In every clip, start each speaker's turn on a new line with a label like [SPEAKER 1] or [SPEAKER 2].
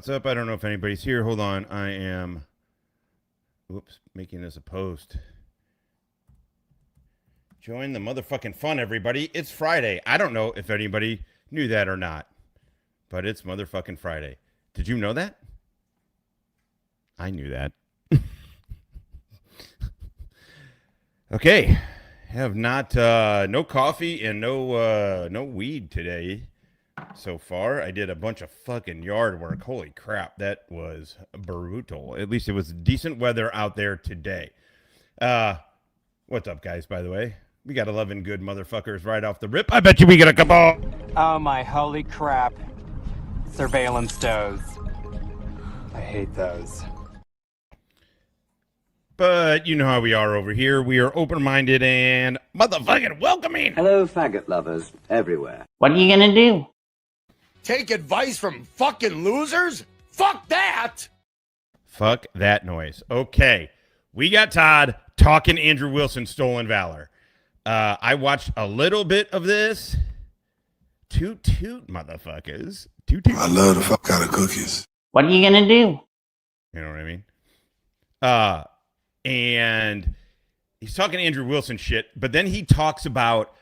[SPEAKER 1] What's up? I don't know if anybody's here. Hold on. I am, making this a post. Join the motherfucking fun, everybody. It's Friday. I don't know if anybody knew that or not, but it's motherfucking Friday. Did you know that? I knew that. Okay. Have not, no coffee and no weed today. So far, I did a bunch of fucking yard work. Holy crap, that was brutal. At least it was decent weather out there today. What's up, guys, by the way? We got 11 good motherfuckers right off the rip. I bet you we get a couple.
[SPEAKER 2] Oh my holy crap. Surveillance does. I hate those.
[SPEAKER 1] But you know how we are over here. We are open-minded and motherfucking welcoming.
[SPEAKER 3] Hello, faggot lovers everywhere.
[SPEAKER 4] What are you gonna do?
[SPEAKER 5] Take advice from fucking losers? Fuck that!
[SPEAKER 1] Fuck that noise. Okay. We got Todd talking Andrew Wilson stolen valor. I watched a little bit of this. Toot toot, motherfuckers. Toot toot.
[SPEAKER 6] I love the fuck out of cookies.
[SPEAKER 4] What are you gonna do?
[SPEAKER 1] You know what I mean? And he's talking Andrew Wilson shit, but then he talks about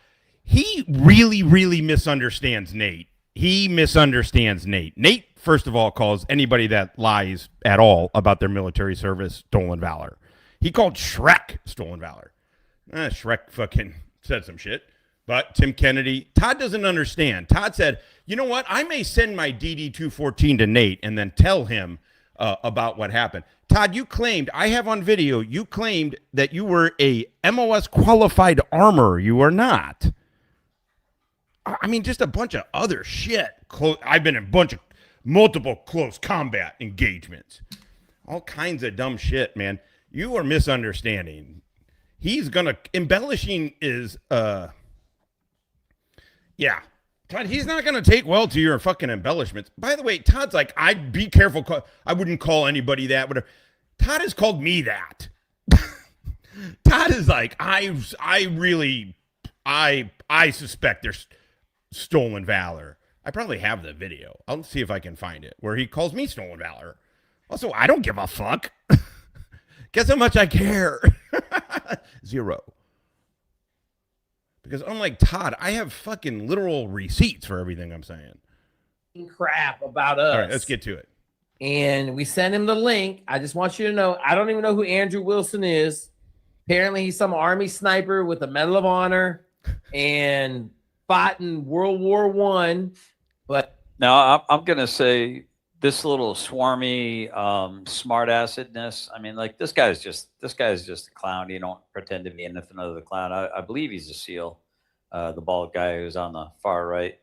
[SPEAKER 1] he really, really misunderstands Nate. He misunderstands Nate. Nate, first of all, calls anybody that lies at all about their military service stolen valor. He called Shrek stolen valor. Shrek fucking said some shit. But Tim Kennedy, Todd doesn't understand. Todd said, you know what? I may send my DD-214 to Nate and then tell him about what happened. Todd, you claimed, I have on video, you claimed that you were a MOS qualified armor. You are not. I mean, just a bunch of other shit. I've been in a bunch of multiple close combat engagements. All kinds of dumb shit, man. You are misunderstanding. He's going to, embellishing is, yeah. Todd, he's not going to take well to your fucking embellishments. By the way, Todd's like, I'd be careful. I wouldn't call anybody that. Whatever. Todd has called me that. Todd is like, I suspect there's stolen valor. I probably have the video. I'll see if I can find it where he calls me stolen valor. Also, I don't give a fuck. Guess how much I care? Zero. Because unlike Todd, I have fucking literal receipts for everything I'm saying.
[SPEAKER 7] Crap about us.
[SPEAKER 1] All right, let's get to it.
[SPEAKER 7] And we sent him the link. I just want you to know, I don't even know who Andrew Wilson is. Apparently, he's some Army sniper with a Medal of Honor and fought in World War I. But
[SPEAKER 8] now I'm gonna say this little swarmy, smart assedness. I mean, like this guy's just a clown. You don't pretend to be anything other than a clown. I believe he's a SEAL, the bald guy who's on the far right.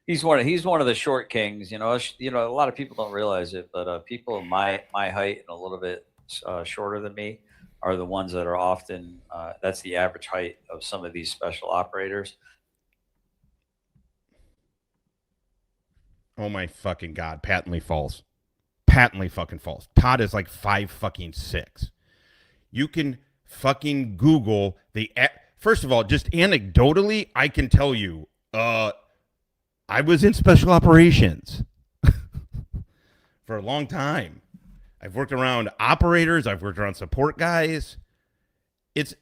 [SPEAKER 8] He's one of the short kings. You know, a lot of people don't realize it, but people my height and a little bit shorter than me are the ones that are often. That's the average height of some of these special operators.
[SPEAKER 1] Oh my fucking God. Patently false. Patently fucking false. Todd is like 5'6". You can fucking Google first of all, just anecdotally, I can tell you, I was in special operations for a long time. I've worked around operators. I've worked around support guys. It's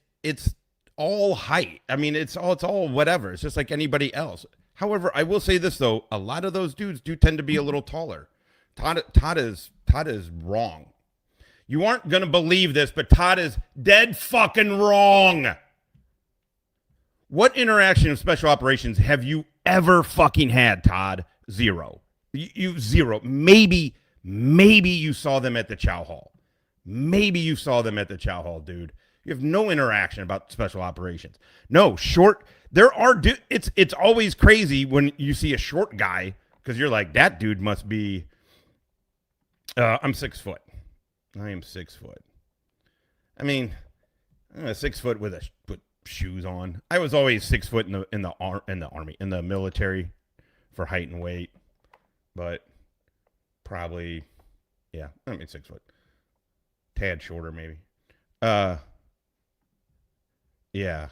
[SPEAKER 1] all height. I mean, it's all whatever. It's just like anybody else. However, I will say this though: a lot of those dudes do tend to be a little taller. Todd is wrong. You aren't gonna believe this, but Todd is dead fucking wrong. What interaction of special operations have you ever fucking had, Todd? Zero. You zero. Maybe you saw them at the chow hall. Maybe you saw them at the chow hall, dude. You have no interaction about special operations. No, short. There are it's always crazy when you see a short guy because you're like, that dude must be I'm 6 foot. I am 6 foot. I mean, 6 foot with shoes on. I was always 6 foot in the army, in the military for height and weight. But probably yeah, I mean 6 foot. Tad shorter maybe. Yeah.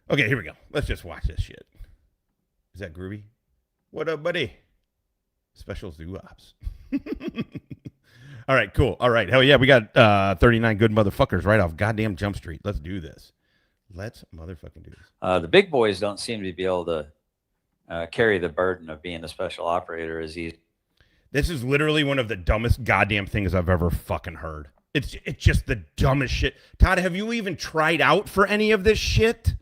[SPEAKER 1] Okay, here we go. Let's just watch this shit. Is that groovy? What up, buddy? Special zoo ops. All right, cool. All right, hell yeah, we got 39 good motherfuckers right off goddamn Jump Street. Let's do this. Let's motherfucking do this.
[SPEAKER 8] The big boys don't seem to be able to carry the burden of being a special operator as easy.
[SPEAKER 1] This is literally one of the dumbest goddamn things I've ever fucking heard. It's just the dumbest shit. Todd, have you even tried out for any of this shit?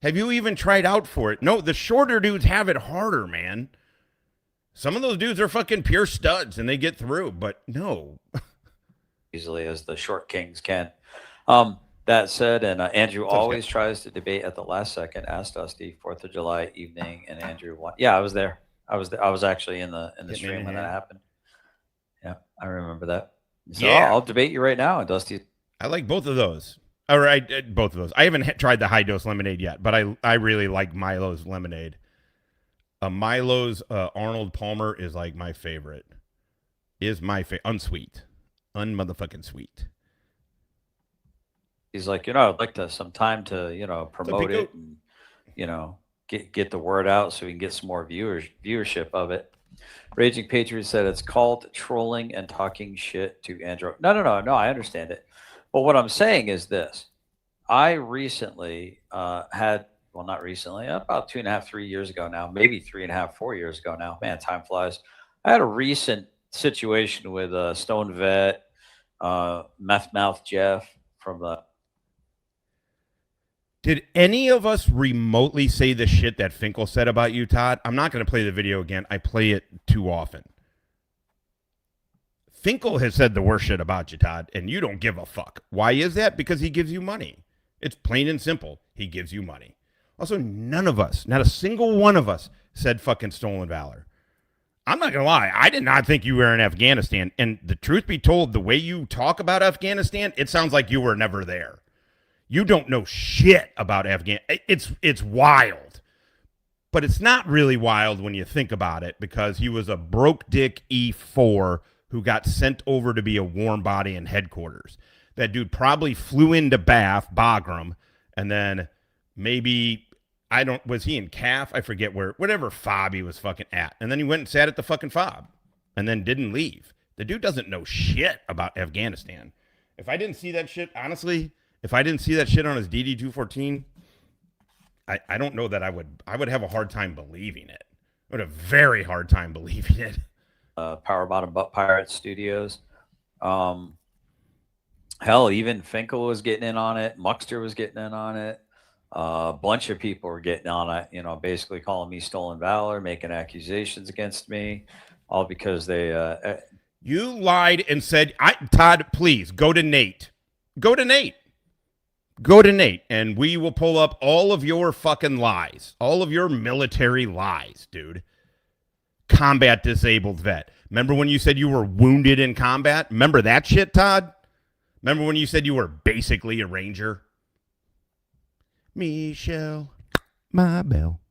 [SPEAKER 1] Have you even tried out for it? No, the shorter dudes have it harder, man. Some of those dudes are fucking pure studs and they get through, but no.
[SPEAKER 8] Easily as the short kings can. That said, and Andrew always tries to debate at the last second. Asked Dusty 4th of July evening, and Andrew won. Yeah, I was there. I was actually in the stream when that happened. Yeah, I remember that. So
[SPEAKER 1] yeah.
[SPEAKER 8] I'll debate you right now, Dusty.
[SPEAKER 1] I like both of those. All right, both of those. I haven't tried the high dose lemonade yet, but I really like Milo's lemonade. Milo's Arnold Palmer is like my favorite. Is my favorite. Unsweet. Unmotherfucking sweet.
[SPEAKER 8] He's like, I'd like to some time to, promote it and, get the word out so we can get some more viewership of it. Raging Patriot said it's called trolling and talking shit to Andrew. No, I understand it. But what I'm saying is this. I recently had, well, not recently, about 2.5, 3 years ago now, maybe 3.5, 4 years ago now. Man, time flies. I had a recent situation with Stone Vet, Meth Mouth Jeff from the.
[SPEAKER 1] Did any of us remotely say the shit that Finkel said about you, Todd? I'm not going to play the video again. I play it too often. Finkel has said the worst shit about you, Todd, and you don't give a fuck. Why is that? Because he gives you money. It's plain and simple. He gives you money. Also, none of us, not a single one of us, said fucking stolen valor. I'm not going to lie. I did not think you were in Afghanistan. And the truth be told, the way you talk about Afghanistan, it sounds like you were never there. You don't know shit about Afghanistan. It's wild. But it's not really wild when you think about it, because he was a broke dick E4 who got sent over to be a warm body in headquarters. That dude probably flew into Bagram, and then maybe, was he in CAF? I forget whatever fob he was fucking at. And then he went and sat at the fucking fob and then didn't leave. The dude doesn't know shit about Afghanistan. If I didn't see that shit, honestly, if I didn't see that shit on his DD-214, I don't know that I would have a hard time believing it. I would have a very hard time believing it.
[SPEAKER 8] Power Bottom Butt Pirate Studios. Hell, even Finkel was getting in on it. Muxter was getting in on it. A bunch of people were getting on it, basically calling me stolen valor, making accusations against me, all because they...
[SPEAKER 1] You lied and said, Todd, please, go to Nate. Go to Nate. Go to Nate, and we will pull up all of your fucking lies. All of your military lies, dude. Combat disabled vet. Remember when you said you were wounded in combat? Remember that shit, Todd? Remember when you said you were basically a ranger? Michelle, my bell.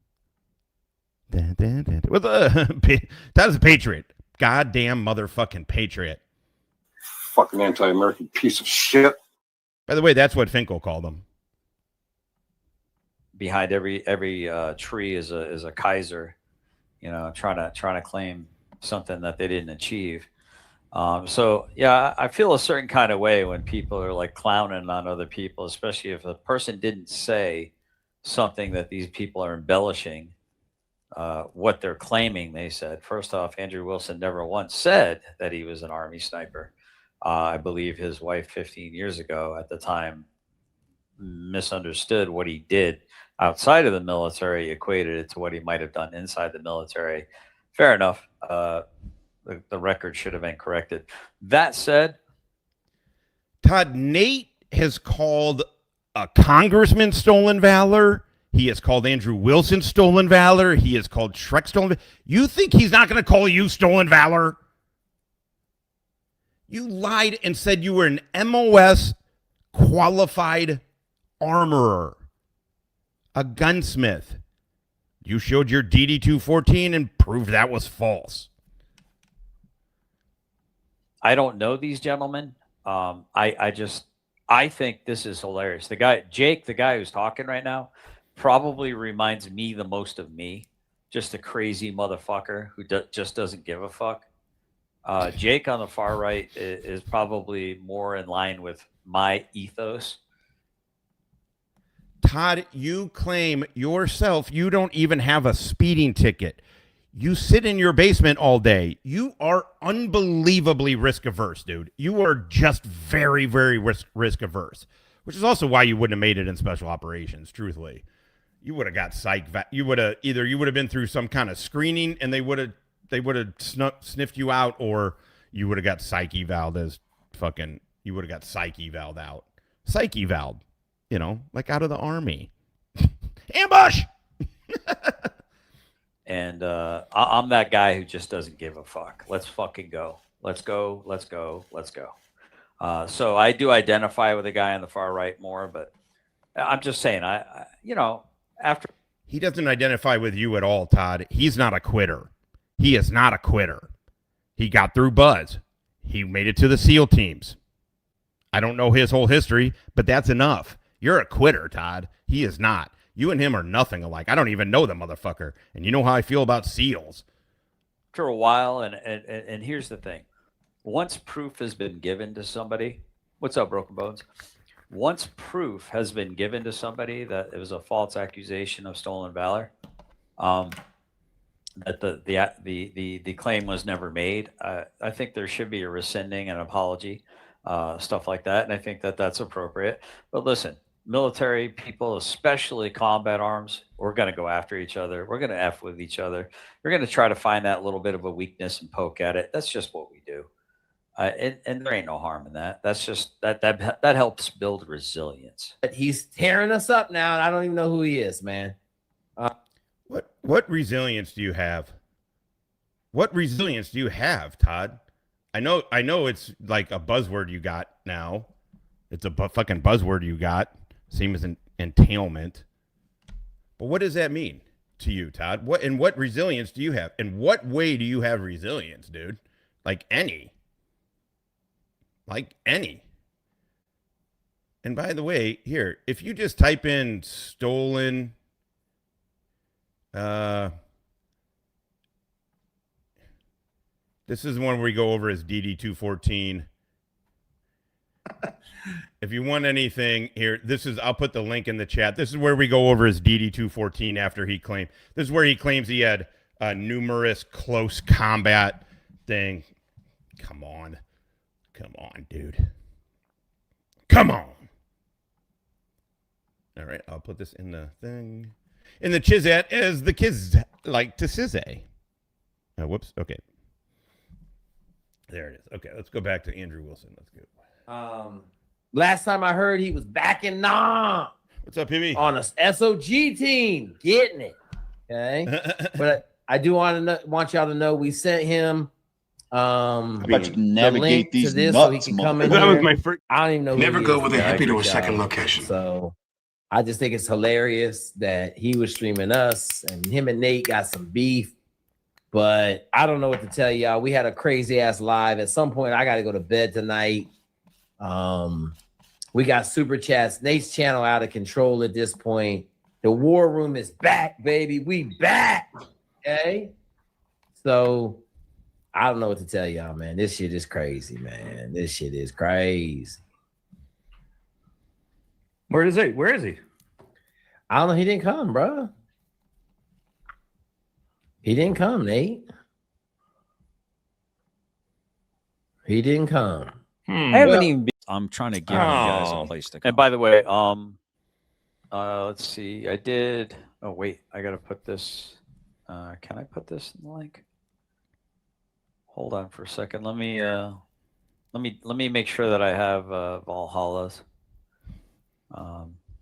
[SPEAKER 1] Dun, dun, dun. Todd's a patriot. Goddamn motherfucking patriot.
[SPEAKER 9] Fucking anti-American piece of shit.
[SPEAKER 1] By the way, that's what Finkel called him.
[SPEAKER 8] Behind every tree is a Kaiser, trying to claim something that they didn't achieve. So yeah, I feel a certain kind of way when people are like clowning on other people, especially if a person didn't say something that these people are embellishing what they're claiming they said. First off, Andrew Wilson never once said that he was an Army sniper. I believe his wife 15 years ago at the time misunderstood what he did outside of the military, equated it to what he might have done inside the military. Fair enough. The record should have been corrected. That said,
[SPEAKER 1] Todd, Nate has called a congressman stolen valor. He has called Andrew Wilson stolen valor. He has called Shrek stolen valor. You think he's not going to call you stolen valor? You lied and said you were an MOS qualified armorer, a gunsmith. You showed your DD-214 and proved that was false.
[SPEAKER 8] I don't know these gentlemen. I think this is hilarious. The guy, Jake, the guy who's talking right now, probably reminds me the most of me, just a crazy motherfucker who just doesn't give a fuck. Jake on the far right is probably more in line with my ethos.
[SPEAKER 1] Todd, you claim yourself you don't even have a speeding ticket. You sit in your basement all day. You are unbelievably risk averse, dude. You are just very, very risk averse, which is also why you wouldn't have made it in special operations, truthfully. You would have got psych. You would have been through some kind of screening and they would have sniffed you out, or you would have got psych evaled as fucking, you would have got psych evaled out. Psych evaled, you know, like out of the army. Ambush!
[SPEAKER 8] And I'm that guy who just doesn't give a fuck. Let's fucking go. Let's go. Let's go. Let's go. So I do identify with the guy on the far right more, but I'm just saying, I after.
[SPEAKER 1] He doesn't identify with you at all, Todd. He's not a quitter. He is not a quitter. He got through Buzz. He made it to the SEAL teams. I don't know his whole history, but that's enough. You're a quitter, Todd. He is not. You and him are nothing alike. I don't even know the motherfucker. And you know how I feel about SEALs.
[SPEAKER 8] After a while, and here's the thing. Once proof has been given to somebody, what's up, Broken Bones? Once proof has been given to somebody that it was a false accusation of stolen valor, that the claim was never made, I think there should be a rescinding and apology, stuff like that. And I think that that's appropriate. But listen, military people, especially combat arms, we're going to go after each other. We're going to F with each other. We're going to try to find that little bit of a weakness and poke at it. That's just what we do. And there ain't no harm in that. That's just that helps build resilience.
[SPEAKER 7] But he's tearing us up now, and I don't even know who he is, man.
[SPEAKER 1] What resilience do you have? What resilience do you have, Todd? I know it's like a buzzword you got now. It's a fucking buzzword you got. Same as an entailment. But what does that mean to you, Todd? What resilience do you have? In what way do you have resilience, dude? Like any. And by the way, here, if you just type in stolen, this is the one where we go over as DD214. If you want anything here, I'll put the link in the chat. This is where we go over his DD214 after he claimed. This is where he claims he had numerous close combat thing. Come on, dude. Come on. All right, I'll put this in the thing. In the chizat, as the kids like to say. Whoops. Okay. There it is. Okay, let's go back to Andrew Wilson. Let's go.
[SPEAKER 7] Last time I heard, he was back in Nam.
[SPEAKER 1] What's up, PB?
[SPEAKER 7] On a SOG team, getting it. Okay, but I do want y'all to know we sent him
[SPEAKER 10] navigate
[SPEAKER 7] the link
[SPEAKER 10] these
[SPEAKER 7] to this
[SPEAKER 10] nuts,
[SPEAKER 7] so he can come in
[SPEAKER 10] motherfucker.
[SPEAKER 7] here.
[SPEAKER 5] That was my first.
[SPEAKER 7] I don't even know.
[SPEAKER 5] Never
[SPEAKER 7] who
[SPEAKER 5] go
[SPEAKER 7] he is,
[SPEAKER 5] with a
[SPEAKER 7] but
[SPEAKER 5] hippie to a
[SPEAKER 7] good
[SPEAKER 5] second
[SPEAKER 7] job.
[SPEAKER 5] location.
[SPEAKER 7] So I just think it's hilarious that he was streaming us, and him and Nate got some beef. But I don't know what to tell y'all. We had a crazy ass live. At some point, I got to go to bed tonight. We got super chats. Nate's channel out of control at this point. The war room is back, baby. We back. Okay. So I don't know what to tell y'all, man. This shit is crazy, man. This shit is crazy.
[SPEAKER 5] Where is he? Where is he?
[SPEAKER 7] I don't know. He didn't come, bro. He didn't come, Nate. He didn't come.
[SPEAKER 8] I haven't even. I'm trying to give you guys a place to come. And by the way, let's see. I did. Oh wait, I gotta put this. Can I put this in the link? Hold on for a second. Let me make sure that I have Valhalla's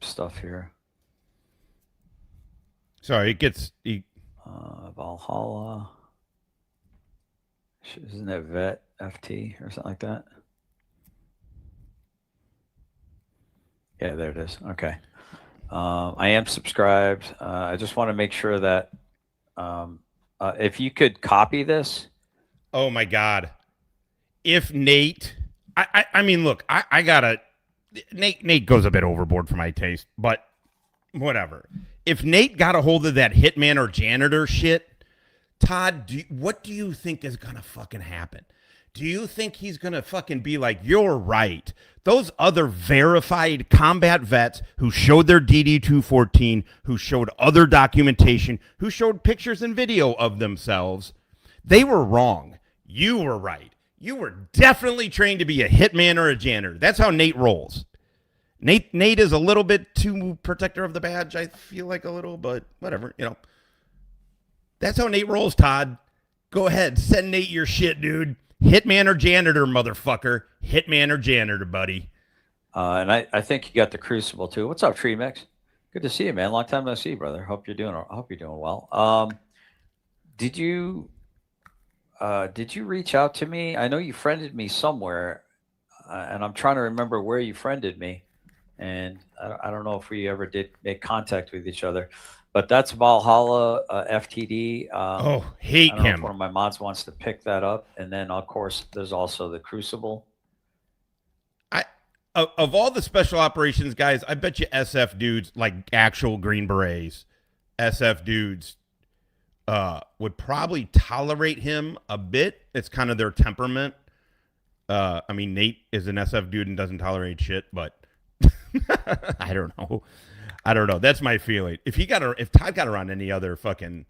[SPEAKER 8] stuff here.
[SPEAKER 1] Sorry, it gets
[SPEAKER 8] Valhalla. Isn't it Vet FT or something like that? Yeah, there it is. Okay. I am subscribed. I just want to make sure that if you could copy this.
[SPEAKER 1] Oh my God. If Nate, I mean, look, I gotta, Nate goes a bit overboard for my taste, but whatever. if Nate got a hold of that hitman or janitor shit, Todd, what do you think is going to fucking happen? Do you think he's going to fucking be like, you're right? Those other verified combat vets who showed their DD-214, who showed other documentation, who showed pictures and video of themselves, they were wrong. You were right. You were definitely trained to be a hitman or a janitor. That's how Nate rolls. Nate is a little bit too protector of the badge, I feel like a little, but whatever, you know. That's how Nate rolls, Todd. Go ahead, send Nate your shit, dude. Hitman or janitor, motherfucker. Hitman or janitor, buddy.
[SPEAKER 8] And I think you got the Crucible too. What's up, Tree Mix? Good to see you, man. Long time no see, brother. Hope you're doing well. Did you reach out to me? I know you friended me somewhere, and I'm trying to remember where you friended me. And I don't know if we ever did make contact with each other. But that's Valhalla FTD.
[SPEAKER 1] Hate
[SPEAKER 8] I don't know
[SPEAKER 1] him.
[SPEAKER 8] if one of my mods wants to pick that up. And then, of course, there's also the Crucible.
[SPEAKER 1] Of all the special operations guys, I bet you SF dudes, like actual Green Berets, SF dudes would probably tolerate him a bit. It's kind of their temperament. I mean, Nate is an SF dude and doesn't tolerate shit, but I don't know. That's my feeling. If Todd got around any other fucking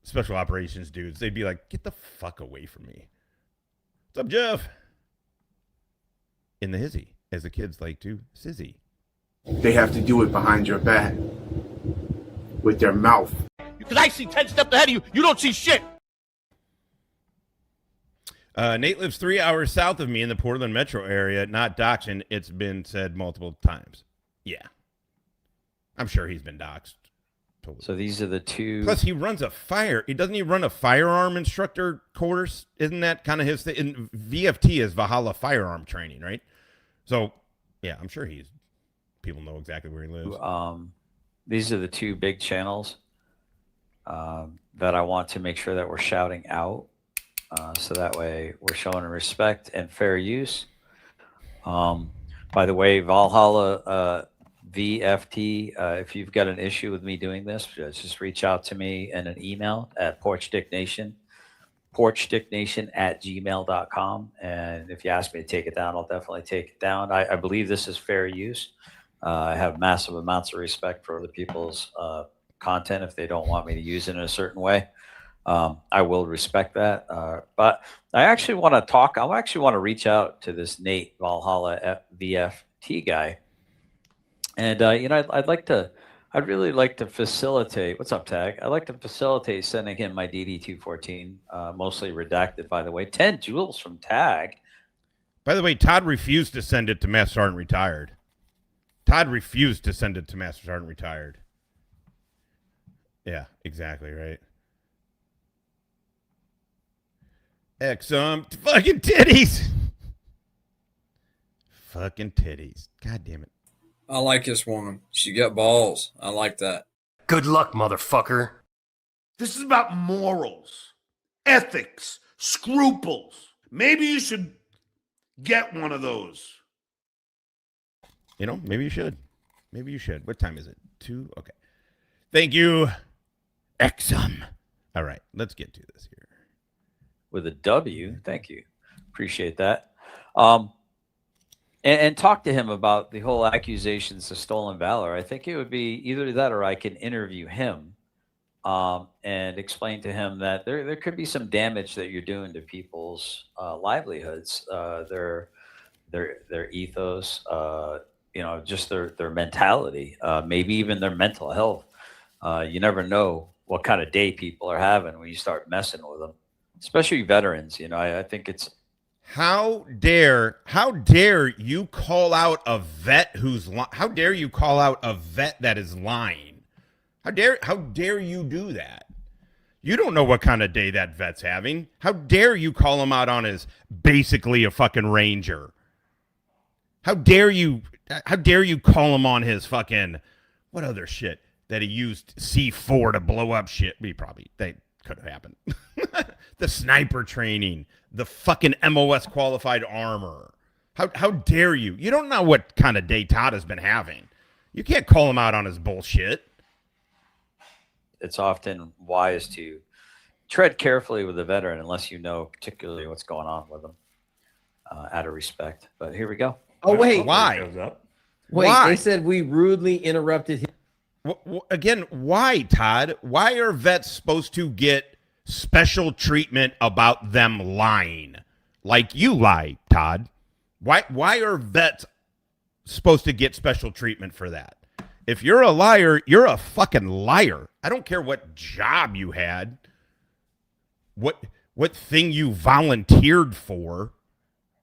[SPEAKER 1] special operations dudes, they'd be like, get the fuck away from me. What's up, Jeff? In the hizzy, as the kids like to sizzy.
[SPEAKER 10] They have to do it behind your back with their mouth.
[SPEAKER 5] Because I see 10 steps ahead of you. You don't see shit.
[SPEAKER 1] Nate lives 3 hours south of me in the Portland metro area, not doxing. It's been said multiple times. Yeah. I'm sure he's been doxxed. Totally.
[SPEAKER 8] So these are the two.
[SPEAKER 1] Plus, he runs a fire. Doesn't he run a firearm instructor course? Isn't that kind of his thing? And VFT is Valhalla firearm training, right? So, yeah, I'm sure people know exactly where he lives.
[SPEAKER 8] These are the two big channels that I want to make sure that we're shouting out. So that way we're showing respect and fair use. By the way, Valhalla VFT, if you've got an issue with me doing this, just reach out to me in an email at porchdicknation@gmail.com. And if you ask me to take it down, I'll definitely take it down. I believe this is fair use. I have massive amounts of respect for other people's content. If they don't want me to use it in a certain way, I will respect that. But I actually want to talk. I actually want to reach out to this Nate Valhalla VFT guy. And, I'd really like to facilitate. What's up, Tag? I'd like to facilitate sending him my DD-214, mostly redacted, by the way. 10 jewels from Tag.
[SPEAKER 1] By the way, Todd refused to send it to Master Sergeant Retired. Yeah, exactly, right. Fucking titties. Fucking titties. God damn it.
[SPEAKER 11] I like this woman. She got balls. I like that.
[SPEAKER 5] Good luck, motherfucker. This is about morals, ethics, scruples. Maybe you should get one of those.
[SPEAKER 1] You know, maybe you should. What time is it? 2? Okay. Thank you, Exum. All right, let's get to this here.
[SPEAKER 8] With a W. Thank you. Appreciate that. And talk to him about the whole accusations of stolen valor. I think it would be either that or I can interview him and explain to him that there could be some damage that you're doing to people's livelihoods, their ethos, just their mentality, maybe even their mental health. You never know what kind of day people are having when you start messing with them, especially veterans. I think it's.
[SPEAKER 1] How dare you call out a vet how dare you call out a vet that is lying? How dare you do that? You don't know what kind of day that vet's having. How dare you call him out on his basically a fucking ranger? How dare you call him on his fucking what other shit that he used C4 to blow up shit? They could have happened. The sniper training, the fucking MOS qualified armor. How dare you? You don't know what kind of day Todd has been having. You can't call him out on his bullshit.
[SPEAKER 8] it's often wise to tread carefully with a veteran unless you know particularly what's going on with them, out of respect. But here we go.
[SPEAKER 7] Oh wait,
[SPEAKER 1] Why?
[SPEAKER 7] wait.
[SPEAKER 1] Why?
[SPEAKER 7] They said we rudely interrupted him.
[SPEAKER 1] Again, why, Todd? Why are vets supposed to get special treatment about them lying? Like you lie, Todd. Why are vets supposed to get special treatment for that? If you're a liar, you're a fucking liar. I don't care what job you had, what thing you volunteered for.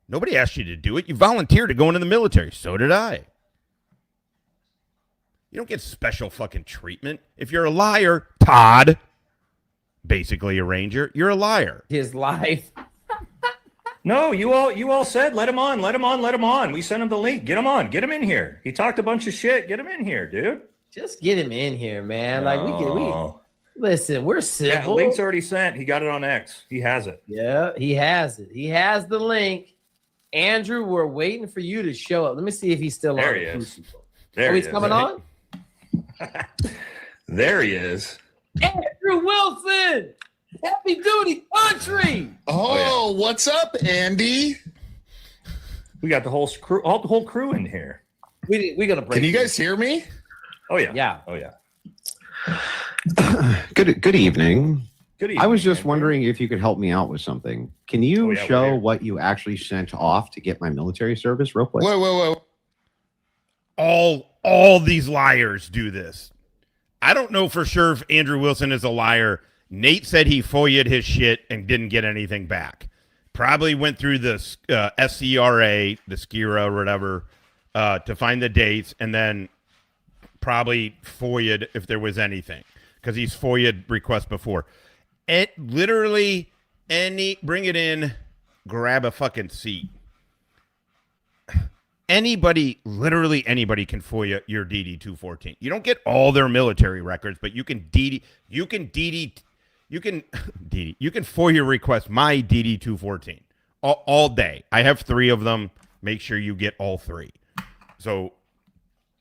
[SPEAKER 1] Nobody asked you to do it. You volunteered to go into the military. So did I. You don't get special fucking treatment. If you're a liar, Todd, basically a ranger, you're a liar.
[SPEAKER 7] His life.
[SPEAKER 12] No, you all said let him on. We sent him the link. Get him on. Get him in here. He talked a bunch of shit. Get him in here, dude.
[SPEAKER 7] Just get him in here, man. Like we listen. We're civil.
[SPEAKER 12] Yeah, the link's already sent. He got it on X. He has it.
[SPEAKER 7] Yeah, he has it. He has the link. Andrew, we're waiting for you to show up. Let me see if he's still
[SPEAKER 12] There
[SPEAKER 7] on.
[SPEAKER 12] He is.
[SPEAKER 7] There he's coming on.
[SPEAKER 12] There he is.
[SPEAKER 7] Andrew Wilson, happy duty country.
[SPEAKER 13] Oh, what's up, Andy?
[SPEAKER 12] We got the whole crew in here.
[SPEAKER 7] We gonna break.
[SPEAKER 13] Can you guys hear me?
[SPEAKER 12] Oh yeah.
[SPEAKER 7] Yeah.
[SPEAKER 12] Oh yeah.
[SPEAKER 3] Good evening.
[SPEAKER 12] Good evening.
[SPEAKER 3] I was just
[SPEAKER 12] Andrew.
[SPEAKER 3] wondering if you could help me out with something. Can you
[SPEAKER 12] Oh, yeah, we're
[SPEAKER 3] show
[SPEAKER 12] here.
[SPEAKER 3] what you actually sent off to get my military service real quick?
[SPEAKER 13] Whoa.
[SPEAKER 1] All these liars do this. I don't know for sure if Andrew Wilson is a liar. Nate said he FOIA'd his shit and didn't get anything back. Probably went through the SCRA, the SCIRA or whatever, to find the dates, and then probably FOIA'd if there was anything, because he's FOIA'd requests before. It literally bring it in, grab a fucking seat. Literally anybody can FOIA your DD 214. You don't get all their military records, but you can FOIA request my DD 214 all day. I have 3 of them. Make sure you get all 3. So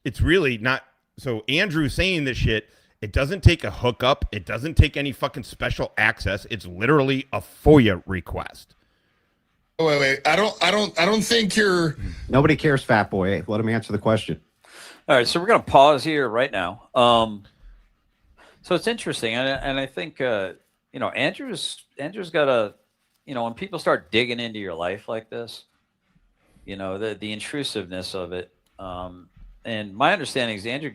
[SPEAKER 1] it's really not. So Andrew saying this shit, it doesn't take a hookup. It doesn't take any fucking special access. It's literally a FOIA request.
[SPEAKER 13] Wait. I don't think you're.
[SPEAKER 3] Nobody cares, fat boy. Let him answer the question.
[SPEAKER 8] All right, so we're going to pause here right now. So it's interesting, and I think Andrew's got a, when people start digging into your life like this, the intrusiveness of it. And my understanding is Andrew.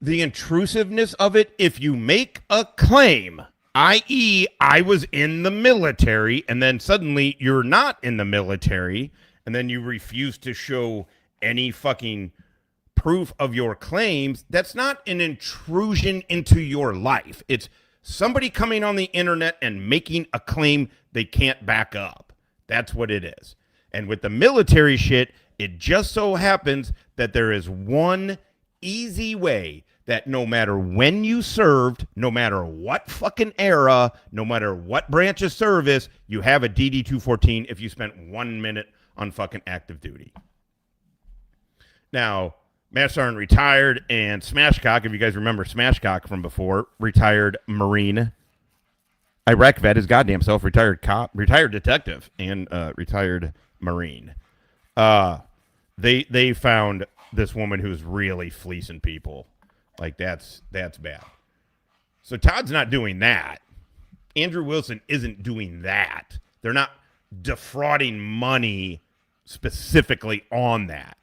[SPEAKER 1] The intrusiveness of it, if you make a claim, i.e., I was in the military, and then suddenly you're not in the military, and then you refuse to show any fucking proof of your claims, that's not an intrusion into your life. It's somebody coming on the internet and making a claim they can't back up. That's what it is. And with the military shit, it just so happens that there is one easy way that no matter when you served, no matter what fucking era, no matter what branch of service, you have a DD 214 if you spent 1 minute on fucking active duty. Now, Matt Sergeant retired, and Smashcock, if you guys remember Smashcock from before, retired Marine. Iraq vet, his goddamn self, retired cop, retired detective, and retired Marine. They found this woman who's really fleecing people. Like, that's bad. So Todd's not doing that. Andrew Wilson isn't doing that. They're not defrauding money specifically on that.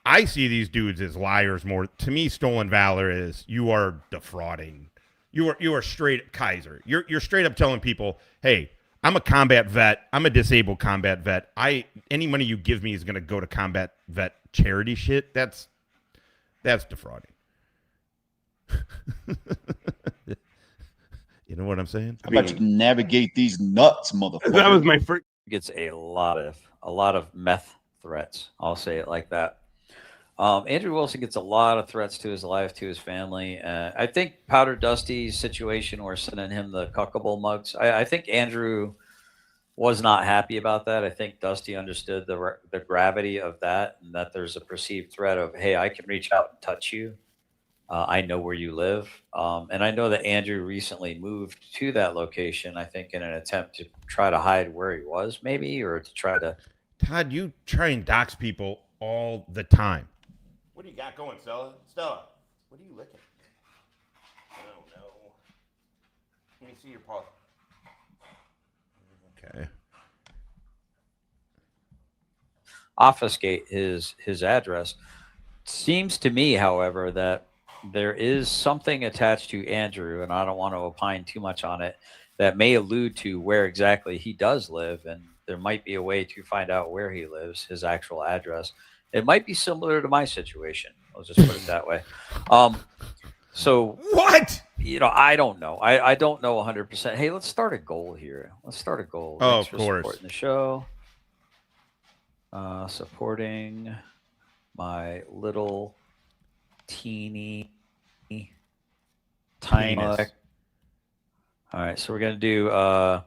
[SPEAKER 1] I see these dudes as liars more. To me, stolen valor is you are defrauding. You are straight Kaiser. You're straight up telling people, hey, I'm a combat vet. I'm a disabled combat vet. Any money you give me is going to go to combat vet charity shit. That's defrauding. You know what I'm saying?
[SPEAKER 14] How about you navigate these nuts, motherfucker?
[SPEAKER 12] That was my first.
[SPEAKER 8] Gets a lot of meth threats. I'll say it like that. Andrew Wilson gets a lot of threats to his life, to his family. I think Powder Dusty's situation, we're sending him the cuckable mugs. I think Andrew was not happy about that. I think Dusty understood the gravity of that, and that there's a perceived threat of, hey, I can reach out and touch you. I know where you live. And I know that Andrew recently moved to that location, I think, in an attempt to try to hide where he was, maybe, or to try to.
[SPEAKER 1] Todd, you try and dox people all the time. What do you got going, Stella? Stella, what are you licking? Oh, no. Let me see your paw. Okay.
[SPEAKER 8] Obfuscate his address. Seems to me, however, that there is something attached to Andrew, and I don't want to opine too much on it, that may allude to where exactly he does live, and there might be a way to find out where he lives, his actual address. It might be similar to my situation. I'll just put it that way. So
[SPEAKER 1] what?
[SPEAKER 8] I don't know. I don't know 100%. Hey, let's start a goal here. Let's start a goal.
[SPEAKER 1] Oh,
[SPEAKER 8] Thanks
[SPEAKER 1] of
[SPEAKER 8] for
[SPEAKER 1] course.
[SPEAKER 8] supporting the show. Supporting my little teeny tiny. All right, so we're gonna do. Oh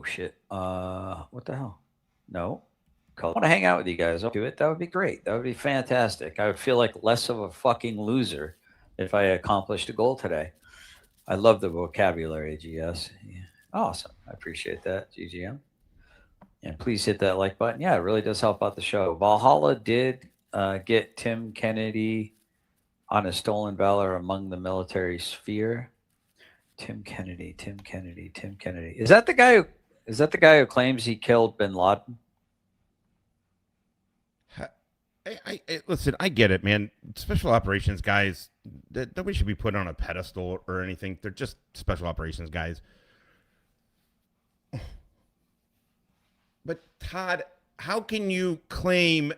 [SPEAKER 8] shit. What the hell? No. I want to hang out with you guys. I'll do it. That would be great. That would be fantastic. I would feel like less of a fucking loser if I accomplished a goal today. I love the vocabulary, GS. Yeah. Awesome. I appreciate that, GGM. And please hit that like button. Yeah, it really does help out the show. Valhalla did get Tim Kennedy on a stolen valor among the military sphere. Tim Kennedy. Is that the guy who claims he killed bin Laden?
[SPEAKER 1] Listen, I get it, man. Special operations guys, nobody should be put on a pedestal or anything. They're just special operations guys. But Todd, how can you claim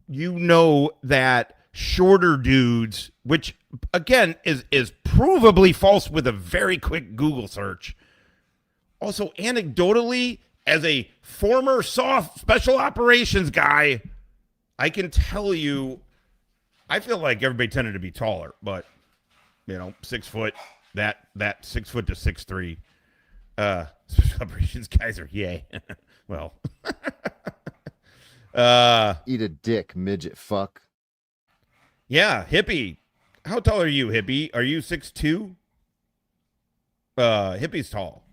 [SPEAKER 1] that shorter dudes, which again is provably false with a very quick Google search. Also, anecdotally, as a former soft special operations guy, I can tell you, I feel like everybody tended to be taller, but 6 foot, that 6 foot to 6'3", special operations guys are yay. Well,
[SPEAKER 15] eat a dick, midget fuck.
[SPEAKER 1] Yeah, Hippie. How tall are you, Hippie? Are you 6'2"? Hippie's tall,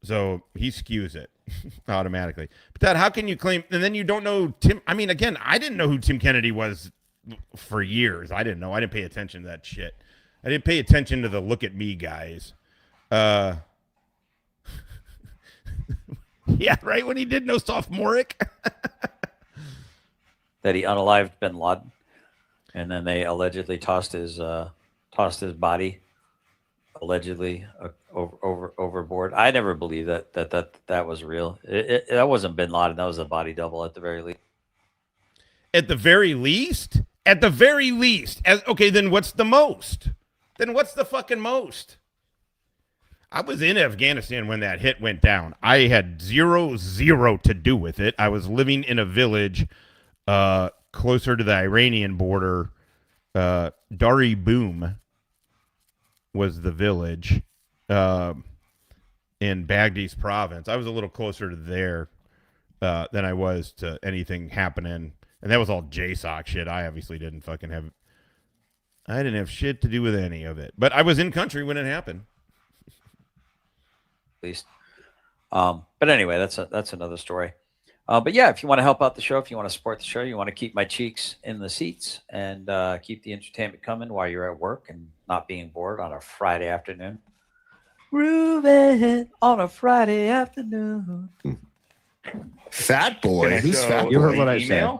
[SPEAKER 1] so he skews it automatically. But Dad, how can you claim? And then you don't know Tim. I mean, again, I didn't know who Tim Kennedy was for years. I didn't know. I didn't pay attention to that shit. I didn't pay attention to the look at me guys. Yeah, right when he did no sophomoric.
[SPEAKER 8] That he unalived bin Laden, and then they allegedly tossed his body allegedly overboard. I never believed that was real. That wasn't bin Laden. That was a body double at the very least.
[SPEAKER 1] At the very least? At the very least. Okay, then what's the most? Then what's the fucking most? I was in Afghanistan when that hit went down. I had zero to do with it. I was living in a village closer to the Iranian border. Dari Boom was the village in Baghdad's province. I was a little closer to there than I was to anything happening. And that was all JSOC shit. I obviously didn't have shit to do with any of it. But I was in country when it happened.
[SPEAKER 8] Least. But anyway, that's another story. But yeah, if you want to help out the show, if you want to support the show, you want to keep my cheeks in the seats and keep the entertainment coming while you're at work and not being bored on a Friday afternoon. Grooving on a Friday afternoon.
[SPEAKER 13] Fat boy. Who's fat boy?
[SPEAKER 3] You heard what I said.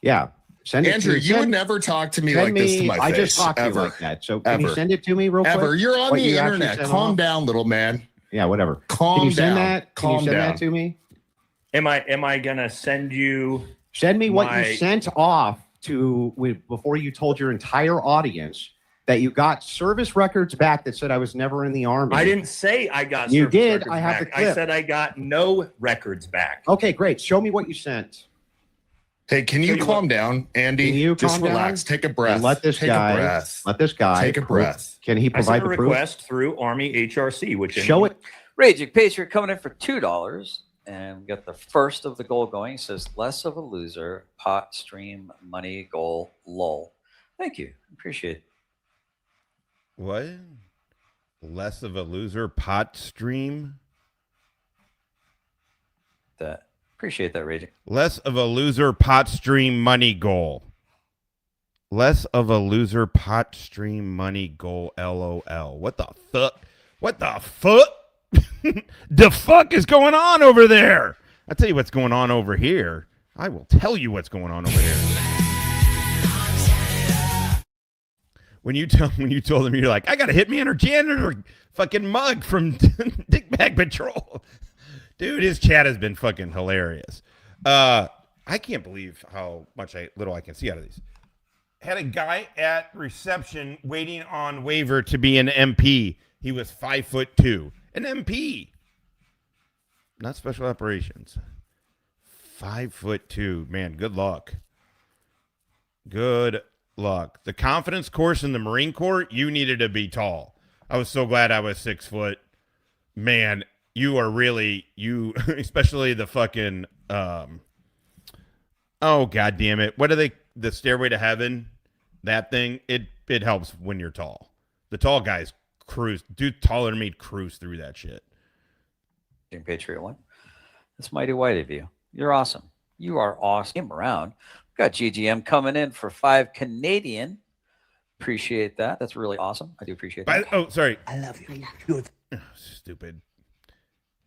[SPEAKER 3] Yeah. Send it
[SPEAKER 13] Andrew,
[SPEAKER 3] to
[SPEAKER 13] you would never talk to me like this to my face.
[SPEAKER 3] I just talked to you like that. So can you send it to me real quick?
[SPEAKER 13] You're on the internet. Calm down, little man.
[SPEAKER 3] Yeah, whatever.
[SPEAKER 13] Calm down.
[SPEAKER 3] Can you send that to me?
[SPEAKER 12] Am I gonna send you?
[SPEAKER 3] Send me what you sent off before you told your entire audience that you got service records back that said I was never in the Army.
[SPEAKER 12] I didn't say I got.
[SPEAKER 3] You
[SPEAKER 12] service
[SPEAKER 3] did.
[SPEAKER 12] records
[SPEAKER 3] I have
[SPEAKER 12] back.
[SPEAKER 3] the clip.
[SPEAKER 12] I said I got no records back.
[SPEAKER 3] Okay, great. Show me what you sent.
[SPEAKER 13] Hey, can you calm down, Andy?
[SPEAKER 3] Can you
[SPEAKER 13] just
[SPEAKER 3] calm
[SPEAKER 13] relax.
[SPEAKER 3] down?
[SPEAKER 13] Take a breath.
[SPEAKER 3] And let this guy take a breath. Can he provide
[SPEAKER 12] I sent
[SPEAKER 3] the
[SPEAKER 12] a
[SPEAKER 3] proof?
[SPEAKER 12] request through Army HRC, which
[SPEAKER 3] Show it.
[SPEAKER 8] Raging Patriot coming in for $2. And we got the first of the goal going. It says less of a loser, pot stream money goal lull. Thank you. Appreciate it.
[SPEAKER 1] What? Less of a loser pot stream?
[SPEAKER 8] That. Appreciate that, Raging.
[SPEAKER 1] Less of a loser pot stream money goal. Less of a loser pot stream money goal. LOL. What the fuck? What the fuck? The fuck is going on over there? I'll tell you what's going on over here. I will tell you what's going on over here. When you told them, you're like, I got a hitman or janitor fucking mug from Dick Bag Patrol. Dude, his chat has been fucking hilarious. I can't believe how little I can see out of these. Had a guy at reception waiting on waiver to be an MP. He was 5'2". An MP. Not special operations. 5'2". Man, good luck. Good luck. The confidence course in the Marine Corps, you needed to be tall. I was so glad I was 6 foot. Man, you are really, especially the fucking, oh, God damn it. What are they, the Stairway to Heaven? That thing, it helps when you're tall. The tall guys cruise. Dude taller than me cruise through that shit.
[SPEAKER 8] Patriot one. That's mighty white of you. You're awesome. You are awesome. Game around. We've got GGM coming in for 5 Canadian. Appreciate that. That's really awesome. I do appreciate that.
[SPEAKER 1] Oh, sorry.
[SPEAKER 8] I love you. Good.
[SPEAKER 1] Oh, stupid.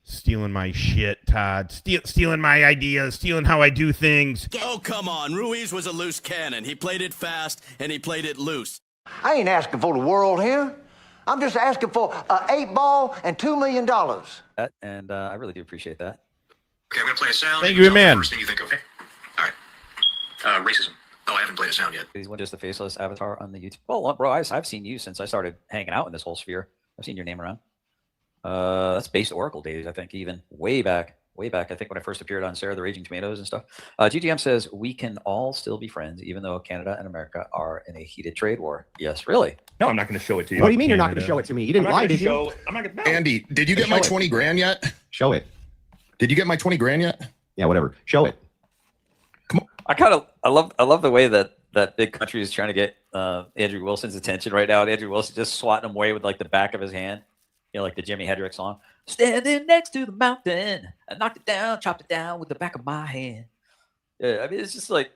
[SPEAKER 1] Stealing my shit, Todd. Stealing my ideas. Stealing how I do things.
[SPEAKER 16] Oh, come on. Ruiz was a loose cannon. He played it fast, and he played it loose.
[SPEAKER 17] I ain't asking for the world here. I'm just asking for an 8-ball and $2 million.
[SPEAKER 8] And I really do appreciate that.
[SPEAKER 16] Okay, I'm going to play a sound.
[SPEAKER 1] Thank you, man.
[SPEAKER 16] First thing you think of. Okay. All right. Racism. Oh, I haven't played a sound yet.
[SPEAKER 8] He's just a faceless avatar on the YouTube. Well, bro, I've seen you since I started hanging out in this whole sphere. I've seen your name around. That's based Oracle days, I think, even way back. I think when I first appeared on Sarah the Raging Tomatoes and stuff. GGM says we can all still be friends, even though Canada and America are in a heated trade war. Yes, really?
[SPEAKER 12] No, I'm not going to show it to you.
[SPEAKER 3] What do you mean you're not going to show it to me? You didn't lie, did you?
[SPEAKER 12] I'm not going to.
[SPEAKER 13] Andy, did you get my 20 grand yet?
[SPEAKER 3] Show it.
[SPEAKER 13] Did you get my 20 grand yet?
[SPEAKER 3] Yeah, whatever. Show it.
[SPEAKER 8] I love the way that big country is trying to get Andrew Wilson's attention right now. And Andrew Wilson just swatting him away with like the back of his hand. You know, like the Jimi Hendrix song. Standing next to the mountain, I knocked it down, chopped it down with the back of my hand. Yeah, I mean, it's just like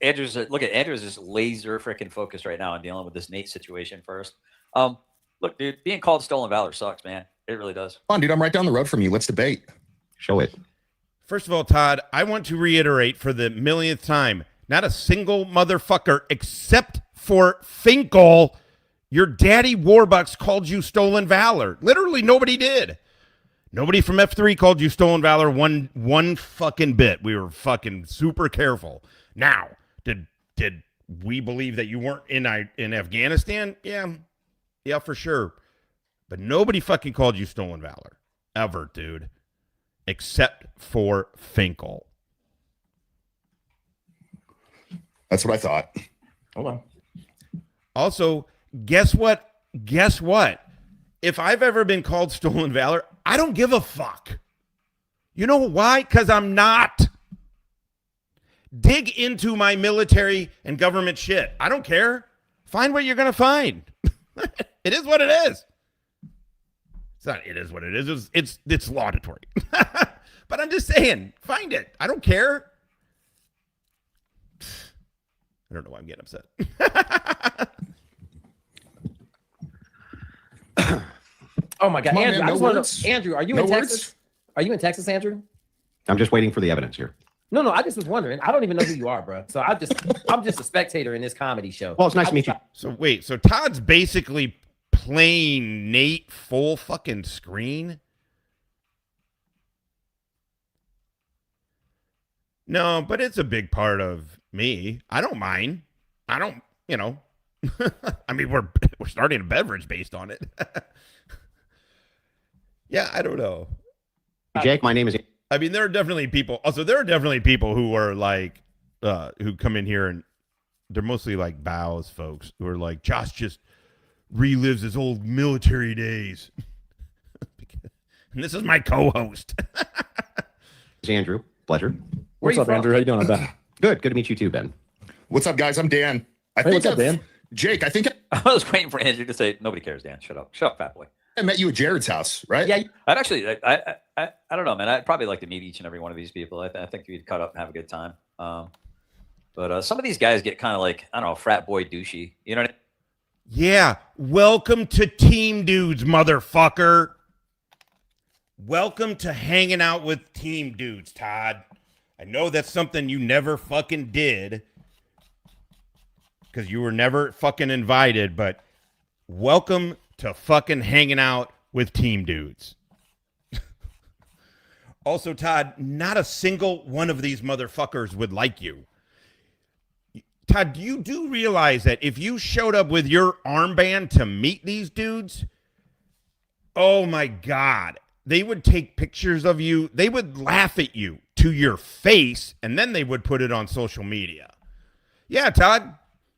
[SPEAKER 8] Andrew's just laser freaking focused right now on dealing with this Nate situation first. Look, dude, being called stolen valor sucks, man. It really does.
[SPEAKER 13] Come on, dude, I'm right down the road from you. Let's debate.
[SPEAKER 3] Show it.
[SPEAKER 1] First of all, Todd, I want to reiterate for the millionth time, not a single motherfucker except for Finkel. Your daddy Warbucks called you stolen valor. Literally nobody did. Nobody from F3 called you stolen valor one fucking bit. We were fucking super careful. Now, did we believe that you weren't in Afghanistan? Yeah, for sure. But nobody fucking called you stolen valor. Ever, dude. Except for Finkel.
[SPEAKER 13] That's what I thought.
[SPEAKER 12] Hold on.
[SPEAKER 1] Also, guess what? If I've ever been called stolen valor, I don't give a fuck. You know why? Because I'm not. Dig into my military and government shit. I don't care. Find what you're going to find. It is what it is. It's not it is what it is. It's laudatory. But I'm just saying, find it. I don't care. I don't know why I'm getting upset.
[SPEAKER 7] Oh my God,
[SPEAKER 13] Come on,
[SPEAKER 7] Andrew!
[SPEAKER 13] man,
[SPEAKER 7] I just
[SPEAKER 13] no
[SPEAKER 7] want
[SPEAKER 13] words?
[SPEAKER 7] to know, Andrew, are you
[SPEAKER 13] No
[SPEAKER 7] in
[SPEAKER 13] words?
[SPEAKER 7] Texas? Are you in Texas, Andrew?
[SPEAKER 3] I'm just waiting for the evidence here.
[SPEAKER 7] No, I just was wondering. I don't even know who you are, bro. So I'm just a spectator in this comedy show.
[SPEAKER 3] Well, it's nice to meet you.
[SPEAKER 1] So wait, so Todd's basically playing Nate full fucking screen? No, but it's a big part of me. I don't mind. I don't, I mean, we're starting a beverage based on it. Yeah, I don't know.
[SPEAKER 3] Jake, my name is.
[SPEAKER 1] I mean, there are definitely people. Also, there are definitely people who are like, who come in here and they're mostly like bows folks who are like, Josh just relives his old military days. And this is my co-host.
[SPEAKER 3] It's Andrew. Pleasure.
[SPEAKER 11] What's up, Andrew? How you doing? I'm Ben.
[SPEAKER 3] Good to meet you too, Ben.
[SPEAKER 13] What's up, guys? I'm Dan. I think Jake, I think
[SPEAKER 8] I was waiting for Andrew to say, "Nobody cares, Dan. Shut up, fat boy."
[SPEAKER 13] I met you at Jared's house, right?
[SPEAKER 7] Yeah.
[SPEAKER 8] I'd actually, I don't know, man. I'd probably like to meet each and every one of these people. I think we'd cut up and have a good time. But some of these guys get kind of like, I don't know, frat boy douchey. You know what I mean?
[SPEAKER 1] Yeah. Welcome to Team Dudes, motherfucker. Welcome to hanging out with Team Dudes, Todd. I know that's something you never fucking did because you were never fucking invited, but welcome to fucking hanging out with Team Dudes. Also, Todd, not a single one of these motherfuckers would like you. Todd, you do realize that if you showed up with your armband to meet these dudes, oh my God, they would take pictures of you. They would laugh at you to your face, and then they would put it on social media. Yeah, Todd,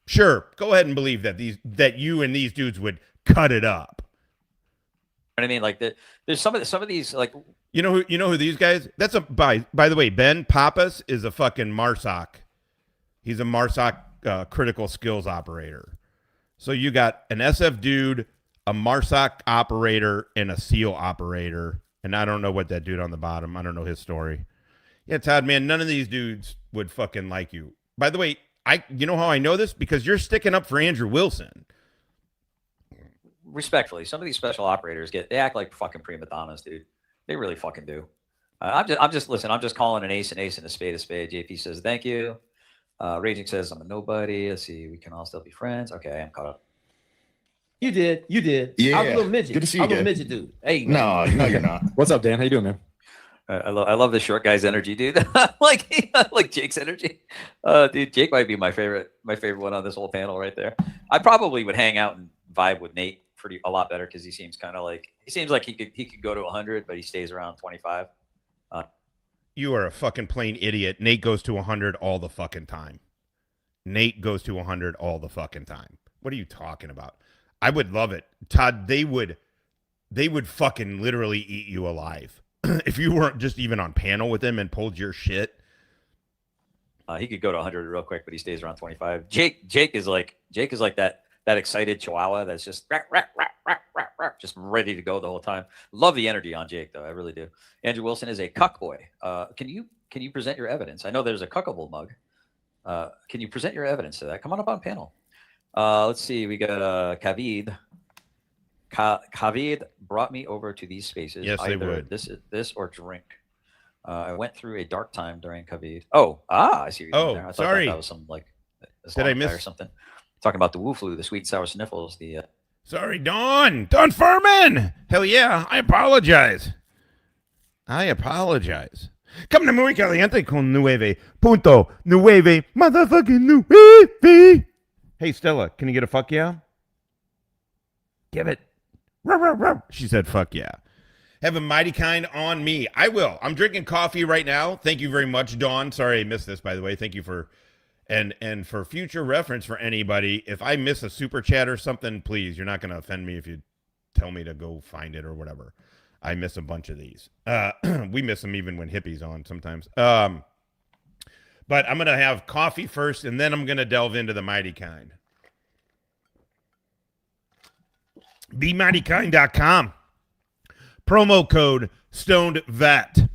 [SPEAKER 1] sure. Go ahead and believe that you and these dudes would cut it up.
[SPEAKER 8] You know what I mean? Like there's some of these like
[SPEAKER 1] you know who these guys? That's a by the way, Ben Pappas is a fucking MARSOC. He's a MARSOC critical skills operator. So you got an SF dude, a MARSOC operator, and a SEAL operator. And I don't know what that dude on the bottom. I don't know his story. Yeah, Todd, man, none of these dudes would fucking like you. By the way, you know how I know this? Because you're sticking up for Andrew Wilson.
[SPEAKER 8] Respectfully, some of these special operators they act like fucking prima donnas, dude. They really fucking do. I'm just calling an ace and a spade a spade. JP says thank you. Raging says I'm a nobody. Let's see, we can all still be friends. Okay, I am caught up.
[SPEAKER 7] You did.
[SPEAKER 13] Yeah.
[SPEAKER 7] I'm a little midget.
[SPEAKER 13] Good to see you,
[SPEAKER 7] I'm a
[SPEAKER 13] Dan.
[SPEAKER 7] midget dude. Hey,
[SPEAKER 13] No, you're not.
[SPEAKER 12] What's up, Dan? How you doing, man?
[SPEAKER 8] I love the short guy's energy, dude. like Jake's energy. Dude, Jake might be my favorite one on this whole panel right there. I probably would hang out and vibe with Nate a lot better because he seems like he could go to 100, but he stays around 25.
[SPEAKER 1] You are a fucking plain idiot. Nate goes to 100 all the fucking time. Nate goes to 100 all the fucking time. What are you talking about? I would love it. Todd, they would fucking literally eat you alive. If you weren't just even on panel with him and pulled your shit.
[SPEAKER 8] He could go to 100 real quick, but he stays around 25. Jake is like that excited chihuahua that's just just ready to go the whole time. Love the energy on Jake, though. I really do. Andrew Wilson is a cuck boy. Can you present your evidence? I know there's a cuckable mug. Can you present your evidence to that? Come on up on panel. Let's see. We got Kavid. Kavid brought me over to these spaces.
[SPEAKER 1] Yes,
[SPEAKER 8] either
[SPEAKER 1] they would.
[SPEAKER 8] This or drink. I went through a dark time during Kavid. I see what you're doing there. I thought
[SPEAKER 1] sorry.
[SPEAKER 8] that was some like
[SPEAKER 1] Did I miss
[SPEAKER 8] or something? Talking about the Wu flu, the sweet and sour sniffles, the
[SPEAKER 1] Sorry, Dawn Furman. Hell yeah, I apologize. Come to Muy Caliente con nueve motherfucking nueve. Hey, Stella, can you get a fuck yeah? Give it. She said fuck yeah. Have a mighty kind on me. I will. I'm drinking coffee right now. Thank you very much, Dawn. Sorry I missed this, by the way. Thank you for... And for future reference for anybody, if I miss a super chat or something, please, you're not going to offend me if you tell me to go find it or whatever. I miss a bunch of these. We miss them even when Hippie's on sometimes. But I'm going to have coffee first, and then I'm going to delve into the Mighty Kind. BeMightyKind.com. Promo code StonedVet.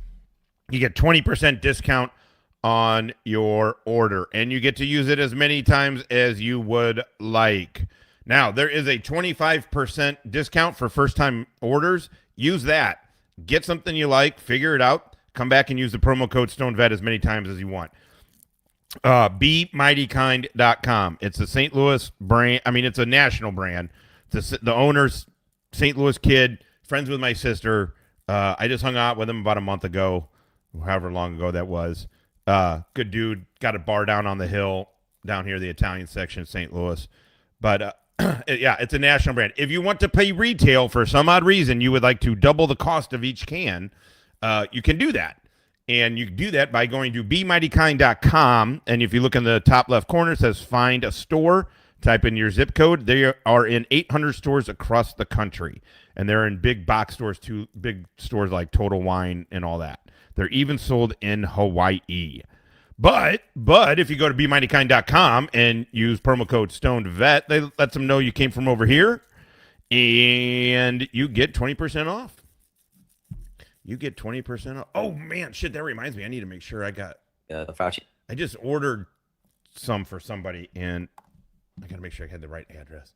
[SPEAKER 1] You get 20% discount on your order, and you get to use it as many times as you would like. Now, there is a 25% discount for first-time orders. Use that. Get something you like, figure it out, come back and use the promo code StoneVet as many times as you want. BeMightyKind.com. It's a St. Louis brand. I mean, it's a national brand. The owner's St. Louis kid, friends with my sister. I just hung out with him about a month ago, however long ago that was. Good dude, got a bar down on the hill down here, the Italian section of St. Louis. But yeah, it's a national brand. If you want to pay retail for some odd reason, you would like to double the cost of each can, you can do that. And you can do that by going to BeMightyKind.com. And if you look in the top left corner, it says find a store. Type in your zip code. They are in 800 stores across the country. And they're in big box stores too, big stores like Total Wine and all that. They're even sold in Hawaii. But if you go to BeMightyKind.com and use promo code StonedVet, they let them know you came from over here, and you get 20% off. You get 20% off. Oh, man, shit, that reminds me. I need to make sure I got
[SPEAKER 8] the Fauci.
[SPEAKER 1] I just ordered some for somebody, and I got to make sure I had the right address.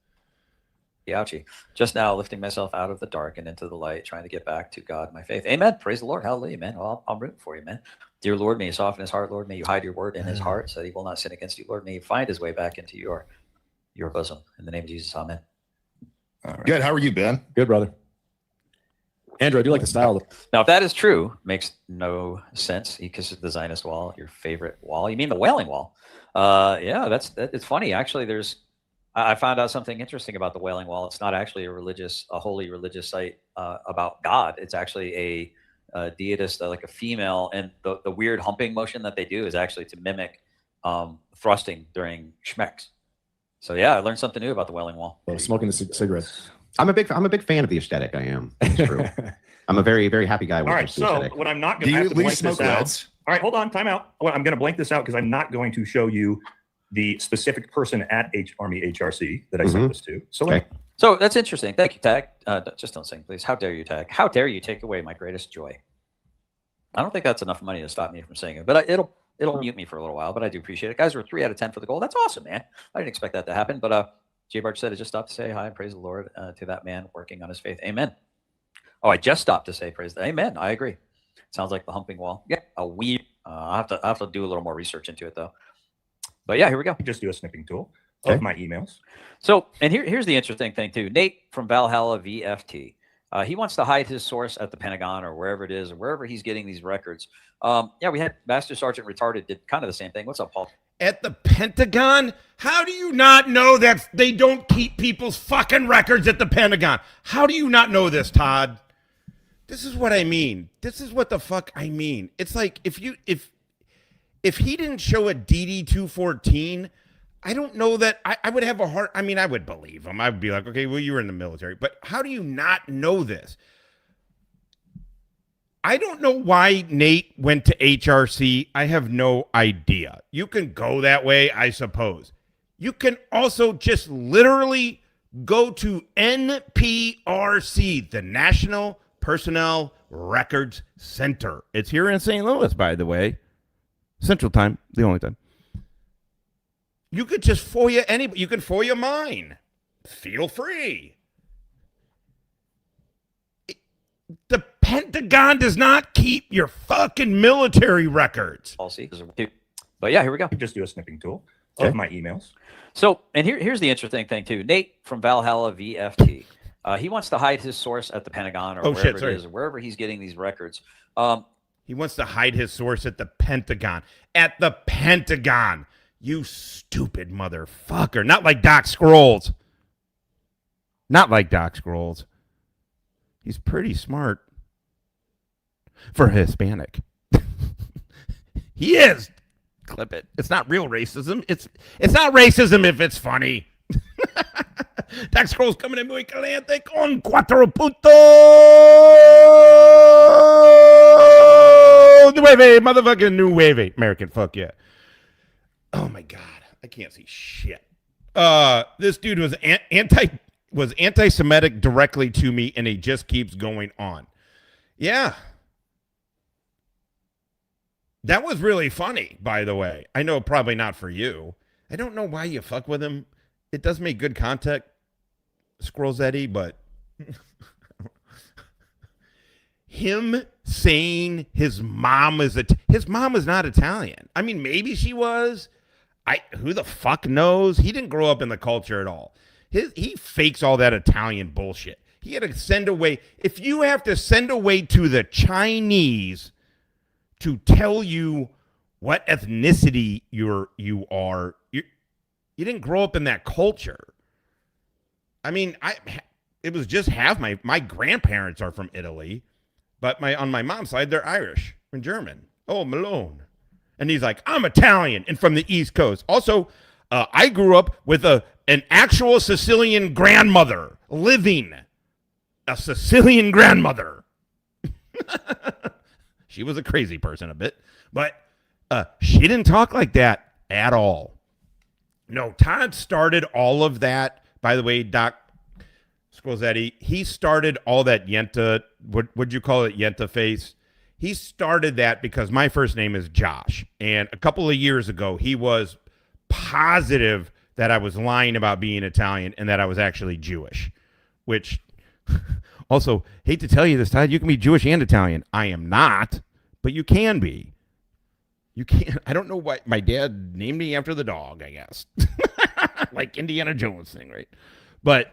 [SPEAKER 8] Ouchie. Just now lifting myself out of the dark and into the light, trying to get back to God, my faith. Amen. Praise the Lord. Hallelujah, man. Well, I'm rooting for you, man. Dear Lord, may you soften his heart, Lord. May you hide your word in his heart so that he will not sin against you, Lord. May you find his way back into your bosom. In the name of Jesus, amen.
[SPEAKER 13] All right. Good. How are you, Ben?
[SPEAKER 18] Good, brother. Andrew, I do like the style.
[SPEAKER 8] Now, if that is true, makes no sense. He kisses the Zionist wall, your favorite wall. You mean the Wailing Wall? Yeah, it's funny. Actually, I found out something interesting about the Wailing Wall. It's not actually a holy religious site about God. It's actually a deist, like a female, and the weird humping motion that they do is actually to mimic thrusting during schmecks. So yeah, I learned something new about the Wailing Wall.
[SPEAKER 18] Well, smoking the cigarettes.
[SPEAKER 3] I'm a big fan of the aesthetic. I am. It's true. I'm a very, very happy guy.
[SPEAKER 12] All right, so what I'm not going to have to blank this out. All right, hold on, time out. I'm going to blank this out because I'm not going to show you the specific person at Army HRC that I sent this to. So,
[SPEAKER 3] okay.
[SPEAKER 8] So that's interesting. Thank you, Tag. Just don't sing, please. How dare you, Tag? How dare you take away my greatest joy? I don't think that's enough money to stop me from singing, but it'll mute me for a little while. But I do appreciate it, guys. We're 3 out of 10 for the goal. That's awesome, man. I didn't expect that to happen, but J. Barge said, I just stopped to say hi and praise the Lord to that man working on his faith. Amen. Oh, I just stopped to say praise the Amen. I agree. Sounds like the humping wall. Yeah, a weird. I'll have to do a little more research into it though. But yeah, here we go.
[SPEAKER 12] Just do a snipping tool of my emails.
[SPEAKER 8] So, and here's the interesting thing too. Nate from Valhalla VFT. He wants to hide his source at the Pentagon or wherever it is, or wherever he's getting these records. Yeah, we had Master Sergeant Retarded did kind of the same thing. What's up, Paul?
[SPEAKER 1] At the Pentagon? How do you not know that they don't keep people's fucking records at the Pentagon? How do you not know this, Todd? This is what I mean. This is what the fuck I mean. It's like if he didn't show a DD-214, I don't know that I would have a heart. I mean, I would believe him. I would be like, okay, well, you were in the military. But how do you not know this? I don't know why Nate went to HRC. I have no idea. You can go that way, I suppose. You can also just literally go to NPRC, the National Personnel Records Center. It's here in St. Louis, by the way. Central Time, the only time. You could just FOIA anybody. You can FOIA mine. Feel free. The Pentagon does not keep your fucking military records.
[SPEAKER 8] But yeah, here we go.
[SPEAKER 12] Just do a snipping tool of my emails.
[SPEAKER 8] So, and here's the interesting thing too. Nate from Valhalla VFT. He wants to hide his source at the Pentagon or wherever it is, or wherever he's getting these records.
[SPEAKER 1] He wants to hide his source at the Pentagon. At the Pentagon. You stupid motherfucker. Not like Doc Scrolls. Not like Doc Scrolls. He's pretty smart. For a Hispanic. He is. Clip it. It's not real racism. It's not racism if it's funny. Doc Scrolls coming in muy caliente con 4 puntos. Nueve, motherfucking nueve. American, fuck yeah. Oh my God, I can't see shit. This dude was anti-Semitic directly to me, and he just keeps going on. Yeah. That was really funny, by the way. I know probably not for you. I don't know why you fuck with him. It does make good content, Squirrels Eddie, but him saying his mom is not Italian. I mean, maybe she was. Who the fuck knows? He didn't grow up in the culture at all. He fakes all that Italian bullshit. He had to send away. If you have to send away to the Chinese to tell you what ethnicity you are, you didn't grow up in that culture. I mean, it was just half my grandparents are from Italy, but on my mom's side they're Irish and German. Oh, Malone. And he's like, I'm Italian and from the East Coast. Also, I grew up with an actual Sicilian grandmother living. A Sicilian grandmother. She was a crazy person a bit. But She didn't talk like that at all. No, Todd started all of that. By the way, Doc Squozzetti, he started all that Yenta, would you call it, Yenta face? He started that because my first name is Josh. And a couple of years ago, he was positive that I was lying about being Italian and that I was actually Jewish, which also, hate to tell you this, Todd, you can be Jewish and Italian. I am not, but you can be. You can't. I don't know why my dad named me after the dog, I guess. Like Indiana Jones thing, right? But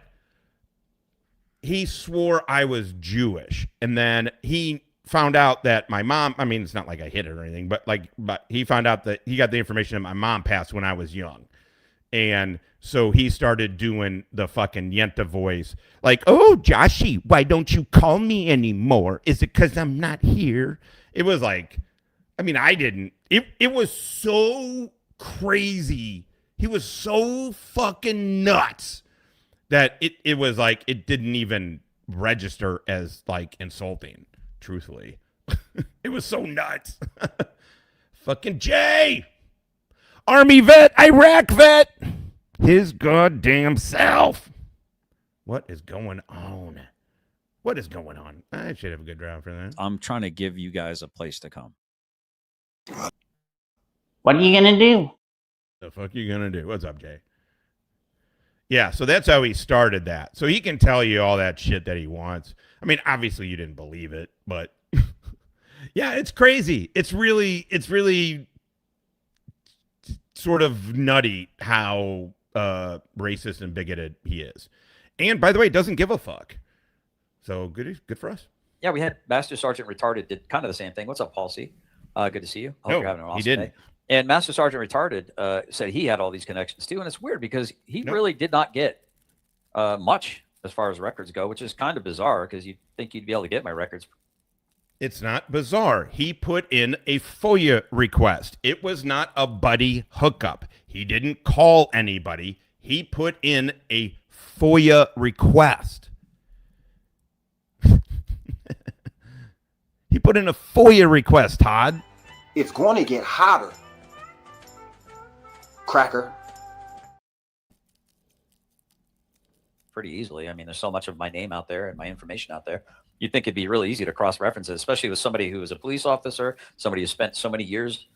[SPEAKER 1] he swore I was Jewish. And then he found out that my mom, I mean, it's not like I hid it or anything, but he found out that he got the information that my mom passed when I was young. And so he started doing the fucking Yenta voice. Like, oh, Joshy, why don't you call me anymore? Is it because I'm not here? It was like, I mean, I didn't. It was so crazy. He was so fucking nuts that it was like it didn't even register as like insulting, truthfully. It was so nuts. Fucking Jay. Army vet, Iraq vet. His goddamn self. What is going on? What is going on? I should have a good round for that.
[SPEAKER 19] I'm trying to give you guys a place to come.
[SPEAKER 4] What are you going to do?
[SPEAKER 1] The fuck you going to do? What's up, Jay? Yeah, so that's how he started that. So he can tell you all that shit that he wants. I mean, obviously you didn't believe it, but yeah, it's crazy. It's really sort of nutty how racist and bigoted he is. And by the way, doesn't give a fuck. So good for us.
[SPEAKER 8] Yeah, we had Master Sergeant Retarded did kind of the same thing. What's up, Paul C? Good to see you. Hope you're having an awesome day. And Master Sergeant Retarded said he had all these connections too. And it's weird because he really did not get much as far as records go, which is kind of bizarre because you'd think you'd be able to get my records.
[SPEAKER 1] It's not bizarre. He put in a FOIA request. It was not a buddy hookup. He didn't call anybody. He put in a FOIA request. He put in a FOIA request, Todd.
[SPEAKER 9] It's going to get hotter. Cracker.
[SPEAKER 8] Pretty easily. I mean, there's so much of my name out there and my information out there. You'd think it'd be really easy to cross-reference it, especially with somebody who is a police officer, somebody who spent so many years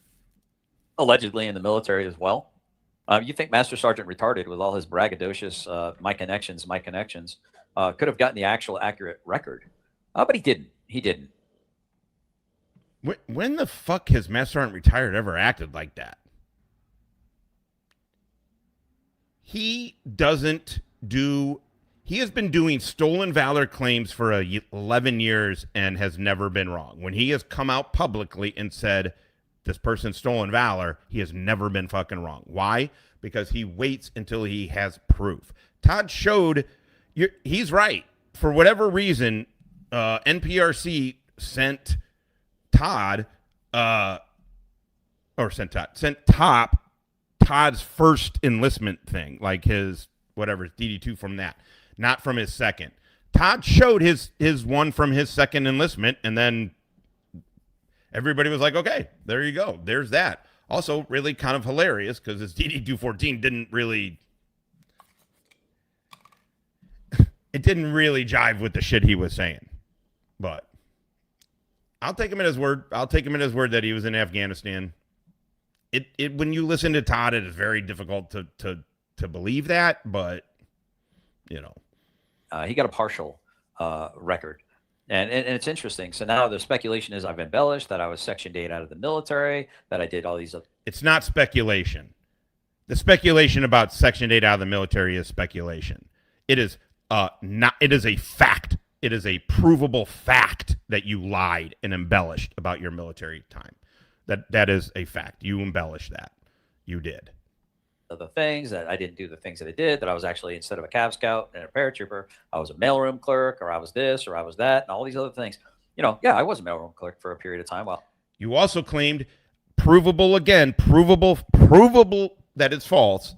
[SPEAKER 8] allegedly in the military as well. You think Master Sergeant Retarded, with all his braggadocious my connections, could have gotten the actual accurate record. But he didn't. He didn't.
[SPEAKER 1] When the fuck has Master Sergeant Retired ever acted like that? He doesn't do... He has been doing stolen valor claims for 11 years and has never been wrong. When he has come out publicly and said, this person's stolen valor, he has never been fucking wrong. Why? Because he waits until he has proof. Todd showed... He's right. For whatever reason, NPRC sent Todd, sent Todd's first enlistment thing, like his, whatever, DD2 from that, not from his second. Todd showed his one from his second enlistment, and then everybody was like, okay, there you go. There's that. Also, really kind of hilarious, because his DD214 didn't really... It didn't really jive with the shit he was saying. But I'll take him at his word. I'll take him at his word that he was in Afghanistan. When you listen to Todd, it is very difficult to believe that, but you know.
[SPEAKER 8] He got a partial record. And it's interesting. So now the speculation is I've embellished, that I was Section 8 out of the military, that I did all these.
[SPEAKER 1] It's not speculation. The speculation about Section 8 out of the military is speculation. It is not. It is a fact. It is a provable fact that you lied and embellished about your military time. That is a fact. You embellished that. You did.
[SPEAKER 8] The things that I didn't do, the things that I did, that I was actually, instead of a Cav Scout and a paratrooper, I was a mailroom clerk, or I was this, or I was that, and all these other things. You know, yeah, I was a mailroom clerk for a period of time. Well,
[SPEAKER 1] you also claimed provable that it's false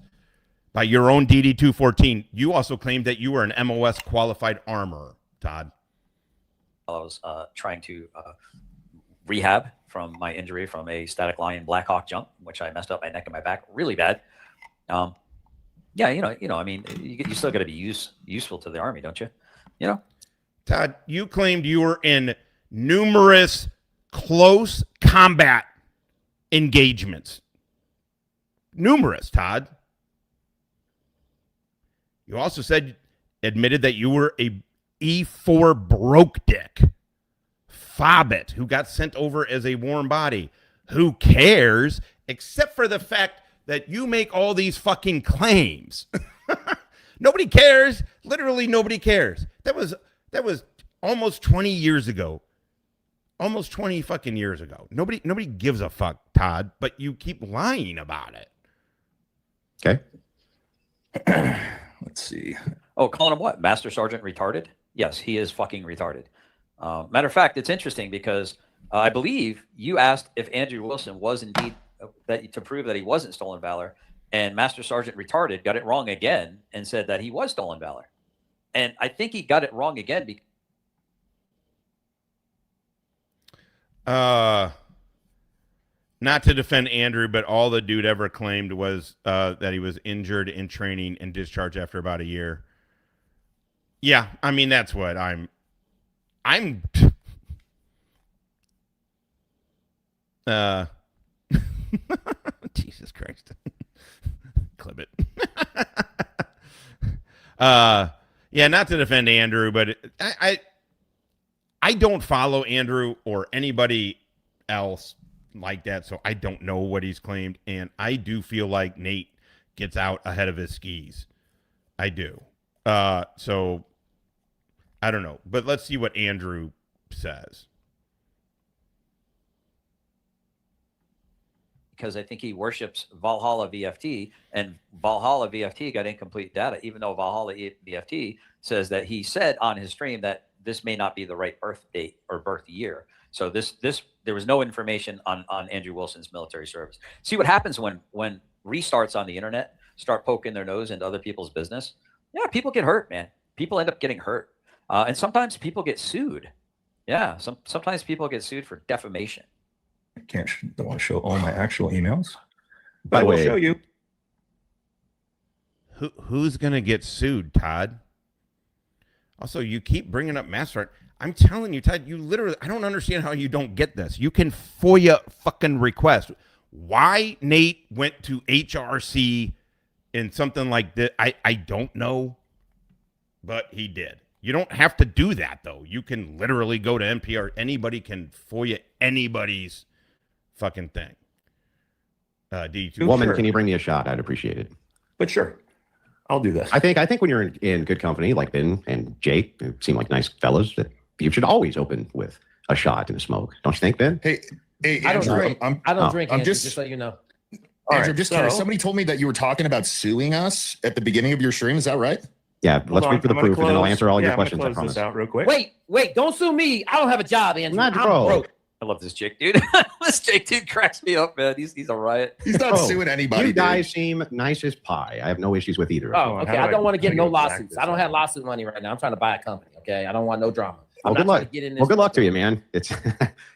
[SPEAKER 1] by your own DD214. You also claimed that you were an MOS qualified armorer, Todd.
[SPEAKER 8] I was trying to rehab from my injury from a static lion Black Hawk jump, which I messed up my neck and my back really bad. Yeah, I mean, you still got to be useful to the Army, don't you?
[SPEAKER 1] Todd, you claimed you were in numerous close combat engagements. Numerous, Todd. You also admitted that you were a E4 broke dick. Fobbit, who got sent over as a warm body. Who cares? Except for the fact that you make all these fucking claims. Nobody cares. Literally nobody cares. That was almost 20 years ago. Almost 20 fucking years ago. Nobody gives a fuck, Todd, but you keep lying about it.
[SPEAKER 3] Okay.
[SPEAKER 12] Let's see.
[SPEAKER 8] Oh, calling him what? Master Sergeant retarded? Yes, he is fucking retarded. Matter of fact, it's interesting because I believe you asked if Andrew Wilson was indeed to prove that he wasn't stolen valor, and Master Sergeant retarded got it wrong again and said that he was stolen valor. And I think he got it wrong again because
[SPEAKER 1] not to defend Andrew, but all the dude ever claimed was that he was injured in training and discharged after about a year. Yeah, I mean, that's what I'm Jesus Christ. Clip it. Yeah, not to defend Andrew, but I don't follow Andrew or anybody else like that, so I don't know what he's claimed, and I do feel like Nate gets out ahead of his skis. I do. So I don't know, but let's see what Andrew says.
[SPEAKER 8] because I think he worships Valhalla VFT, and Valhalla VFT got incomplete data, even though Valhalla VFT says that he said on his stream that this may not be the right birth date or birth year. So there was no information on Andrew Wilson's military service. See what happens when restarts on the internet start poking their nose into other people's business. Yeah, people get hurt, man. People end up getting hurt. And sometimes people get sued. Yeah, sometimes people get sued for defamation.
[SPEAKER 12] I don't want to show all my actual emails.
[SPEAKER 3] By
[SPEAKER 12] But
[SPEAKER 3] the
[SPEAKER 12] we'll
[SPEAKER 3] way,
[SPEAKER 12] show you.
[SPEAKER 1] Who's going to get sued, Todd? Also, you keep bringing up Master. I'm telling you, Todd, you literally, I don't understand how you don't get this. You can FOIA fucking request. Why Nate went to HRC and something like that, I don't know, but he did. You don't have to do that, though. You can literally go to NPR. Anybody can FOIA anybody's fucking thing. D2.
[SPEAKER 3] Woman, can you bring me a shot? I'd appreciate it.
[SPEAKER 12] But sure, I'll do this.
[SPEAKER 3] I think when you're in good company, like Ben and Jake, who seem like nice fellas, that you should always open with a shot and a smoke. Don't you think, Ben?
[SPEAKER 13] Hey,
[SPEAKER 7] I don't
[SPEAKER 13] Andrew,
[SPEAKER 7] drink. I don't drink.
[SPEAKER 13] I'm
[SPEAKER 7] Andrew,
[SPEAKER 13] just
[SPEAKER 7] so you know.
[SPEAKER 13] Andrew, I'm just curious. Somebody told me that you were talking about suing us at the beginning of your stream. Is that right?
[SPEAKER 3] Yeah, let's wait for the proof, and then I'll answer all your
[SPEAKER 12] I'm
[SPEAKER 3] questions. I
[SPEAKER 12] gonna close
[SPEAKER 3] promise.
[SPEAKER 12] this out real quick.
[SPEAKER 7] Wait, don't sue me. I don't have a job, Andrew. I'm broke.
[SPEAKER 8] I love this Jake dude. This Jake dude cracks me up, man. He's a riot.
[SPEAKER 13] He's not suing anybody.
[SPEAKER 3] You guys seem nice as pie. I have no issues with either.
[SPEAKER 7] Oh, okay. I don't want to get no lawsuits. I don't have lawsuit money right now. I'm trying to buy a company. Okay, I don't want no drama.
[SPEAKER 3] Well, good luck. Well, good luck to you, man. It's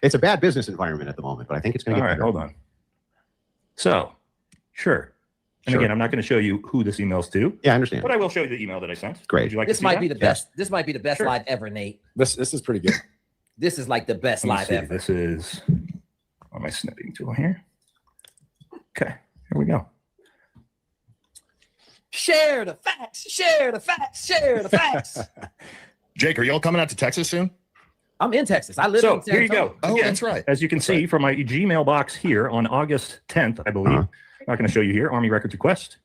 [SPEAKER 3] it's a bad business environment at the moment, but I think it's going to get better.
[SPEAKER 12] Hold on. So, sure. And again, I'm not going to show you who this email's to.
[SPEAKER 3] Yeah, I understand.
[SPEAKER 12] But I will show you the email that I sent.
[SPEAKER 3] Great.
[SPEAKER 12] Would you like
[SPEAKER 7] This
[SPEAKER 12] to see
[SPEAKER 7] might
[SPEAKER 12] that?
[SPEAKER 7] be the best. This might be the best live ever, Nate.
[SPEAKER 18] This is pretty good.
[SPEAKER 7] This is like the best
[SPEAKER 12] Let me
[SPEAKER 7] live
[SPEAKER 12] see.
[SPEAKER 7] ever.
[SPEAKER 12] This is on my snipping tool here. Okay, here we go.
[SPEAKER 7] Share the facts. Share the facts. Share the facts.
[SPEAKER 13] Jake, are you all coming out to Texas soon?
[SPEAKER 7] I'm in Texas. I live
[SPEAKER 12] So
[SPEAKER 7] in San
[SPEAKER 12] here you
[SPEAKER 7] Antonio.
[SPEAKER 12] go.
[SPEAKER 13] Oh,
[SPEAKER 12] Again,
[SPEAKER 13] that's right.
[SPEAKER 12] As you can see from my Gmail box here on August 10th, I believe. Not going to show you here. Army Records Request.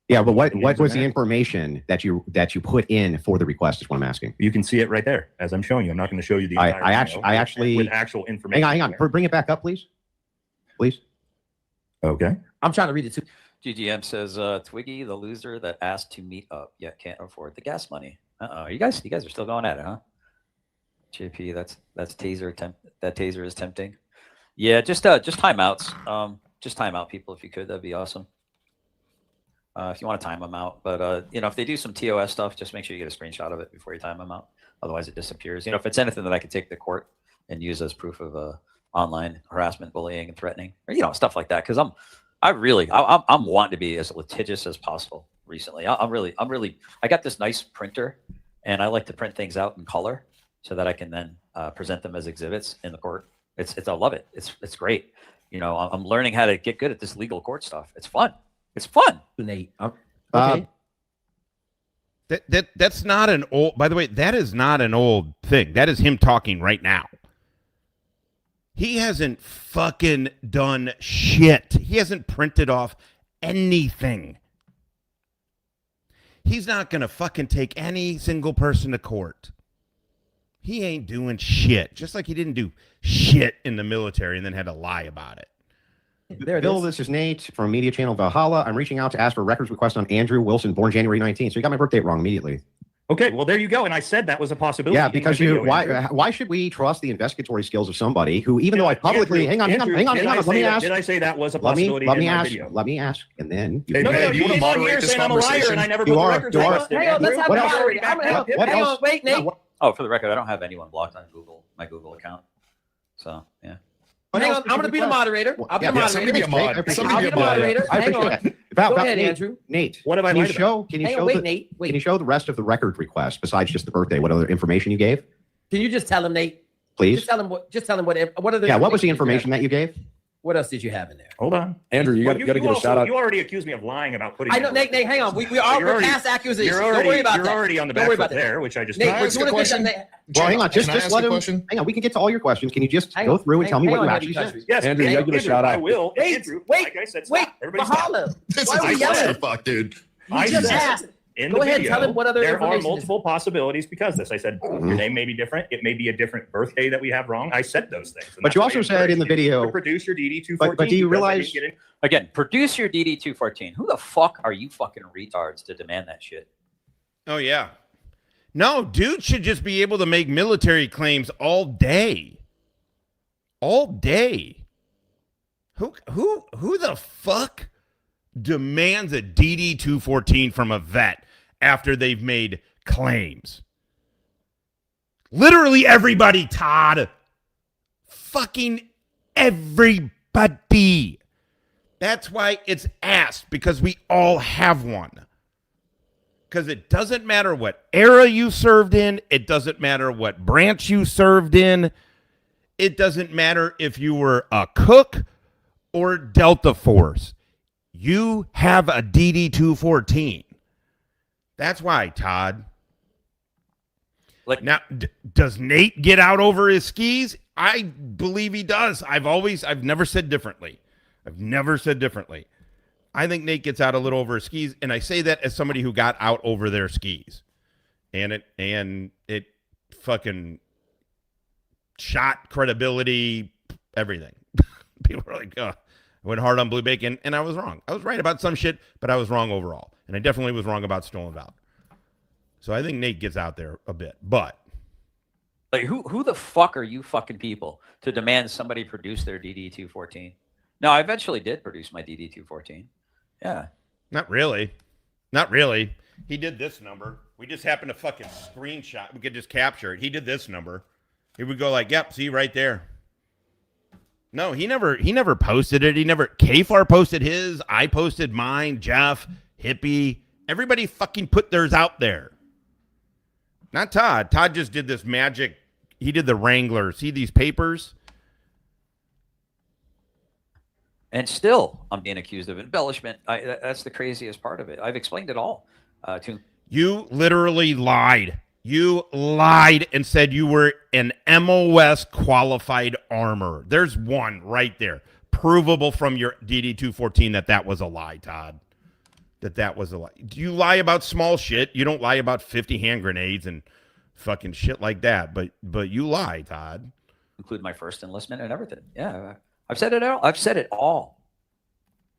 [SPEAKER 3] Yeah, but what was the information that you put in for the request? Is what I'm asking.
[SPEAKER 12] You can see it right there as I'm showing you. I'm not going to show you the entire
[SPEAKER 3] I actually
[SPEAKER 12] with actual information.
[SPEAKER 3] Hang on. Bring it back up, please. Please.
[SPEAKER 12] Okay.
[SPEAKER 7] I'm trying to read it too.
[SPEAKER 8] GGM says Twiggy, the loser that asked to meet up yet can't afford the gas money. You guys are still going at it, huh? JP, that's taser. That taser is tempting. Yeah, just timeouts. Just time out people if you could. That'd be awesome. If you want to time them out, but if they do some TOS stuff, just make sure you get a screenshot of it before you time them out. Otherwise, it disappears. If it's anything that I could take to court and use as proof of online harassment, bullying, and threatening, or stuff like that. Because I'm wanting to be as litigious as possible. Recently, I got this nice printer, and I like to print things out in color so that I can then present them as exhibits in the court. I love it. It's great. I'm learning how to get good at this legal court stuff. It's fun. It's fun.
[SPEAKER 7] Nate.
[SPEAKER 3] Okay.
[SPEAKER 1] That's not an old. By the way, that is not an old thing. That is him talking right now. He hasn't fucking done shit. He hasn't printed off anything. He's not going to fucking take any single person to court. He ain't doing shit. Just like he didn't do shit in the military and then had to lie about it.
[SPEAKER 3] Bill, this is Nate from Media Channel Valhalla. I'm reaching out to ask for a records request on Andrew Wilson, born January 19th. So you got my birth date wrong immediately.
[SPEAKER 12] Okay, well, there you go. And I said that was a possibility.
[SPEAKER 3] Yeah, because why should we trust the investigatory skills of somebody who, even though I publicly, hang on, let me ask.
[SPEAKER 12] Did I say that was a possibility?
[SPEAKER 3] Let me ask, and then
[SPEAKER 13] you want to moderate this conversation?
[SPEAKER 12] I never put the records on.
[SPEAKER 7] Hang on, let's have a moderate. Hang on, wait, Nate.
[SPEAKER 8] Oh, for the record, I don't have anyone blocked on my Google account. So yeah.
[SPEAKER 7] Hang on, I'm going to be the moderator. I'll be the moderator.
[SPEAKER 13] Somebody be a mod.
[SPEAKER 7] I'll be the moderator. Hang on. Go ahead, Andrew.
[SPEAKER 3] Nate,
[SPEAKER 12] what have I
[SPEAKER 3] Can you show the rest of the record request besides just the birthday? What other information you gave?
[SPEAKER 7] Can you just tell him, Nate?
[SPEAKER 3] Please.
[SPEAKER 7] Just tell him what are the.
[SPEAKER 3] Yeah, what was the information that you gave?
[SPEAKER 7] What else did you have in there?
[SPEAKER 12] Hold on,
[SPEAKER 18] Andrew. You got to give a shout out.
[SPEAKER 12] You already accused me of lying about putting.
[SPEAKER 7] I know, Nate. Hang on. We're past accusations. Don't worry about that.
[SPEAKER 12] You're already on the back foot there, which I just.
[SPEAKER 13] Nate, ask a question?
[SPEAKER 3] Well, hang on. Just let him. Hang on. We can get to all your questions. Can you just go through and tell me what you actually said?
[SPEAKER 12] Yes,
[SPEAKER 18] Andrew. You got to give a shout out.
[SPEAKER 12] I will.
[SPEAKER 7] Andrew,
[SPEAKER 12] wait. Like I said,
[SPEAKER 7] Mahalo.
[SPEAKER 13] This
[SPEAKER 7] Why are we
[SPEAKER 13] is
[SPEAKER 7] yelling?
[SPEAKER 13] fuck, dude.
[SPEAKER 12] I
[SPEAKER 7] just
[SPEAKER 12] said
[SPEAKER 7] asked.
[SPEAKER 12] In
[SPEAKER 7] Go
[SPEAKER 12] the
[SPEAKER 7] ahead,
[SPEAKER 12] video,
[SPEAKER 7] tell him what other
[SPEAKER 12] there are
[SPEAKER 7] information
[SPEAKER 12] multiple possibilities because this. I said your name may be different. It may be a different birthday that we have wrong. I said those things.
[SPEAKER 3] But you also said in the video,
[SPEAKER 12] produce your DD-214.
[SPEAKER 3] But do you realize?
[SPEAKER 8] Again, produce your DD-214. Who the fuck are you fucking retards to demand that shit?
[SPEAKER 1] Oh yeah. No, dude should just be able to make military claims all day. All day. Who the fuck demands a DD-214 from a vet after they've made claims? Literally everybody, Todd. Fucking everybody. That's why it's asked, because we all have one. Because it doesn't matter what era you served in. It doesn't matter what branch you served in. It doesn't matter if you were a cook or Delta Force. You have a DD-214. That's why, Todd. Now, does Nate get out over his skis? I believe he does. I've never said differently. I think Nate gets out a little over his skis, and I say that as somebody who got out over their skis. And it fucking shot credibility, everything. People were like, I went hard on Blue Bacon, and I was wrong. I was right about some shit, but I was wrong overall. And I definitely was wrong about Stolen Valor. So I think Nate gets out there a bit, but
[SPEAKER 8] like who the fuck are you fucking people to demand somebody produce their DD-214? No, I eventually did produce my DD-214. Yeah.
[SPEAKER 1] Not really. He did this number. We just happened to fucking screenshot. We could just capture it. He did this number. He would go like, yep, see right there. No, he never posted it. KFAR posted his. I posted mine. Jeff, Hippie. Everybody fucking put theirs out there. Not Todd. Todd just did this magic. He did the Wrangler. See these papers?
[SPEAKER 8] And still, I'm being accused of embellishment. That's the craziest part of it. I've explained it all to.
[SPEAKER 1] You literally lied. You lied and said you were an MOS qualified armor. There's one right there. Provable from your DD-214 that was a lie, Todd. That was a lie. Do you lie about small shit? You don't lie about 50 hand grenades and fucking shit like that. But you lie, Todd.
[SPEAKER 8] Include my first enlistment and everything. Yeah, I've said it all. I've said it all.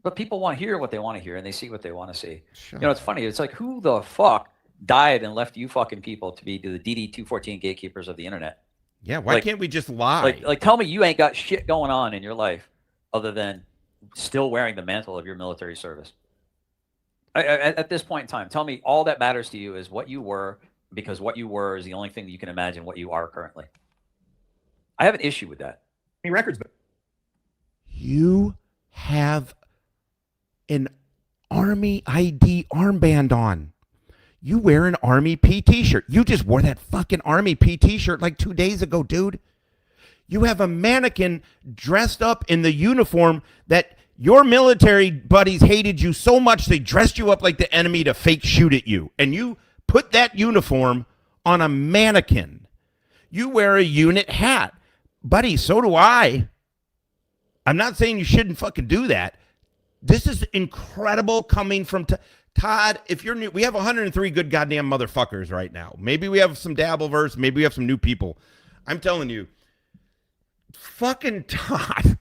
[SPEAKER 8] But people want to hear what they want to hear, and they see what they want to see. Sure. You know, it's funny. It's like, who the fuck died and left you fucking people to be the DD-214 gatekeepers of the internet?
[SPEAKER 1] Yeah, why can't we just lie?
[SPEAKER 8] Like, tell me you ain't got shit going on in your life other than still wearing the mantle of your military service. At this point in time, tell me all that matters to you is what you were, because what you were is the only thing that you can imagine what you are currently. I have an issue with that.
[SPEAKER 12] records.
[SPEAKER 1] You have an Army ID armband on. You wear an Army P t-shirt. You just wore that fucking Army P t-shirt like 2 days ago, dude. You have a mannequin dressed up in the uniform that your military buddies hated you so much they dressed you up like the enemy to fake shoot at you. And you put that uniform on a mannequin. You wear a unit hat. Buddy, so do I. I'm not saying you shouldn't fucking do that. This is incredible coming from Todd. If you're new, we have 103 good goddamn motherfuckers right now. Maybe we have some Dabbleverse. Maybe we have some new people. I'm telling you, fucking Todd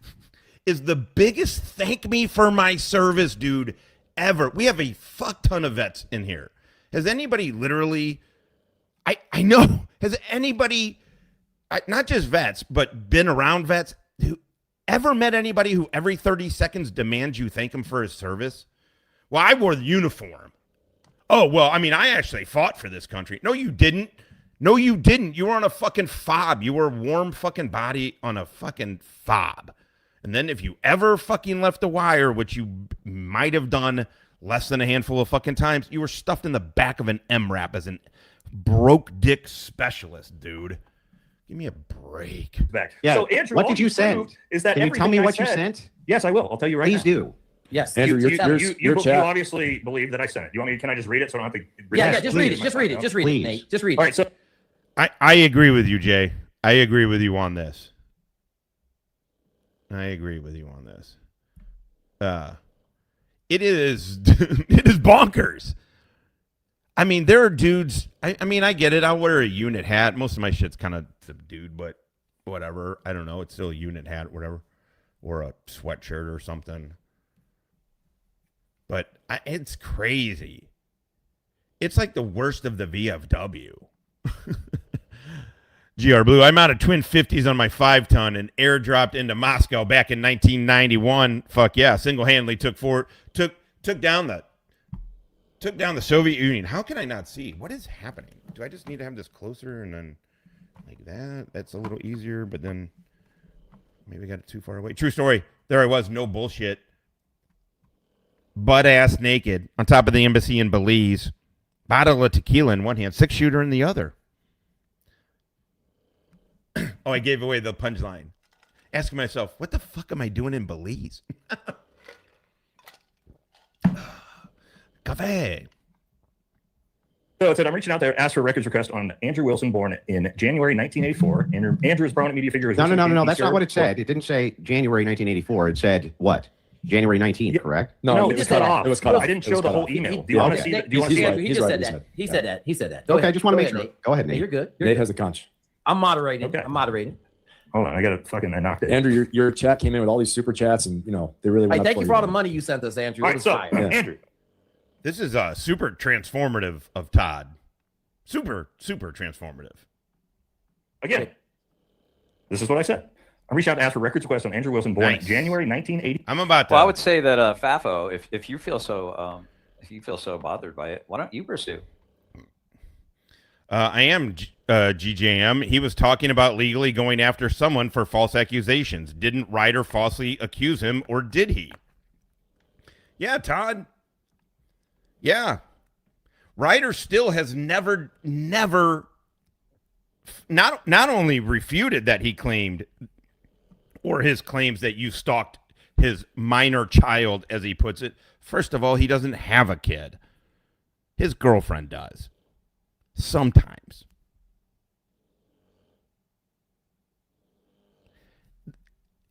[SPEAKER 1] is the biggest thank me for my service dude ever. We have a fuck ton of vets in here. Has anybody literally, I know, has anybody, not just vets, but been around vets, who ever met anybody who every 30 seconds demands you thank him for his service? Well, I wore the uniform. Oh, well, I mean, I actually fought for this country. No, you didn't. No, you didn't. You were on a fucking fob. You were a warm fucking body on a fucking fob. And then if you ever fucking left the wire, which you might have done less than a handful of fucking times, you were stuffed in the back of an MRAP as an broke dick specialist, dude. Give me a break.
[SPEAKER 12] Back.
[SPEAKER 3] Yeah.
[SPEAKER 12] So, Andrew,
[SPEAKER 3] What did you send?
[SPEAKER 12] Is that
[SPEAKER 3] Can you tell me
[SPEAKER 12] everything I
[SPEAKER 3] what you
[SPEAKER 12] said-
[SPEAKER 3] sent?
[SPEAKER 12] Yes, I will. I'll tell you right now.
[SPEAKER 3] Please do.
[SPEAKER 7] Yes.
[SPEAKER 18] Andrew,
[SPEAKER 12] You
[SPEAKER 18] your chat.
[SPEAKER 12] obviously believe that I sent it. You want me? Can I just read it so I don't have to?
[SPEAKER 7] Yeah, just read it. Just read it. Just read it,
[SPEAKER 3] Please.
[SPEAKER 7] Nate. Just read it.
[SPEAKER 12] All right. So
[SPEAKER 1] I agree with you, Jay. I agree with you on this. It is it is bonkers. I mean, there are dudes. I mean, I get it. I'll wear a unit hat. Most of my shit's kind of subdued, but whatever. I don't know. It's still a unit hat, whatever, or a sweatshirt or something. But it's crazy. It's like the worst of the VFW. GR Blue, I'm out of twin 50s on my 5-ton and airdropped into Moscow back in 1991. Fuck yeah, single-handedly took down the Soviet Union. How can I not see? What is happening? Do I just need to have this closer and then like that? That's a little easier, but then maybe I got it too far away. True story. There I was, no bullshit. Butt-ass naked on top of the embassy in Belize. Bottle of tequila in one hand, 6-shooter in the other. Oh, I gave away the punchline. Asking myself, what the fuck am I doing in Belize? Cafe.
[SPEAKER 12] So it said, I'm reaching out there, asked for a records request on Andrew Wilson, born in January 1984. Andrew is prominent media figure.
[SPEAKER 3] No. That's not what it said. It didn't say January 1984. It said what? January 19th, correct?
[SPEAKER 12] No, it was cut off. It was cut off. I didn't show the whole email. Do you want to see? Do you want to see?
[SPEAKER 7] He just said that. He said that. He said that.
[SPEAKER 3] Okay, I just want to make sure. Go ahead, Nate.
[SPEAKER 7] You're good.
[SPEAKER 18] Nate has a conch.
[SPEAKER 7] I'm moderating.
[SPEAKER 12] Okay.
[SPEAKER 7] I'm moderating.
[SPEAKER 12] Hold on, I knocked it.
[SPEAKER 18] Andrew, your chat came in with all these super chats, and they really.
[SPEAKER 7] Hey,
[SPEAKER 18] went up
[SPEAKER 7] thank you for all the
[SPEAKER 18] man.
[SPEAKER 7] money you sent us, Andrew.
[SPEAKER 12] All
[SPEAKER 7] It
[SPEAKER 12] right,
[SPEAKER 7] was
[SPEAKER 12] so
[SPEAKER 7] fire.
[SPEAKER 12] Andrew,
[SPEAKER 1] This is super transformative of Todd. Super transformative.
[SPEAKER 12] again, this is what I said. I reached out to ask for records request on Andrew Wilson, born
[SPEAKER 1] Nice.
[SPEAKER 12] January 1980.
[SPEAKER 1] I'm about to.
[SPEAKER 8] Well, I would say that Fafo, if you feel so bothered by it, why don't you pursue?
[SPEAKER 1] I am GJM. He was talking about legally going after someone for false accusations. Didn't Ryder falsely accuse him, or did he? Yeah, Todd. Yeah. Ryder still has never not only refuted that he claimed, or his claims that you stalked his minor child, as he puts it. First of all, he doesn't have a kid. His girlfriend does. Sometimes.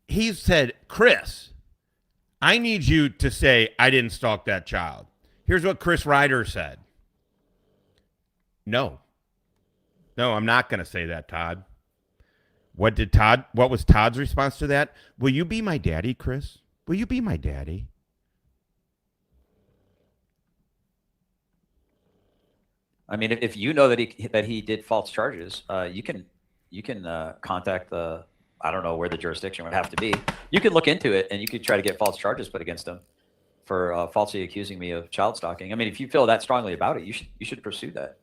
[SPEAKER 1] He said, Chris, I need you to say I didn't stalk that child. Here's what Chris Ryder said. No, I'm not going to say that, Todd. What was Todd's response to that? Will you be my daddy, Chris? Will you be my daddy?
[SPEAKER 8] I mean, if you know that he did false charges, you can contact the, I don't know where the jurisdiction would have to be. You can look into it, and you could try to get false charges put against him for falsely accusing me of child stalking. I mean, if you feel that strongly about it, you should pursue that.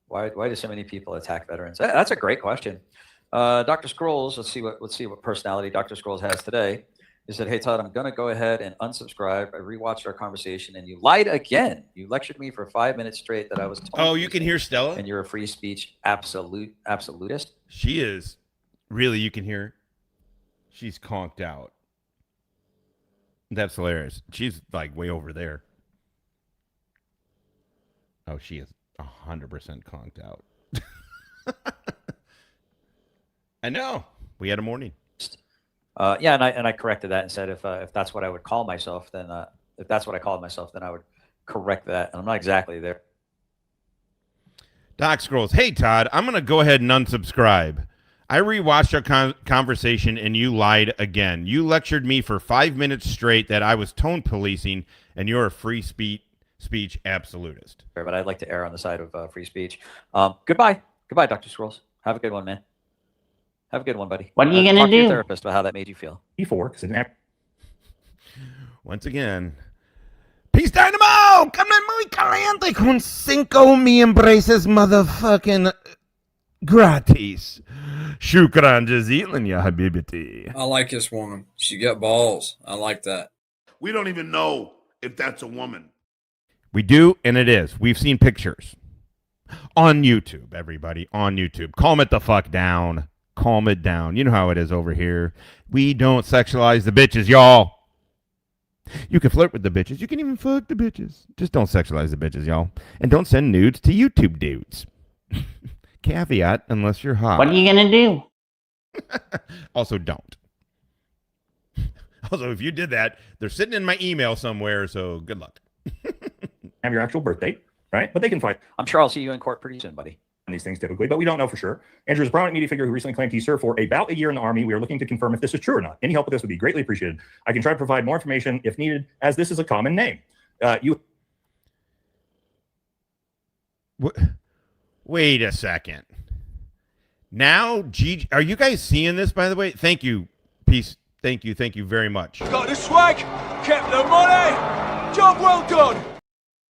[SPEAKER 8] Why do so many people attack veterans? That's a great question. Dr. Scrolls, let's see what personality Dr. Scrolls has today. He said, "Hey Todd, I'm gonna go ahead and unsubscribe. I rewatched our conversation and you lied again. You lectured me for 5 minutes straight that I was
[SPEAKER 1] Oh, you can hear Stella?
[SPEAKER 8] And you're a free speech absolutist."
[SPEAKER 1] She is. Really, you can hear. She's conked out. That's hilarious. She's like way over there. Oh, she is 100% conked out. I know. We had a morning.
[SPEAKER 8] Yeah, and I corrected that and said if that's what I would call myself, then if that's what I called myself, then I would correct that. And I'm not exactly there.
[SPEAKER 1] Doc Scrolls, hey Todd, I'm gonna go ahead and unsubscribe. I rewatched our conversation and you lied again. You lectured me for 5 minutes straight that I was tone policing, and you're a free speech absolutist.
[SPEAKER 8] But I'd like to err on the side of free speech. Goodbye, Dr. Scrolls. Have a good one, man. Have a good one, buddy.
[SPEAKER 4] What are you gonna
[SPEAKER 8] talk to your
[SPEAKER 4] do?
[SPEAKER 8] therapist about how that made you feel.
[SPEAKER 12] E4.
[SPEAKER 1] Once again, Peace Dynamo! Come muy caliente con 5 miembros motherfucking gratis. Shukran jazilan ya habibiti.
[SPEAKER 11] I like this woman. She got balls. I like that.
[SPEAKER 5] We don't even know if that's a woman.
[SPEAKER 1] We do, and it is. We've seen pictures. On YouTube, everybody. On YouTube. Calm it the fuck down. Calm it down. You know how it is over here. We don't sexualize the bitches, y'all. You can flirt with the bitches. You can even fuck the bitches. Just don't sexualize the bitches, y'all. And don't send nudes to YouTube dudes. Caveat, unless you're hot.
[SPEAKER 4] What are you gonna do?
[SPEAKER 1] Also, don't. Also, if you did that, they're sitting in my email somewhere, so good luck.
[SPEAKER 12] Have your actual birth date, right? But they can find.
[SPEAKER 8] I'm sure I'll see you in court pretty soon, buddy.
[SPEAKER 12] These things typically, but we don't know for sure. Andrew is a prominent media figure who recently claimed he served for about a year in the Army. We are looking to confirm if this is true or not. Any help with this would be greatly appreciated. I can try to provide more information if needed, as this is a common name.
[SPEAKER 1] Wait a second. Now, are you guys seeing this, by the way? Thank you. Peace. Thank you very much.
[SPEAKER 20] Got the swag, kept the money, job well done.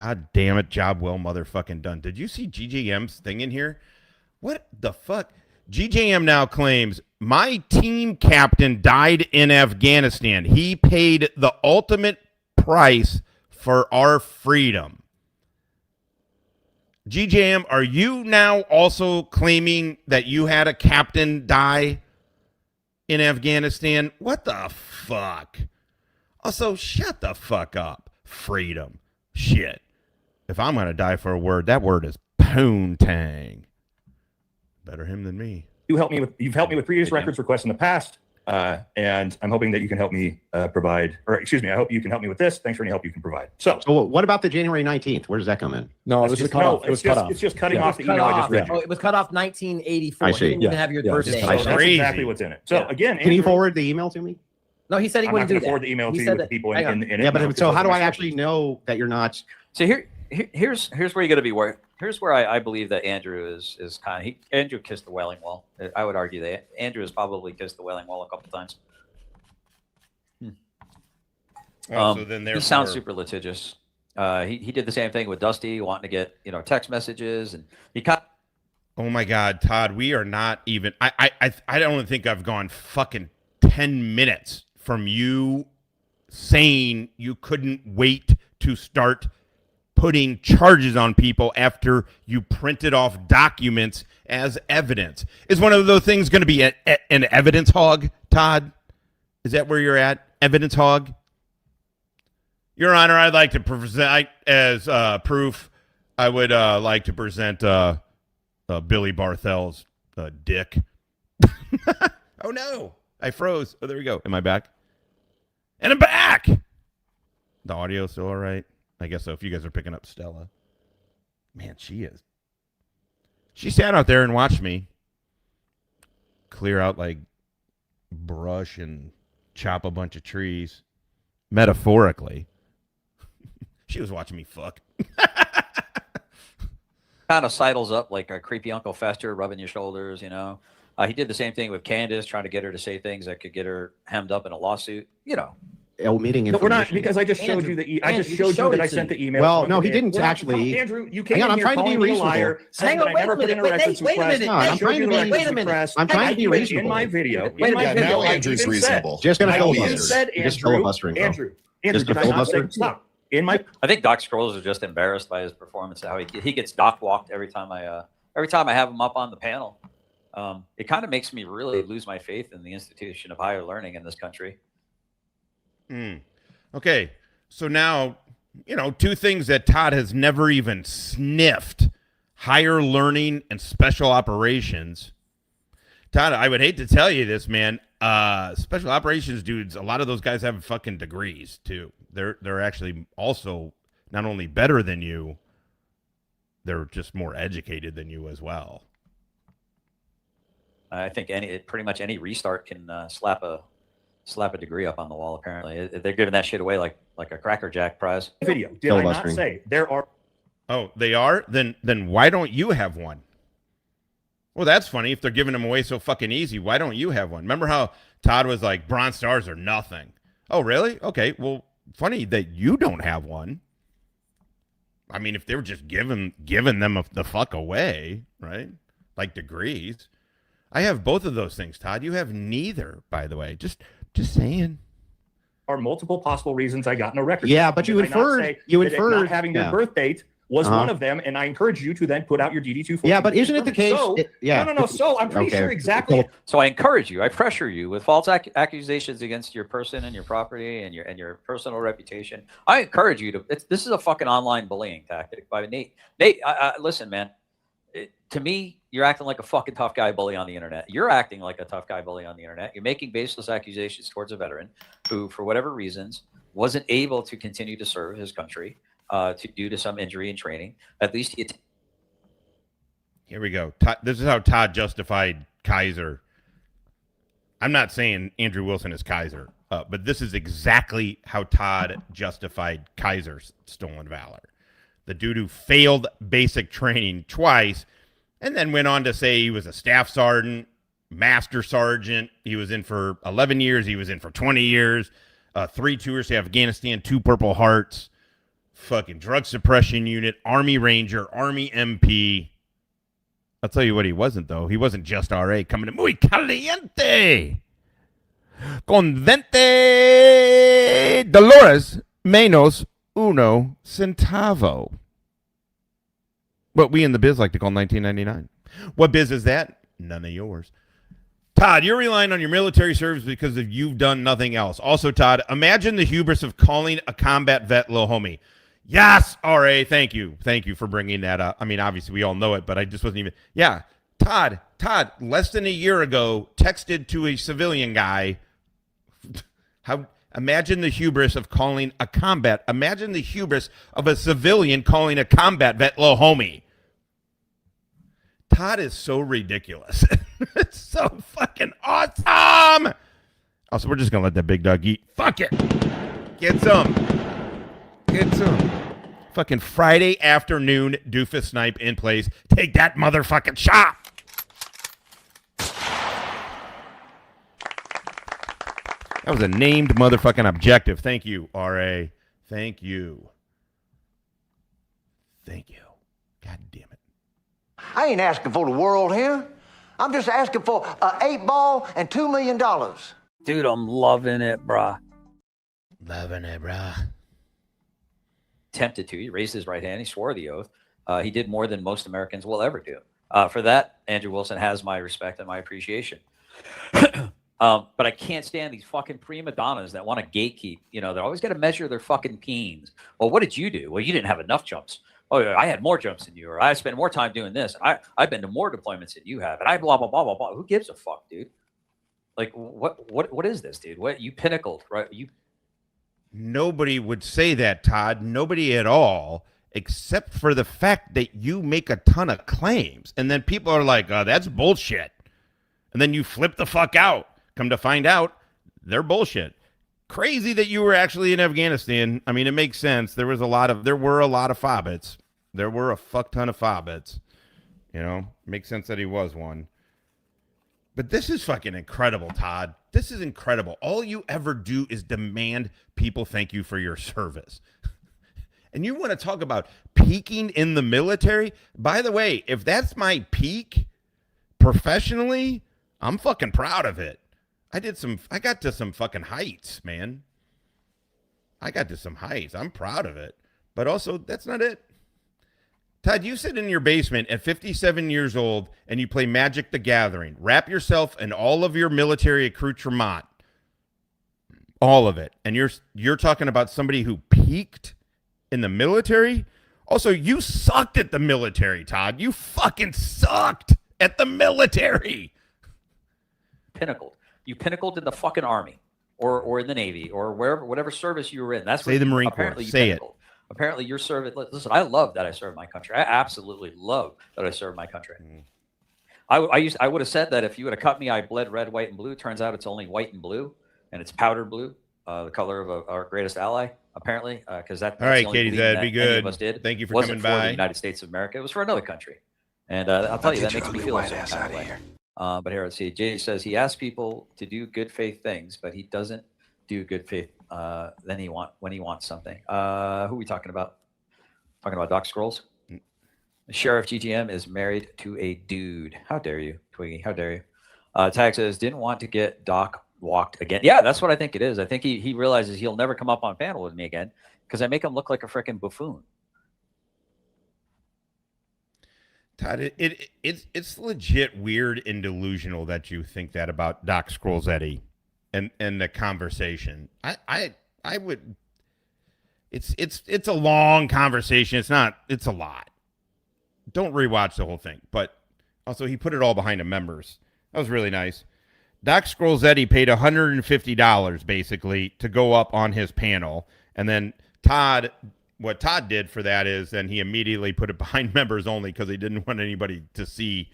[SPEAKER 1] God damn it, job well motherfucking done. Did you see GJM's thing in here? What the fuck? GJM now claims my team captain died in Afghanistan. He paid the ultimate price for our freedom. GJM, are you now also claiming that you had a captain die in Afghanistan? What the fuck? Also, shut the fuck up. Freedom. Shit. If I'm going to die for a word, that word is poontang. Better him than me.
[SPEAKER 12] You've helped me with previous records requests in the past, and I'm hoping that you can help me provide, or excuse me, I hope you can help me with this. Thanks for any help you can provide. So
[SPEAKER 3] what about the January 19th? Where does that come in?
[SPEAKER 18] No, it was cut off. It was cut off.
[SPEAKER 12] It's just cutting off the email I just read you.
[SPEAKER 7] Oh, it was cut off 1984.
[SPEAKER 3] I see.
[SPEAKER 7] You didn't even have your birthday.
[SPEAKER 12] That's exactly what's in it. So again,
[SPEAKER 3] Can you forward the email to me?
[SPEAKER 7] No, he said he
[SPEAKER 12] I'm
[SPEAKER 7] wouldn't
[SPEAKER 12] not
[SPEAKER 7] do
[SPEAKER 12] going to
[SPEAKER 7] that.
[SPEAKER 12] forward the email to you with the people in it.
[SPEAKER 3] Yeah, but so how do I actually know that you're not?
[SPEAKER 8] So here's where you got to be worried. Here's where I believe that Andrew is kind of Andrew kissed the Wailing Wall. I would argue that Andrew has probably kissed the Wailing Wall a couple times.
[SPEAKER 1] So then
[SPEAKER 8] he sounds super litigious. He did the same thing with Dusty, wanting to get text messages, and he cut.
[SPEAKER 1] Oh my God, Todd, we are not even. I don't think I've gone fucking 10 minutes from you saying you couldn't wait to start putting charges on people after you printed off documents as evidence. Is one of those things going to be an evidence hog, Todd? Is that where you're at? Evidence hog? Your Honor, I'd like to present as proof. I would like to present Billy Barthel's dick. Oh no, I froze. Oh, there we go. Am I back? And I'm back. The audio's still all right. I guess so. If you guys are picking up Stella, man, she is. She sat out there and watched me clear out like brush and chop a bunch of trees, metaphorically. She was watching me fuck.
[SPEAKER 8] Kind of sidles up like a creepy Uncle Fester rubbing your shoulders, He did the same thing with Candace, trying to get her to say things that could get her hemmed up in a lawsuit.
[SPEAKER 3] omitting
[SPEAKER 12] No,
[SPEAKER 3] information.
[SPEAKER 12] we're not, because I just showed you the. I just showed you that I sent the email.
[SPEAKER 3] Well, no, he didn't actually.
[SPEAKER 12] Andrew, you came
[SPEAKER 3] Hang on,
[SPEAKER 12] in
[SPEAKER 3] I'm
[SPEAKER 12] here
[SPEAKER 3] trying to be
[SPEAKER 12] calling me a
[SPEAKER 3] reasonable.
[SPEAKER 12] liar, saying that I never put in a records request.
[SPEAKER 3] No, I'm trying to be.
[SPEAKER 12] Wait a minute.
[SPEAKER 3] I'm trying to be
[SPEAKER 12] In
[SPEAKER 3] reasonable.
[SPEAKER 12] my video.
[SPEAKER 13] Now Andrew's reasonable.
[SPEAKER 3] Just going to
[SPEAKER 12] I even
[SPEAKER 3] filibuster.
[SPEAKER 12] said,
[SPEAKER 3] Just
[SPEAKER 12] Andrew,
[SPEAKER 3] filibustering, bro.
[SPEAKER 12] Andrew,
[SPEAKER 3] Just
[SPEAKER 12] did
[SPEAKER 3] a
[SPEAKER 12] I not say
[SPEAKER 3] filibuster.
[SPEAKER 12] stop? In my
[SPEAKER 8] I think Doc Scrolls is just embarrassed by his performance. How he gets doc walked every time I have him up on the panel. It kind of makes me really lose my faith in the institution of higher learning in this country.
[SPEAKER 1] Okay, so now, two things that Todd has never even sniffed: higher learning and special operations. Todd, I would hate to tell you this, man. Special operations dudes, a lot of those guys have fucking degrees too. They're actually also not only better than you, they're just more educated than you as well.
[SPEAKER 8] I think pretty much any restart can slap a degree up on the wall. Apparently, they're giving that shit away like a Cracker Jack prize.
[SPEAKER 12] video, did I not say there are?
[SPEAKER 1] Oh, they are? Then why don't you have one? Well, that's funny. If they're giving them away so fucking easy, why don't you have one? Remember how Todd was like, Bronze Stars are nothing? Oh, really? Okay, well, funny that you don't have one. I mean, if they were just giving them the fuck away, right? Like degrees. I have both of those things, Todd. You have neither, by the way. Just saying.
[SPEAKER 12] Are multiple possible reasons I got no record.
[SPEAKER 3] Yeah, but you inferred.
[SPEAKER 12] Not having your birth date was one of them, and I encourage you to then put out your DD-2.
[SPEAKER 3] Yeah, but isn't it the case?
[SPEAKER 12] So, No. So I'm pretty sure exactly.
[SPEAKER 8] So I encourage you. I pressure you with false accusations against your person and your property and your personal reputation. I encourage you to. This is a fucking online bullying tactic by Nate. Nate, listen, man. To me, you're acting like a fucking tough guy bully on the internet. You're acting like a tough guy bully on the internet. You're making baseless accusations towards a veteran who, for whatever reasons, wasn't able to continue to serve his country due to some injury in training. At least
[SPEAKER 1] Here we go. This is how Todd justified Kaiser. I'm not saying Andrew Wilson is Kaiser, but this is exactly how Todd justified Kaiser's stolen valor. The dude who failed basic training twice and then went on to say he was a staff sergeant, master sergeant. He was in for 11 years. He was in for 20 years. 3 tours to Afghanistan, 2 Purple Hearts, fucking drug suppression unit, Army Ranger, Army MP. I'll tell you what he wasn't, though. He wasn't just RA. Coming to muy caliente. Con 20 Dolores menos uno centavo. What we in the biz like to call 1999. What biz is that? None of yours. Todd, you're relying on your military service because of you've done nothing else. Also, Todd, imagine the hubris of calling a combat vet little homie. Yes, RA, thank you. Thank you for bringing that up. I mean, obviously, we all know it, but I just wasn't even... Yeah, Todd, less than a year ago, texted to a civilian guy. Imagine the hubris of calling a combat... Imagine the hubris of a civilian calling a combat vet little homie. Todd is so ridiculous. It's so fucking awesome. Also, we're just going to let that big dog eat. Fuck it. Get some. Fucking Friday afternoon doofus snipe in place. Take that motherfucking shot. That was a named motherfucking objective. Thank you, RA. Thank you. God damn it.
[SPEAKER 17] I ain't asking for the world here. I'm just asking for an 8-ball and $2 million.
[SPEAKER 8] Dude, I'm loving it, brah. Tempted to. He raised his right hand. He swore the oath. He did more than most Americans will ever do. For that, Andrew Wilson has my respect and my appreciation. But I can't stand these fucking prima donnas that want to gatekeep. They're always got to measure their fucking peens. Well, what did you do? Well, you didn't have enough jumps. Oh, yeah, I had more jumps than you, or I spent more time doing this. I've been to more deployments than you have, and I blah blah blah blah blah. Who gives a fuck, dude? Like, what is this, dude? What you pinnacled, right?
[SPEAKER 1] Nobody would say that, Todd. Nobody at all, except for the fact that you make a ton of claims, and then people are like, "Oh, that's bullshit," and then you flip the fuck out. Come to find out, they're bullshit. Crazy that you were actually in Afghanistan. I mean, it makes sense. There were a lot of fobbits. There were a fuck ton of fobbits. Makes sense that he was one. But this is fucking incredible, Todd. This is incredible. All you ever do is demand people thank you for your service. And you want to talk about peaking in the military? By the way, if that's my peak professionally, I'm fucking proud of it. I got to some fucking heights, man. I got to some heights. I'm proud of it. But also, that's not it. Todd, you sit in your basement at 57 years old and you play Magic the Gathering. Wrap yourself in all of your military accoutrement. All of it. And you're talking about somebody who peaked in the military? Also, you sucked at the military, Todd. You fucking sucked at the military.
[SPEAKER 8] Pinnacled. You pinnacled in the fucking Army or in the Navy or whatever service you were in. That's
[SPEAKER 1] Say the Marine Corps. Say it.
[SPEAKER 8] Apparently, your service. Listen, I love that I served my country. I absolutely love that I served my country. I would have said that if you would have cut me, I bled red, white, and blue. Turns out it's only white and blue, and it's powder blue, the color of our greatest ally. Apparently, because that's
[SPEAKER 1] all right,
[SPEAKER 8] the only
[SPEAKER 1] Katie.
[SPEAKER 8] bleeding
[SPEAKER 1] That'd be
[SPEAKER 8] that any
[SPEAKER 1] good.
[SPEAKER 8] of us did.
[SPEAKER 1] Thank you for
[SPEAKER 8] Wasn't
[SPEAKER 1] coming by.
[SPEAKER 8] The United States of America. It was for another country, and I'll tell you that makes me feel a certain kind of way. But here, let's see. Jay says he asks people to do good faith things, but he doesn't do good faith. When he wants something. Who are we talking about? Talking about Doc Scrolls. Sheriff GTM is married to a dude. How dare you, Twiggy? How dare you? Tag says didn't want to get Doc walked again. Yeah, that's what I think it is. I think he realizes he'll never come up on panel with me again because I make him look like a freaking buffoon.
[SPEAKER 1] Todd, it's legit weird and delusional that you think that about Doc Scrolls-Eddie and the conversation. I would. It's a long conversation. It's a lot. Don't rewatch the whole thing. But also, he put it all behind the members. That was really nice. Doc Scrolls-Eddie paid $150 basically to go up on his panel, and then what Todd did for that is then he immediately put it behind members only because he didn't want anybody to see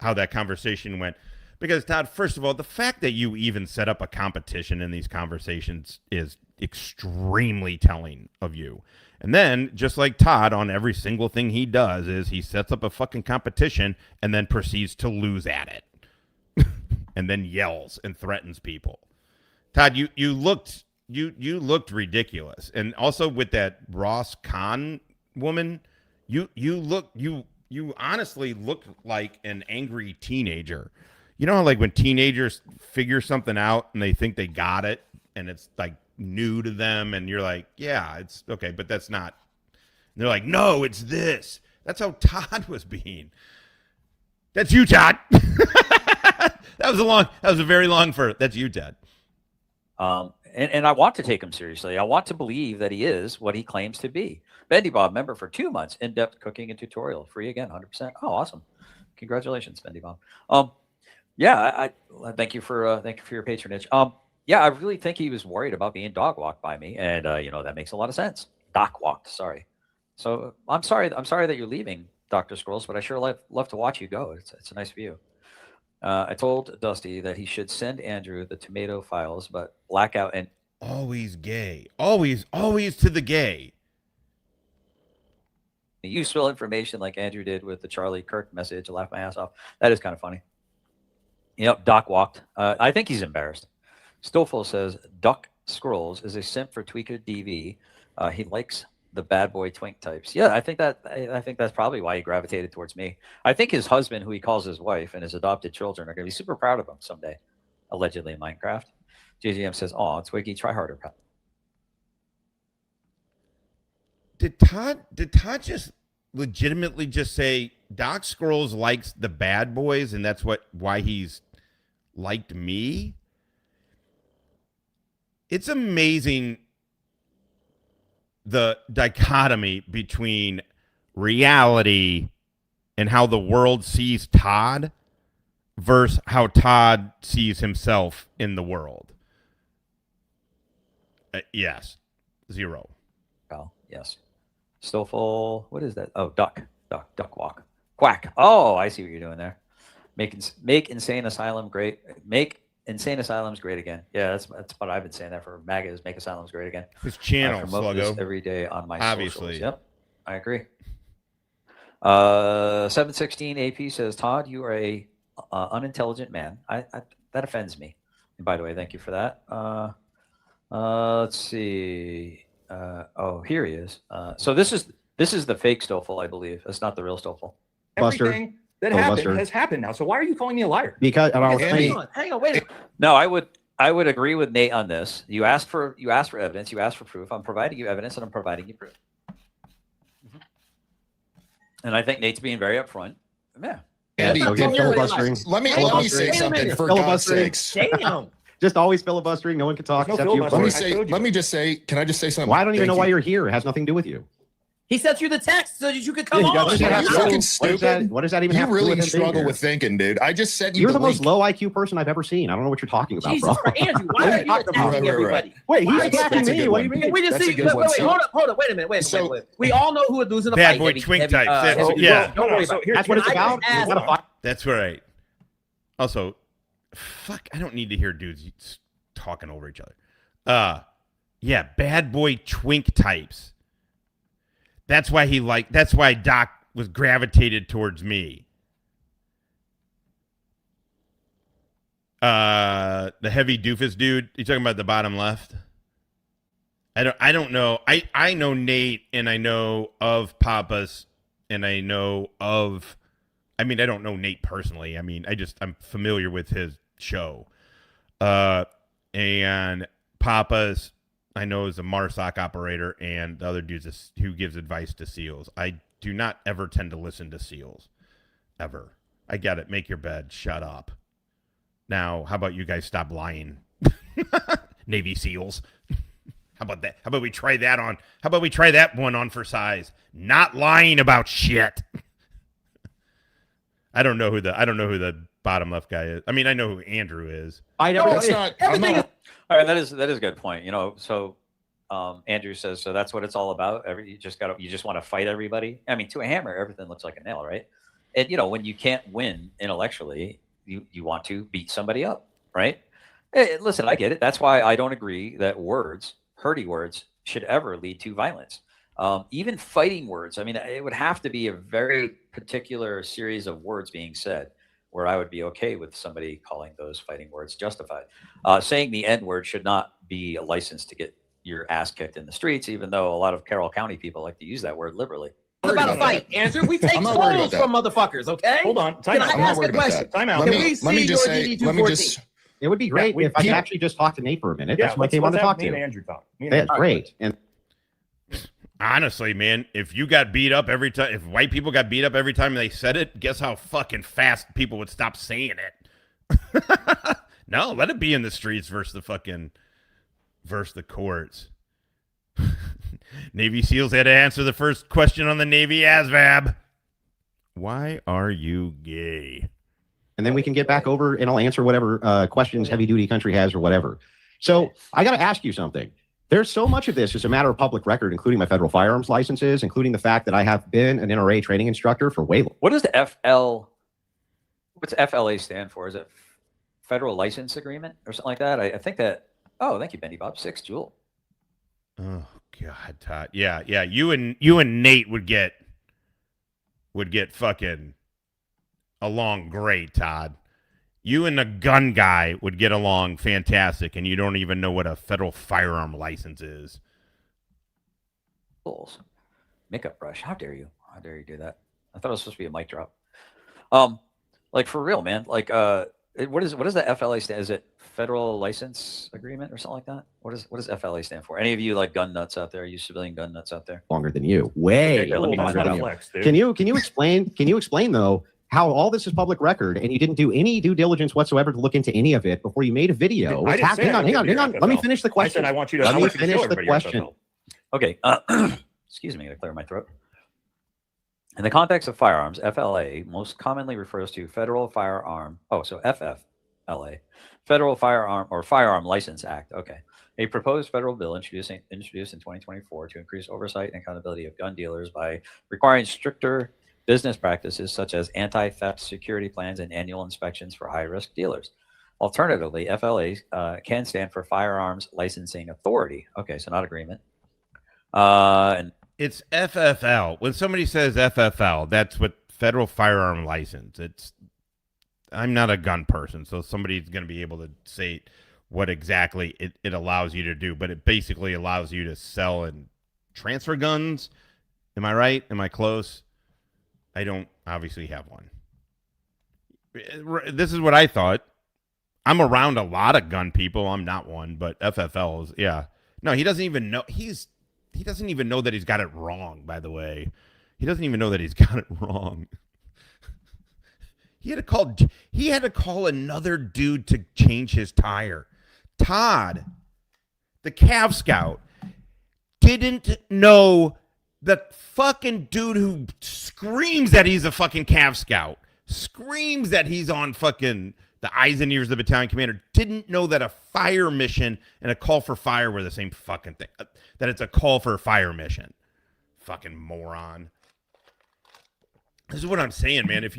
[SPEAKER 1] how that conversation went. Because, Todd, first of all, the fact that you even set up a competition in these conversations is extremely telling of you. And then, just like Todd, on every single thing he does is he sets up a fucking competition and then proceeds to lose at it. And then yells and threatens people. Todd, you looked ridiculous. And also with that Ross Kahn woman, you honestly look like an angry teenager. You know how like when teenagers figure something out and they think they got it and it's like new to them and you're like, yeah, it's okay, but that's not. And they're like, no, it's this. That's how Todd was being. That's you, Todd. That was a very long that's you, Todd.
[SPEAKER 8] And I want to take him seriously. I want to believe that he is what he claims to be. Bendy Bob, member for 2 months, in-depth cooking and tutorial, free again, 100%. Oh, awesome! Congratulations, Bendy Bob. Yeah, I thank you for your patronage. Yeah, I really think he was worried about being dog walked by me, and that makes a lot of sense. Doc walked, sorry. So I'm sorry that you're leaving, Dr. Scrolls, but I sure love to watch you go. It's a nice view. I told Dusty that he should send Andrew the tomato files, but blackout and
[SPEAKER 1] always gay, always to the gay.
[SPEAKER 8] Useful information like Andrew did with the Charlie Kirk message. I laughed my ass off. That is kind of funny. Yep, Doc walked. I think he's embarrassed. Stofel says Doc Scrolls is a simp for Tweaker DV. He likes the bad boy twink types. Yeah, I think that's probably why he gravitated towards me. I think his husband, who he calls his wife, and his adopted children are going to be super proud of him someday, allegedly in Minecraft. JGM says, "Oh, Twiggy, try harder, pal."
[SPEAKER 1] Did Todd just legitimately just say Doc Scrolls likes the bad boys, and that's why he's liked me? It's amazing the dichotomy between reality and how the world sees Todd versus how Todd sees himself in the world. Yes. 0.
[SPEAKER 8] Oh, yes. Stofel, what is that? Oh, duck walk. Quack. Oh, I see what you're doing there. Make Insane Asylum great. Make Insane Asylums great again. Yeah, that's what I've been saying that for MAGA is make asylums great again.
[SPEAKER 1] His channel,
[SPEAKER 8] promote this
[SPEAKER 1] Sluggo.
[SPEAKER 8] every day on my
[SPEAKER 1] Obviously.
[SPEAKER 8] socials. Yep, I agree. 716 AP says, Todd, you are a unintelligent man. That offends me. And by the way, thank you for that. Let's see. Oh, here he is. So this is the fake Stoffel, I believe. That's not the real Stoffel.
[SPEAKER 12] Everything that happened has happened now. So why are you calling me a liar?
[SPEAKER 3] Because
[SPEAKER 7] hang on, wait a minute.
[SPEAKER 8] No, I would agree with Nate on this. You asked for evidence. You asked for proof. I'm providing you evidence, and I'm providing you proof. And I think Nate's being very upfront. Yeah.
[SPEAKER 13] Andy,
[SPEAKER 3] filibustering.
[SPEAKER 13] Let me say something for God's sakes.
[SPEAKER 7] Damn.
[SPEAKER 3] Just always filibustering. No one can talk except you.
[SPEAKER 13] Let me just say. Can I just say something?
[SPEAKER 3] Well, I don't even know why you're here. It has nothing to do with you.
[SPEAKER 7] He sent you the text so that you could come
[SPEAKER 3] Yeah,
[SPEAKER 7] on.
[SPEAKER 13] You fucking stupid.
[SPEAKER 3] What does that even have
[SPEAKER 13] You
[SPEAKER 3] to do
[SPEAKER 13] really
[SPEAKER 3] with him being
[SPEAKER 13] struggle
[SPEAKER 3] here?
[SPEAKER 13] with thinking, dude. I just said you.
[SPEAKER 3] You're the most low IQ person I've ever seen. I don't know what you're talking about,
[SPEAKER 7] Jesus,
[SPEAKER 3] bro.
[SPEAKER 7] Andrew, why are you attacking everybody?
[SPEAKER 3] Wait, he's
[SPEAKER 7] Why are you
[SPEAKER 3] attacking
[SPEAKER 7] attacking
[SPEAKER 3] me. What do you mean?
[SPEAKER 7] Can we just see? Wait, hold up. Wait a minute. Wait. We all know who would lose in a
[SPEAKER 1] Bad
[SPEAKER 7] fight.
[SPEAKER 1] boy twink types.
[SPEAKER 7] Yeah.
[SPEAKER 3] Don't worry about it. That's what it's about. It's not a fight.
[SPEAKER 1] That's right. Also, fuck, I don't need to hear dudes talking over each other. Yeah, bad boy twink types. That's why Doc was gravitated towards me. The heavy doofus dude. You talking about the bottom left? I don't know. I know Nate, and I know of Papas, and I know of. I mean, I don't know Nate personally. I mean, I'm familiar with his show. And Papas, I know, is a MARSOC operator, and the other dude's who gives advice to SEALs. I do not ever tend to listen to SEALs. Ever. I get it. Make your bed. Shut up. Now, how about you guys stop lying? Navy SEALs. How about that? How about we try that on? How about we try that one on for size? Not lying about shit. I don't know who the bottom left guy is. I mean, I know who Andrew is.
[SPEAKER 3] I know.
[SPEAKER 13] That's not. I'm not.
[SPEAKER 8] All right, that is a good point. You know, so Andrew says, so that's what it's all about. You just want to fight everybody. I mean, to a hammer, everything looks like a nail, right? And when you can't win intellectually, you want to beat somebody up, right? Hey, listen, I get it. That's why I don't agree that hurty words, should ever lead to violence. Even fighting words. I mean, it would have to be a very particular series of words being said where I would be okay with somebody calling those fighting words justified. Saying the N word should not be a license to get your ass kicked in the streets, even though a lot of Carroll County people like to use that word liberally.
[SPEAKER 7] It's about a fight, Andrew. We take clothes from motherfuckers, okay?
[SPEAKER 12] Hold on.
[SPEAKER 7] Can I ask a question?
[SPEAKER 12] Time out.
[SPEAKER 7] Can we see your DD-214?
[SPEAKER 3] It would be great if I could actually just talk to Nate for a minute. That's what they want to talk to.
[SPEAKER 12] Me and Andrew talk.
[SPEAKER 3] That's great. And
[SPEAKER 1] honestly, man, if you got beat up every time, if white people got beat up every time they said it, guess how fucking fast people would stop saying it. No, let it be in the streets versus the courts. Navy SEALs had to answer the first question on the Navy ASVAB. Why are you gay?
[SPEAKER 3] And then we can get back over and I'll answer whatever questions Heavy Duty Country has or whatever. So I got to ask you something. There's so much of this is a matter of public record, including my federal firearms licenses, including the fact that I have been an NRA training instructor for way long.
[SPEAKER 8] What does what's FLA stand for? Is it Federal License Agreement or something like that? I think that. Oh, thank you, Bendy Bob. 6 Jewel.
[SPEAKER 1] Oh God, Todd. Yeah. You and Nate would get fucking along great, Todd. You and the gun guy would get along fantastic, and you don't even know what a federal firearm license is.
[SPEAKER 8] Makeup brush. How dare you? How dare you do that? I thought it was supposed to be a mic drop. Like for real, man. Like, what does the FLA stand? Is it Federal License Agreement or something like that? What does FLA stand for? Any of you like gun nuts out there? You civilian gun nuts out there?
[SPEAKER 3] Longer than you. Way.
[SPEAKER 8] Okay, let me
[SPEAKER 3] Can you explain though how all this is public record and you didn't do any due diligence whatsoever to look into any of it before you made a video? Hang on. Let me finish the question.
[SPEAKER 12] I said I want you to.
[SPEAKER 3] Let me
[SPEAKER 12] show
[SPEAKER 3] finish the
[SPEAKER 12] everybody
[SPEAKER 3] question.
[SPEAKER 8] Okay. Excuse me. I gotta clear my throat. In the context of firearms, FLA most commonly refers to Federal Firearm. Oh, so FFLA, Federal Firearm or Firearm License Act. Okay. A proposed federal bill introduced in 2024 to increase oversight and accountability of gun dealers by requiring stricter business practices such as anti-theft security plans and annual inspections for high-risk dealers. Alternatively, FLA can stand for Firearms Licensing Authority. Okay, so not agreement. And
[SPEAKER 1] it's FFL. When somebody says FFL, that's what Federal Firearm License. It's I'm not a gun person, so somebody's going to be able to say what exactly it allows you to do, but it basically allows you to sell and transfer guns. Am I right? Am I close? I don't obviously have one. This is what I thought. I'm around a lot of gun people. I'm not one, but FFLs, yeah. No, he doesn't even know. He doesn't even know that he's got it wrong, by the way. He doesn't even know that he's got it wrong. He had to call another dude to change his tire. Todd, the Cav Scout, didn't know the fucking dude who screams that he's a fucking Cav Scout, screams that he's on fucking the eyes and ears of the battalion commander, didn't know that a fire mission and a call for fire were the same fucking thing. That it's a call for a fire mission. Fucking moron. This is what I'm saying, man. If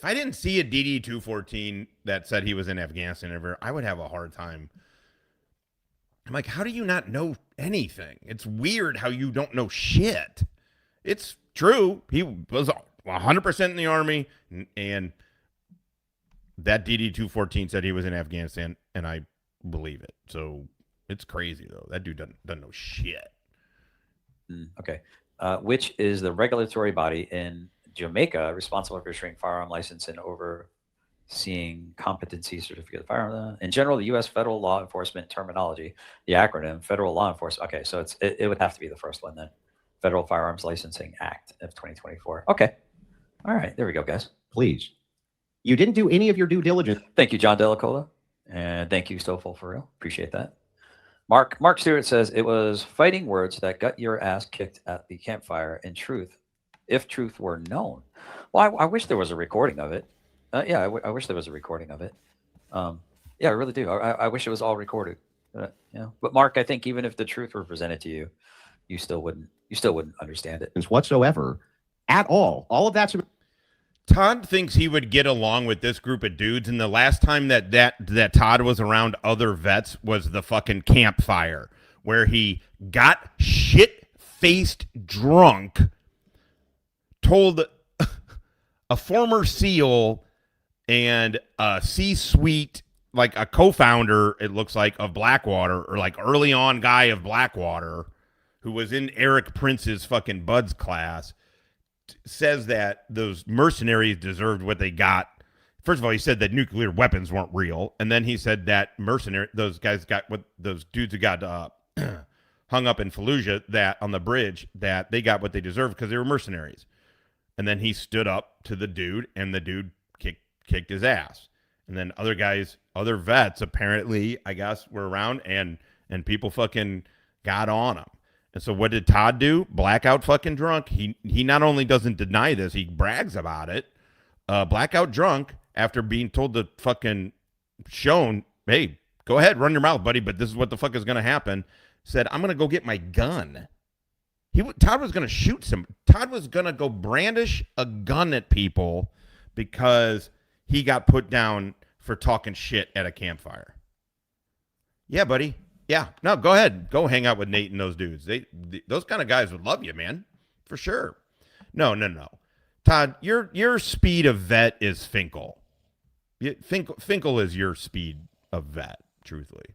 [SPEAKER 1] I didn't see a DD-214 that said he was in Afghanistan ever, I would have a hard time. I'm like, how do you not know anything? It's weird how you don't know shit. It's true. He was 100% in the Army, and that DD-214 said he was in Afghanistan, and I believe it. So it's crazy, though. That dude doesn't know shit.
[SPEAKER 8] Okay. Which is the regulatory body in Jamaica responsible for issuing firearm license and overseeing competency certificate of firearm? In general, the U.S. federal law enforcement terminology, the acronym Federal Law Enforcement. Okay, so it would have to be the first one then. Federal Firearms Licensing Act of 2024. Okay. All right, there we go, guys.
[SPEAKER 3] Please. You didn't do any of your due diligence.
[SPEAKER 8] Thank you, John Delacola. And thank you, Stofel, for real. Appreciate that. Mark Stewart says, it was fighting words that got your ass kicked at the campfire. In truth, if truth were known. Well, I wish there was a recording of it. Yeah, I wish there was a recording of it. Yeah, I really do. I wish it was all recorded. Yeah, but Mark, I think even if the truth were presented to you, you still wouldn't understand it
[SPEAKER 3] whatsoever at all. All of that's.
[SPEAKER 1] Todd thinks he would get along with this group of dudes, and the last time that Todd was around other vets was the fucking campfire, where he got shit-faced drunk, told a former SEAL and a C-suite, like a co-founder, it looks like, of Blackwater, or like early on guy of Blackwater, who was in Eric Prince's fucking Buds class, says that those mercenaries deserved what they got. First of all, he said that nuclear weapons weren't real, and then he said that those guys got what those dudes who got hung up in Fallujah, that on the bridge, that they got what they deserved because they were mercenaries. And then he stood up to the dude, and the dude kicked his ass. And then other vets apparently, I guess, were around, and people fucking got on him. And so what did Todd do? Blackout fucking drunk. He not only doesn't deny this, he brags about it. Blackout drunk after being told to fucking shown, hey, go ahead, run your mouth, buddy, but this is what the fuck is going to happen. Said, I'm going to go get my gun. Todd was going to shoot some. Todd was going to go brandish a gun at people because he got put down for talking shit at a campfire. Yeah, buddy. Yeah, no, go ahead. Go hang out with Nate and those dudes. Those kind of guys would love you, man, for sure. No. Todd, your speed of vet is Finkel. Finkel is your speed of vet, truthfully.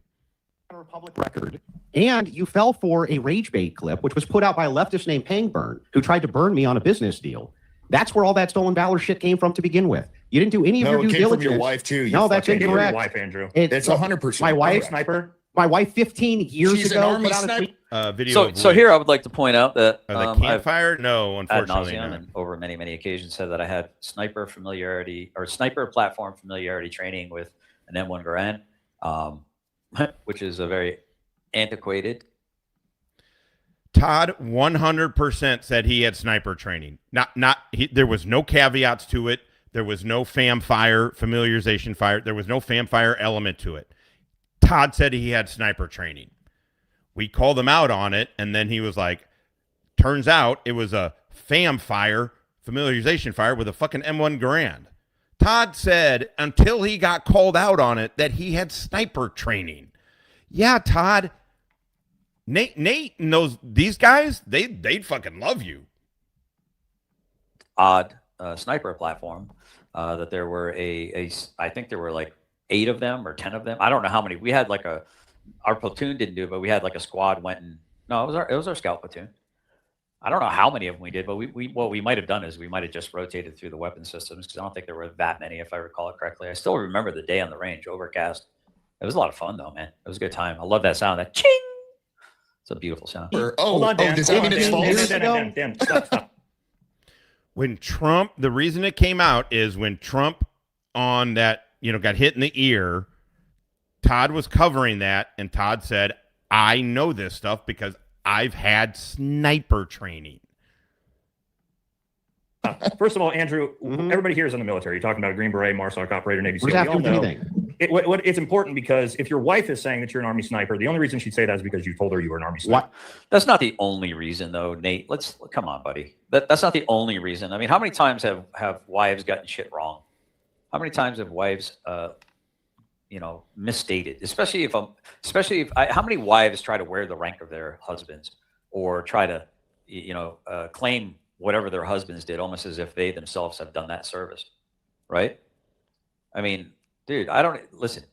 [SPEAKER 3] Public record. And you fell for a rage bait clip, which was put out by a leftist named Pangburn, who tried to burn me on a business deal. That's where all that stolen valor shit came from to begin with. You didn't do any of your due
[SPEAKER 13] it came
[SPEAKER 3] diligence.
[SPEAKER 13] from your wife too.
[SPEAKER 3] No, that's incorrect.
[SPEAKER 12] Your wife, Andrew.
[SPEAKER 3] It's
[SPEAKER 13] 100%.
[SPEAKER 3] My wife,
[SPEAKER 12] sniper.
[SPEAKER 3] My wife, 15 years
[SPEAKER 13] She's
[SPEAKER 3] ago,
[SPEAKER 13] an Army
[SPEAKER 3] put out a
[SPEAKER 13] sniper.
[SPEAKER 3] tweet.
[SPEAKER 1] Video.
[SPEAKER 8] So here I would like to point out that
[SPEAKER 1] the campfire. No,
[SPEAKER 8] ad
[SPEAKER 1] unfortunately,
[SPEAKER 8] nauseam and over many occasions said that I had sniper platform familiarity training with an M1 Garand, which is a very antiquated.
[SPEAKER 1] Todd 100% said he had sniper training. There was no caveats to it. There was no fam fire, familiarization fire. There was no fam fire element to it. Todd said he had sniper training. We called him out on it, and then he was like, turns out it was a fam fire, familiarization fire with a fucking M1 Garand. Todd said until he got called out on it that he had sniper training. Yeah, Todd. Nate and these guys, they'd fucking love you.
[SPEAKER 8] Odd sniper platform that there were I think there were like 8 of them or 10 of them. I don't know how many. We had like our platoon didn't do it, but we had like a squad went and no, it was our scout platoon. I don't know how many of them we did, but what we might have done is we might have just rotated through the weapon systems because I don't think there were that many, if I recall it correctly. I still remember the day on the range, overcast. It was a lot of fun though, man. It was a good time. I love that sound. That ching. It's a beautiful sound.
[SPEAKER 12] Hold on, Dan.
[SPEAKER 13] does that mean it's false?
[SPEAKER 12] Dan, stop.
[SPEAKER 1] When Trump, the reason it came out is when Trump on that, got hit in the ear, Todd was covering that, and Todd said, I know this stuff because I've had sniper training.
[SPEAKER 12] First of all, Andrew, everybody here is in the military. You're talking about a Green Beret, MARSOC operator, Navy SEAL.
[SPEAKER 3] What does that have to do with anything?
[SPEAKER 12] It's important because if your wife is saying that you're an Army sniper, the only reason she'd say that is because you told her you were an Army sniper.
[SPEAKER 8] What? That's not the only reason, though, Nate. Come on, buddy. That's not the only reason. I mean, how many times have wives gotten shit wrong? How many times have wives, misstated? Especially if how many wives try to wear the rank of their husbands or try to, claim whatever their husbands did, almost as if they themselves have done that service, right? I mean, dude, listen.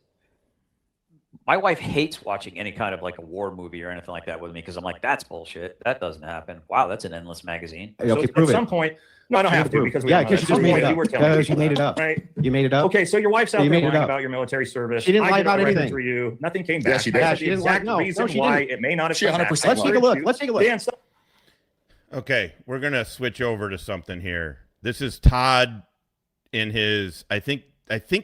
[SPEAKER 8] My wife hates watching any kind of like a war movie or anything like that with me because I'm like, that's bullshit. That doesn't happen. Wow, that's an endless magazine.
[SPEAKER 12] So at some point, no, I don't have to because
[SPEAKER 3] because you just made it up. Because you made it up.
[SPEAKER 12] Right?
[SPEAKER 3] You made it up.
[SPEAKER 12] Okay, so your wife's out there lying about your military service.
[SPEAKER 3] She didn't lie about anything.
[SPEAKER 12] For you. Nothing came back.
[SPEAKER 13] Yeah, she did.
[SPEAKER 12] That's the exact reason why it may not have come back.
[SPEAKER 3] Let's take a look. Let's take a look.
[SPEAKER 12] Dan,
[SPEAKER 1] Okay, we're going to switch over to something here. This is Todd in his, I think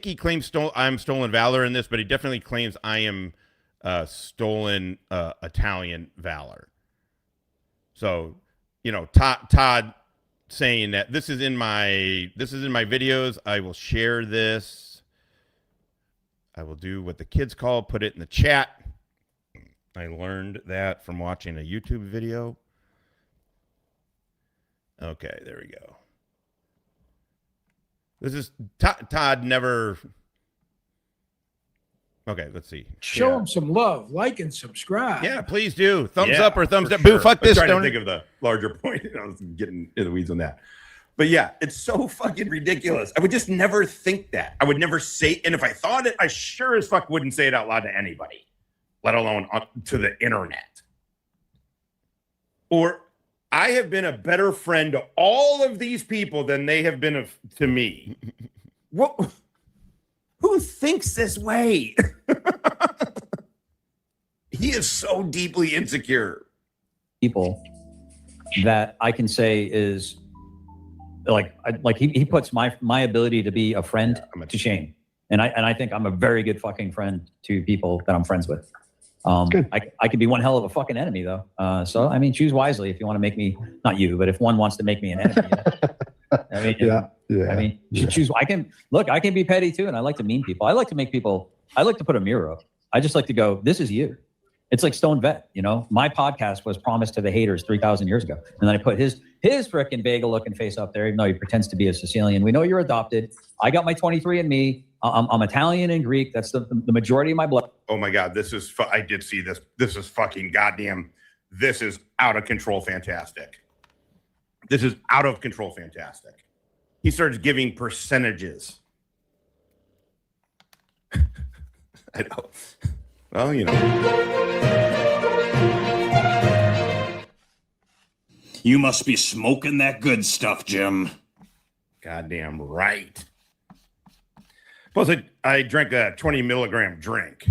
[SPEAKER 1] he claims I'm stolen valor in this, but he definitely claims I am stolen Italian valor. So, Todd saying that this is in my videos. I will share this. I will do what the kids call put it in the chat. I learned that from watching a YouTube video. Okay, there we go. This is Todd never. Okay, let's see.
[SPEAKER 21] Show him some love, like and subscribe.
[SPEAKER 1] Yeah, please do. Thumbs up or thumbs up. Boo, fuck this.
[SPEAKER 22] I'm trying to think of the larger point. I was getting in the weeds on that. But yeah, it's so fucking ridiculous. I would just never think that. I would never say, and if I thought it, I sure as fuck wouldn't say it out loud to anybody, let alone to the internet. Or I have been a better friend to all of these people than they have been to me. What? Who thinks this way? He is so deeply insecure.
[SPEAKER 8] People that I can say is like he puts my ability to be a friend to shame, and I think I'm a very good fucking friend to people that I'm friends with. I could be one hell of a fucking enemy though. So I mean, choose wisely if you want to make me, not you, but if one wants to make me an enemy. I mean, I mean, choose. I can be petty too, and I like to mean people. I like to make people. I like to put a mirror up. I just like to go, this is you. It's like Stone Vet, my podcast was promised to the haters 3,000 years ago. And then I put his frickin' bagel looking face up there, even though he pretends to be a Sicilian. We know you're adopted. I got my 23andMe. I'm Italian and Greek. That's the majority of my blood.
[SPEAKER 22] Oh my God, I did see this. This is fucking goddamn. This is out of control fantastic. This is out of control fantastic. He starts giving percentages. I know. Well,
[SPEAKER 5] You must be smoking that good stuff, Jim.
[SPEAKER 22] Goddamn right. Plus, I drank a 20 milligram drink.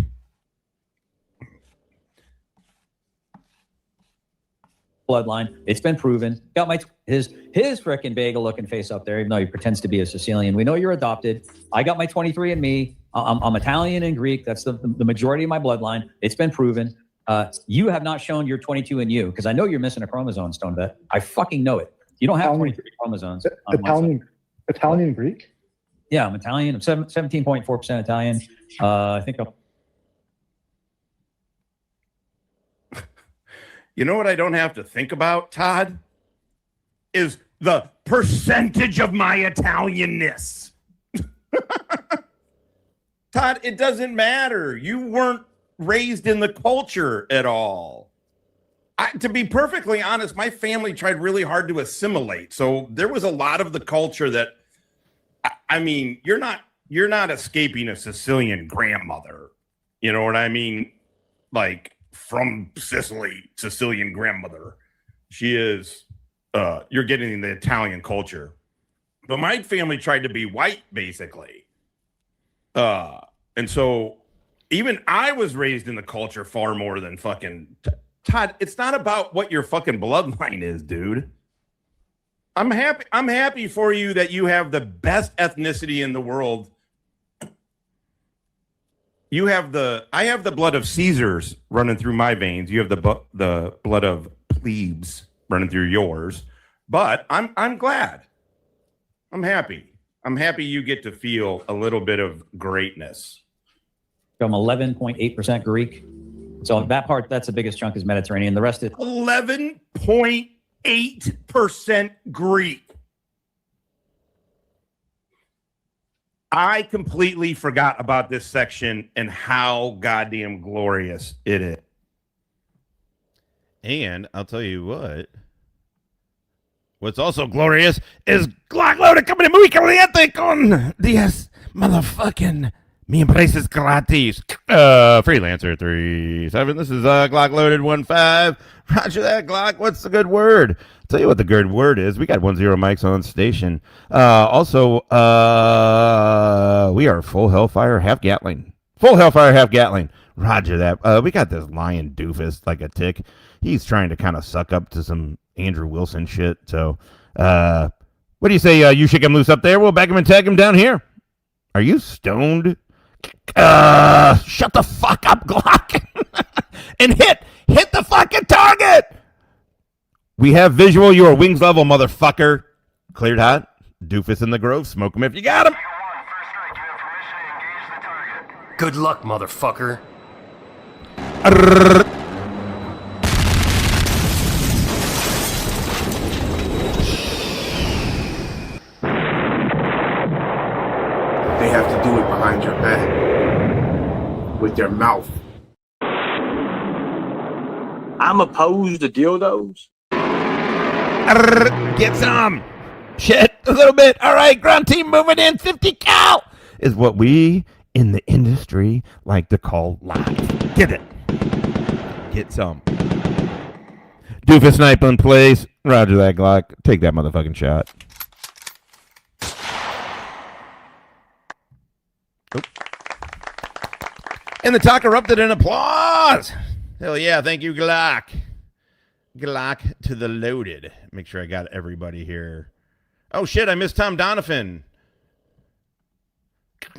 [SPEAKER 8] Bloodline. It's been proven. Got his frickin' bagel looking face up there, even though he pretends to be a Sicilian. We know you're adopted. I got my 23andMe. I'm Italian and Greek. That's the majority of my bloodline. It's been proven. You have not shown your 22 in you because I know you're missing a chromosome, Stone Vet. I fucking know it. You don't have 23 chromosomes.
[SPEAKER 23] Italian and Greek?
[SPEAKER 8] Yeah, I'm Italian. I'm 17.4% Italian. I think I'm.
[SPEAKER 22] You know what I don't have to think about, Todd? Is the percentage of my Italianness. Todd, it doesn't matter. You weren't raised in the culture at all. To be perfectly honest, my family tried really hard to assimilate. So there was a lot of the culture that I mean, you're not escaping a Sicilian grandmother. You know what I mean? Like from Sicily, Sicilian grandmother. She is. You're getting the Italian culture. But my family tried to be white, basically. And so even I was raised in the culture far more than fucking Todd. It's not about what your fucking bloodline is, dude. I'm happy for you that you have the best ethnicity in the world. I have the blood of Caesars running through my veins. You have the blood of plebes running through yours. But I'm glad. I'm happy. I'm happy you get to feel a little bit of greatness.
[SPEAKER 2] From 11.8% Greek. So that part, that's the biggest chunk is Mediterranean. The rest is
[SPEAKER 22] 11.8% Greek. I completely forgot about this section and how goddamn glorious it is.
[SPEAKER 1] And I'll tell you what's also glorious is Glock Loaded coming in muy caliente con 10 motherfucking mi empresas gratis. Freelancer 37. This is Glock Loaded 15. Roger that, Glock. What's the good word? I'll tell you what the good word is. We got 10 mics on station. Also, we are full Hellfire, half Gatling. Full Hellfire, half Gatling. Roger that. We got this lion doofus like a tick. He's trying to kind of suck up to some Andrew Wilson shit. So, what do you say? You shake him loose up there. We'll back him and tag him down here. Are you stoned? Shut the fuck up, Glock. And hit the fucking target. We have visual. You are wings level, motherfucker. Cleared hot. Doofus in the Grove. Smoke him if you got him.
[SPEAKER 5] Good luck, motherfucker.
[SPEAKER 9] They have to do it behind your back with their mouth.
[SPEAKER 20] I'm opposed to dildos.
[SPEAKER 1] Get some. Shit, a little bit. All right, ground team moving in. 50 cal is what we in the industry like to call live. Get it. Get some. Doofus snipe in place. Roger that, Glock. Take that motherfucking shot. And the talk erupted in applause. Hell yeah, thank you, Glock. Glock to the loaded. Make sure I got everybody here. Oh, shit, I missed Tom Donovan.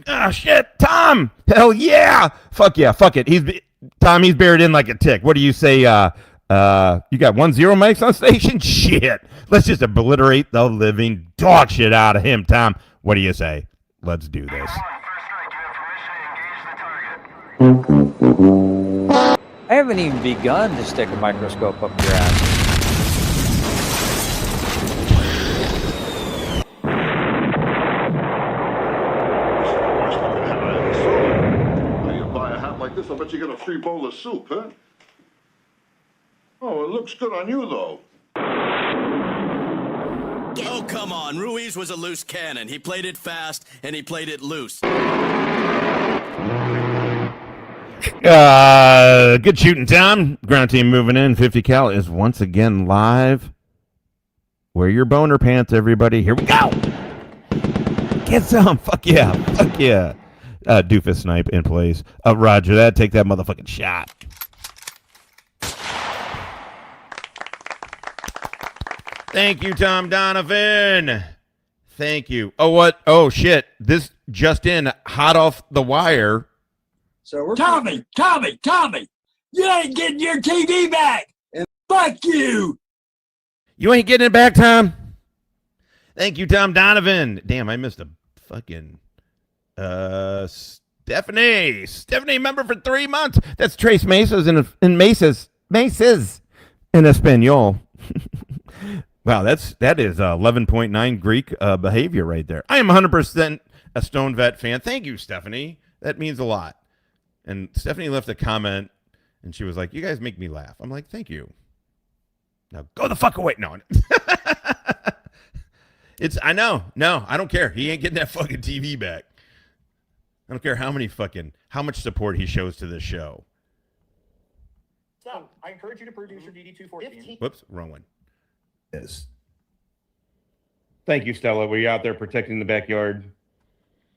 [SPEAKER 1] Oh, shit, Tom. Hell yeah. Fuck yeah, fuck it. He's buried in like a tick. What do you say? You got 10 mics on station? Shit. Let's just obliterate the living dog shit out of him, Tom. What do you say? Let's do this.
[SPEAKER 8] I haven't even begun to stick a microscope up your ass.
[SPEAKER 9] You buy a hat like this, I bet you get a free bowl of soup, huh? Oh, it looks good on you, though.
[SPEAKER 16] Oh, come on. Ruiz was a loose cannon. He played it fast, and he played it loose.
[SPEAKER 1] Good shooting, Tom. Ground team moving in. 50 cal is once again live. Wear your boner pants, everybody. Here we go. Get some. Fuck yeah. Fuck yeah. Doofus snipe in place. Roger that. Take that motherfucking shot. Thank you, Tom Donovan. Thank you. Oh, what? Oh, shit. This just in, hot off the wire.
[SPEAKER 20] So we're Tommy, you ain't getting your TV back. And fuck you.
[SPEAKER 1] You ain't getting it back, Tom. Thank you, Tom Donovan. Damn, I missed a fucking Stephanie. Stephanie, member for 3 months. That's Trace Mesas in Mesas in Espanol. Wow, that is 11.9 Greek behavior right there. I am 100% a Stone Vet fan. Thank you, Stephanie. That means a lot. And Stephanie left a comment, and she was like, "You guys make me laugh." I'm like, "Thank you." Now go the fuck away. No. I know. No, I don't care. He ain't getting that fucking TV back. I don't care how much support he shows to this show.
[SPEAKER 12] So I encourage you to produce your DD-214.
[SPEAKER 1] Whoops, wrong one.
[SPEAKER 22] Yes. Thank you, Stella. Were you out there protecting the backyard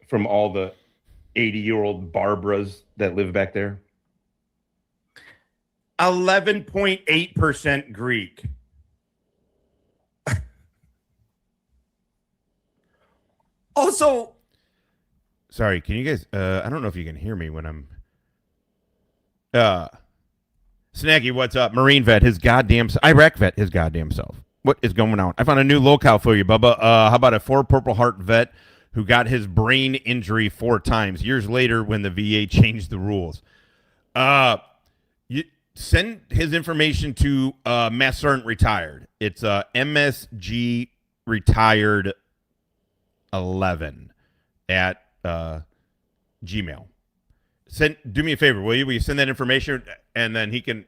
[SPEAKER 22] from all the 80-year-old Barbaras that live back there? 11.8% Greek. Also,
[SPEAKER 1] sorry, can you guys I don't know if you can hear me when I'm Snaggy, what's up? Marine vet, Iraq vet, his goddamn self. What is going on? I found a new locale for you, Bubba. How about a 4 Purple Heart vet who got his brain injury 4 times years later when the VA changed the rules? You send his information to Mass Sergeant Retired. It's MSG Retired 11 at Gmail. Do me a favor, will you? Will you send that information, and then he can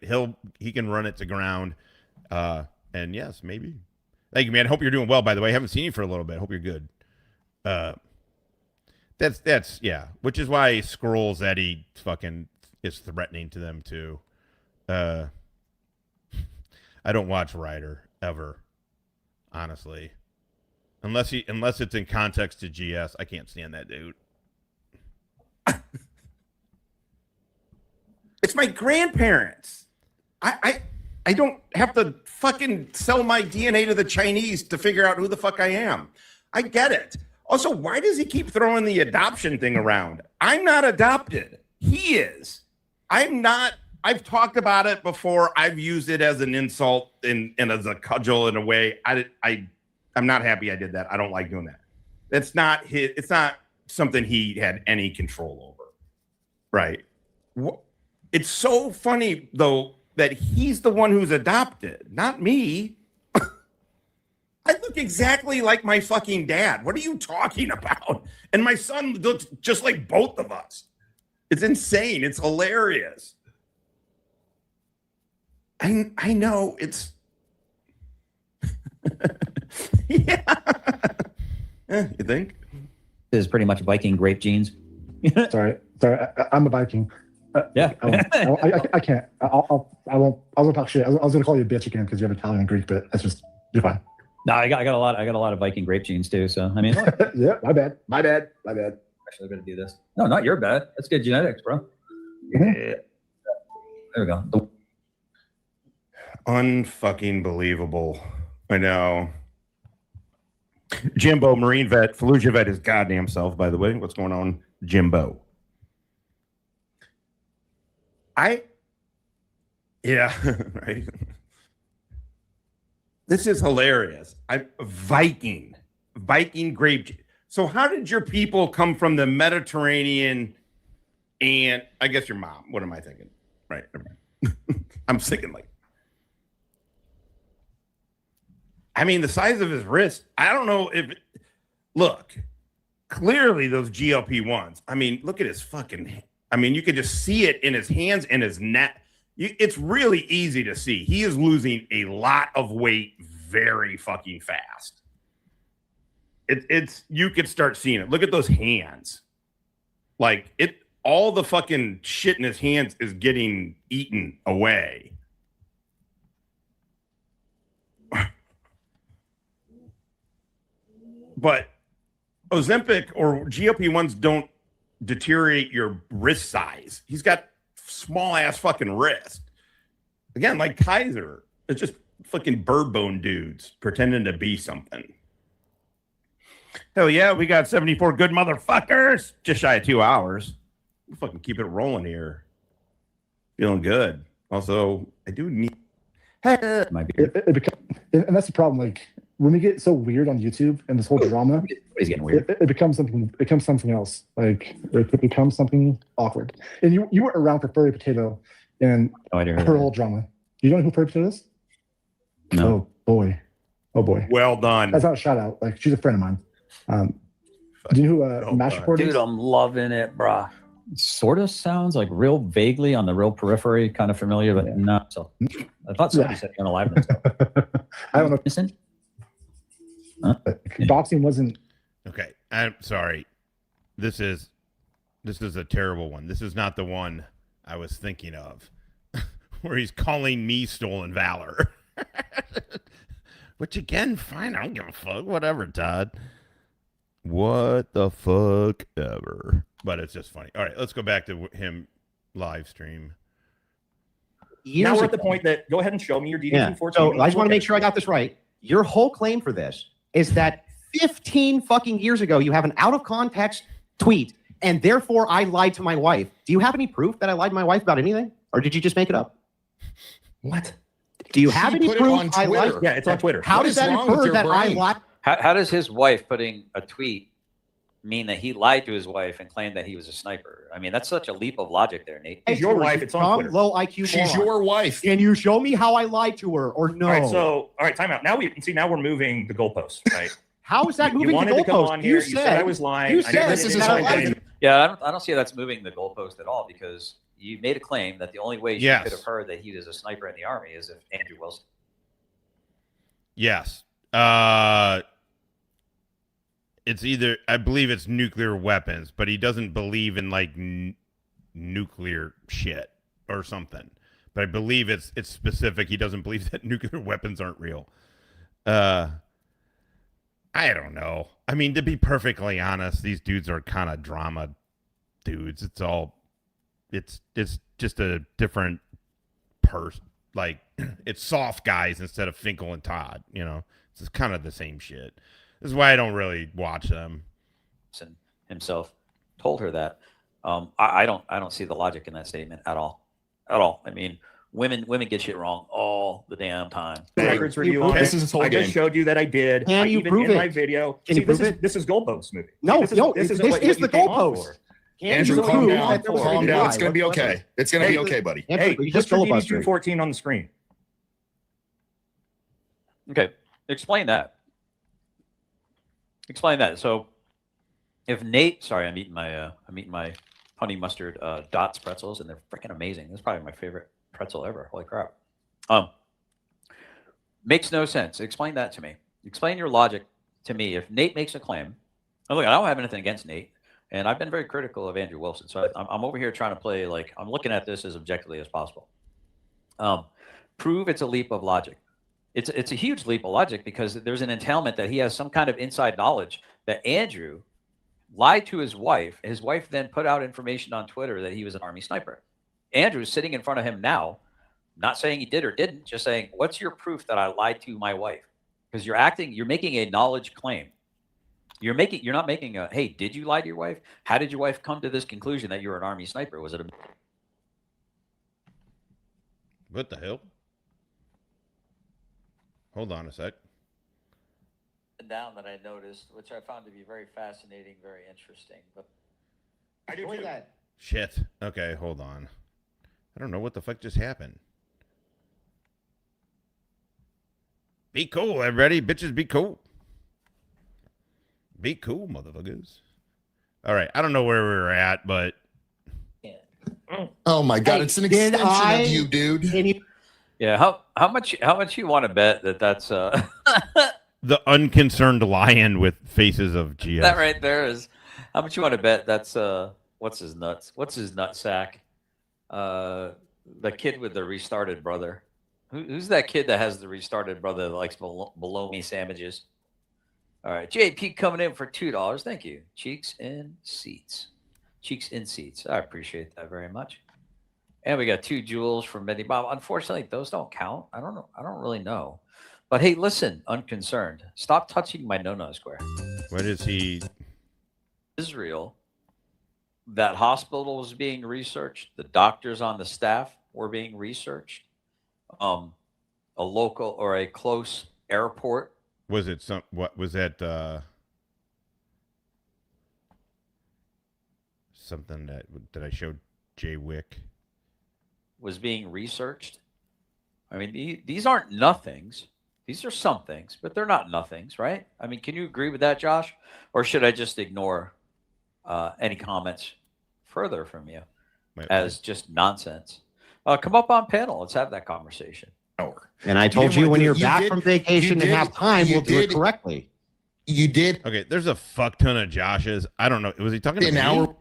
[SPEAKER 1] run it to ground. And yes, maybe. Thank you, man. Hope you're doing well. By the way, I haven't seen you for a little bit. Hope you're good. That's yeah. Which is why Scrolls Eddie fucking is threatening to them too. I don't watch Ryder ever, honestly. Unless it's in context to GS, I can't stand that dude.
[SPEAKER 22] It's my grandparents. I don't have to fucking sell my DNA to the Chinese to figure out who the fuck I am. I get it. Also, why does he keep throwing the adoption thing around? I'm not adopted. He is. I'm not. I've talked about it before. I've used it as an insult and as a cudgel in a way. I'm not happy I did that. I don't like doing that. It's not something he had any control over. Right. It's so funny, though, that he's the one who's adopted, not me. I look exactly like my fucking dad. What are you talking about? And my son looks just like both of us. It's insane. It's hilarious. I know. It's... yeah. You think?
[SPEAKER 2] This is pretty much Viking grape genes.
[SPEAKER 23] sorry, I'm a Viking.
[SPEAKER 2] Yeah,
[SPEAKER 23] I can't. I won't talk shit. I was gonna call you a bitch again because you have Italian and Greek, but that's just you're fine.
[SPEAKER 2] No, I got a lot of Viking grape genes too. So I mean,
[SPEAKER 23] yeah, my bad.
[SPEAKER 2] Actually, I'm gonna do this. No, not your bad. That's good genetics, bro.
[SPEAKER 23] Mm-hmm.
[SPEAKER 2] Yeah. There we go.
[SPEAKER 22] Unfucking believable. I know. Jimbo, Marine vet, Fallujah vet, his goddamn self, by the way. What's going on, Jimbo? Yeah, right. This is hilarious. Viking grape. So how did your people come from the Mediterranean and I guess your mom? What am I thinking? Right. I'm thinking like, I mean, the size of his wrist. I don't know if, look, clearly those GLP-1s. I mean, look at his fucking, I mean, you could just see it in his hands and his neck. It's really easy to see. He is losing a lot of weight very fucking fast. It's you could start seeing it. Look at those hands. Like all the fucking shit in his hands is getting eaten away. But Ozempic or GLP-1s don't deteriorate your wrist size. He's got small ass fucking wrist. Again, like Kaiser. It's just fucking bird bone dudes pretending to be something. Hell yeah, we got 74 good motherfuckers. Just shy of 2 hours. We'll fucking keep it rolling here. Feeling good. Also, I do need
[SPEAKER 23] and that's the problem. Like when we get so weird on YouTube and this whole drama,
[SPEAKER 2] it's getting weird.
[SPEAKER 23] It becomes something. It becomes something else. Like it becomes something awkward. And you were around for Furry Potato and her whole drama. You know who Furry Potato is?
[SPEAKER 2] No.
[SPEAKER 23] Oh boy.
[SPEAKER 22] Well done.
[SPEAKER 23] That's not a shout out. Like she's a friend of mine. Do you know who Mash Report is?
[SPEAKER 8] Dude, I'm loving it, brah.
[SPEAKER 2] Sort of sounds like real vaguely on the real periphery, kind of familiar, but not. So I thought somebody said you're alive.
[SPEAKER 23] I don't know.
[SPEAKER 2] Listen.
[SPEAKER 23] Boxing wasn't.
[SPEAKER 1] Okay, I'm sorry. This is a terrible one. This is not the one I was thinking of, where he's calling me stolen valor. Which again, fine. I don't give a fuck. Whatever, Todd. What the fuck ever. But it's just funny. All right, let's go back to him live stream.
[SPEAKER 12] Now we're at the point that go ahead and show me your DD-214.
[SPEAKER 3] So I just want to make sure I got this right. Your whole claim for this is that 15 fucking years ago, you have an out of context tweet, and therefore I lied to my wife. Do you have any proof that I lied to my wife about anything? Or did you just make it up?
[SPEAKER 12] What?
[SPEAKER 3] Do you have any proof I lied?
[SPEAKER 12] Yeah, it's on Twitter.
[SPEAKER 3] How does that infer that I lied?
[SPEAKER 8] How does his wife putting a tweet mean that he lied to his wife and claimed that he was a sniper? I mean, that's such a leap of logic there, Nate.
[SPEAKER 12] She's your wife. It's on Twitter.
[SPEAKER 3] Low IQ.
[SPEAKER 13] She's your wife.
[SPEAKER 3] Can you show me how I lied to her or no?
[SPEAKER 12] All right, time out. Now we're moving the goalposts, right?
[SPEAKER 3] How is that moving the
[SPEAKER 12] goalposts? You wanted to come on here. You said I was lying.
[SPEAKER 3] You said
[SPEAKER 12] this is
[SPEAKER 8] Yeah, I don't see how that's moving the goalpost at all, because you made a claim that the only way she could have heard that he was a sniper in the Army is if Andrew Wilson.
[SPEAKER 1] Yes. It's either, I believe it's nuclear weapons, but he doesn't believe in like nuclear shit or something. But I believe it's specific. He doesn't believe that nuclear weapons aren't real. I don't know. I mean, to be perfectly honest, these dudes are kind of drama dudes. It's just a different person. Like, it's soft guys instead of Finkel and Todd, you know. It's kind of the same shit. This is why I don't really watch them.
[SPEAKER 8] Himself told her that. I don't see the logic in that statement at all. At all. I mean, women get shit wrong all the damn time.
[SPEAKER 12] Records review. Okay. This is his whole game. I just showed you that I did.
[SPEAKER 3] Can you prove it?
[SPEAKER 12] My video.
[SPEAKER 3] Can you prove it?
[SPEAKER 12] This is goalposts movie.
[SPEAKER 3] No, this is the goalpost.
[SPEAKER 13] Andrew, calm down. Calm down. It's going to be okay. It's going to be okay, buddy.
[SPEAKER 12] Hey, just put DD-214 on the screen.
[SPEAKER 8] Okay, explain that. Explain that. So, if Nate, sorry, I'm eating my honey mustard Dots pretzels, and they're freaking amazing. That's probably my favorite pretzel ever. Holy crap! Makes no sense. Explain that to me. Explain your logic to me. If Nate makes a claim, and look, I don't have anything against Nate, and I've been very critical of Andrew Wilson. So I'm over here trying to play like I'm looking at this as objectively as possible. Prove it's a leap of logic. It's a huge leap of logic because there's an entailment that he has some kind of inside knowledge that Andrew lied to his wife. His wife then put out information on Twitter that he was an Army sniper. Andrew's sitting in front of him now, not saying he did or didn't, just saying, what's your proof that I lied to my wife? Because you're making a knowledge claim. You're not making a, hey, did you lie to your wife? How did your wife come to this conclusion that you're an Army sniper? Was it a...
[SPEAKER 1] What the hell? Hold on a sec.
[SPEAKER 8] Down that I noticed, which I found to be very fascinating, very interesting. But
[SPEAKER 12] I do too.
[SPEAKER 3] That.
[SPEAKER 1] Shit. Okay, hold on. I don't know what the fuck just happened. Be cool, everybody. Bitches, be cool. Be cool, motherfuckers. All right. I don't know where we were at, but.
[SPEAKER 13] Oh my God. Hey, it's an extension of you, dude.
[SPEAKER 8] Yeah. How much you want to bet that's
[SPEAKER 1] the unconcerned lion with faces of GF.
[SPEAKER 8] That right there is how much you want to bet that's what's his nut sack? The kid with the restarted brother. Who's that kid that has the restarted brother that likes bologna sandwiches? All right, JP coming in for $2. Thank you. Cheeks in seats. Cheeks in seats. I appreciate that very much. And we got 2 jewels from Betty Bob. Unfortunately, those don't count. I don't know. I don't really know. But hey, listen, unconcerned. Stop touching my no-no square.
[SPEAKER 1] What is he?
[SPEAKER 8] Israel. That hospital was being researched. The doctors on the staff were being researched. A local or a close airport.
[SPEAKER 1] Was it some? What was that? Something that I showed Jay Wick.
[SPEAKER 8] Was being researched. I mean, these aren't nothings. These are some things, but they're not nothings, right? I mean, can you agree with that, Josh? Or should I just ignore any comments further from you as just nonsense? Come up on panel. Let's have that conversation.
[SPEAKER 3] And I told you when you're back from vacation and have time, we'll do it correctly.
[SPEAKER 13] you did.
[SPEAKER 1] Okay, there's a fuck ton of Joshes. I don't know. Was he talking to
[SPEAKER 12] now
[SPEAKER 1] me?
[SPEAKER 12] we're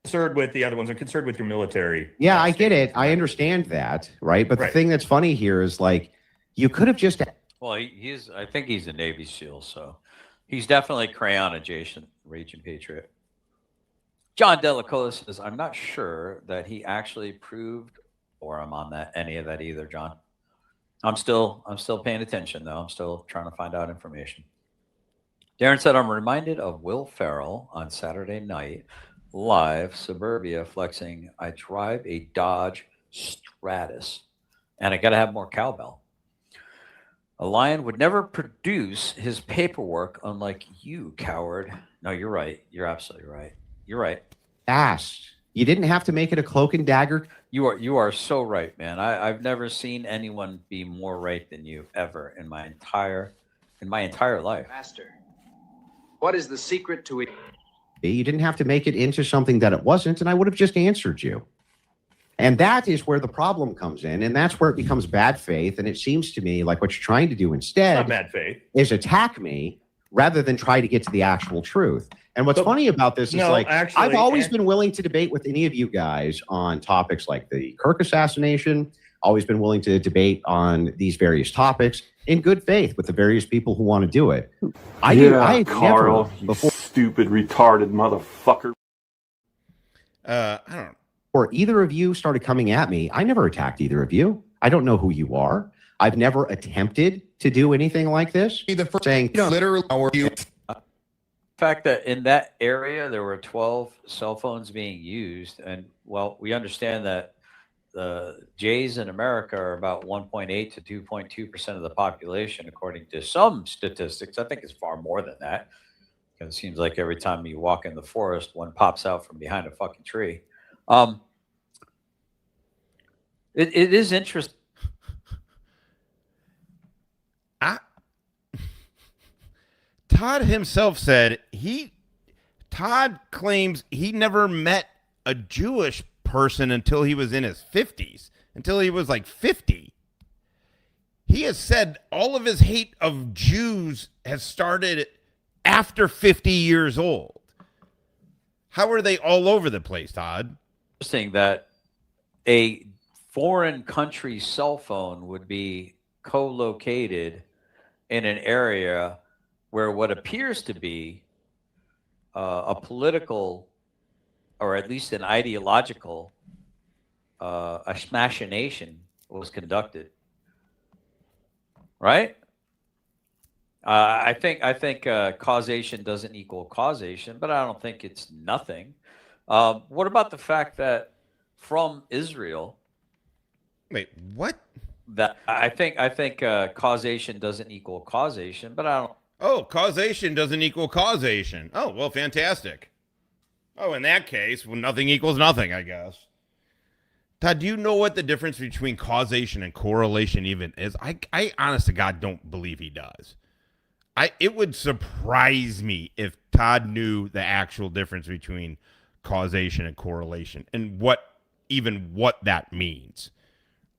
[SPEAKER 12] concerned with the other ones. I'm concerned with your military.
[SPEAKER 3] Yeah, I get it. I understand that, right? But the thing that's funny here is like, you could have just.
[SPEAKER 8] Well, he's. I think he's a Navy SEAL, so he's definitely crayon adjacent, raging patriot. John Delacola says, "I'm not sure that he actually proved, or I'm on that any of that either, John. I'm still paying attention though. I'm still trying to find out information." Darren said, "I'm reminded of Will Ferrell on Saturday Night Live, Suburbia, flexing. I drive a Dodge Stratus, and I got to have more cowbell. A lion would never produce his paperwork, unlike you, coward." No, you're right. You're absolutely right. You're right.
[SPEAKER 3] Asked. You didn't have to make it a cloak and dagger.
[SPEAKER 8] You are so right, man. I've never seen anyone be more right than you ever in my entire life.
[SPEAKER 6] Master, what is the secret to it?
[SPEAKER 3] You didn't have to make it into something that it wasn't, and I would have just answered you. And that is where the problem comes in, and that's where it becomes bad faith. And it seems to me like what you're trying to do instead
[SPEAKER 12] bad faith.
[SPEAKER 3] is attack me rather than try to get to the actual truth. And what's funny about this is I've always been willing to debate with any of you guys on topics like the Kirk assassination, always been willing to debate on these various topics in good faith with the various people who want to do it. I
[SPEAKER 10] Carl,
[SPEAKER 3] never, before,
[SPEAKER 10] stupid, retarded motherfucker.
[SPEAKER 1] I don't.
[SPEAKER 3] Or either of you started coming at me, I never attacked either of you. I don't know who you are. I've never attempted to do anything like this. Saying,
[SPEAKER 13] literally,
[SPEAKER 8] The fact that in that area there were 12 cell phones being used, and well, we understand that the Jays in America are about 1.8 to 2.2% of the population, according to some statistics. I think it's far more than that, because it seems like every time you walk in the forest, one pops out from behind a fucking tree. It is interesting.
[SPEAKER 1] Todd himself said Todd claims he never met a Jewish person until he was in his 50s, until he was like 50. He has said all of his hate of Jews has started after 50 years old. How are they all over the place, Todd?
[SPEAKER 8] Interesting that a foreign country's cell phone would be co-located in an area where what appears to be a political, or at least an ideological, machination was conducted. Right? I think causation doesn't equal causation, but I don't think it's nothing. What about the fact that from Israel?
[SPEAKER 1] Wait, what?
[SPEAKER 8] That I think causation doesn't equal causation, but I don't.
[SPEAKER 1] Oh, causation doesn't equal causation. Oh, well, fantastic. Oh, in that case, well, nothing equals nothing, I guess. Todd, do you know what the difference between causation and correlation even is? I honest to God don't believe he does. It would surprise me if Todd knew the actual difference between causation and correlation and what that means.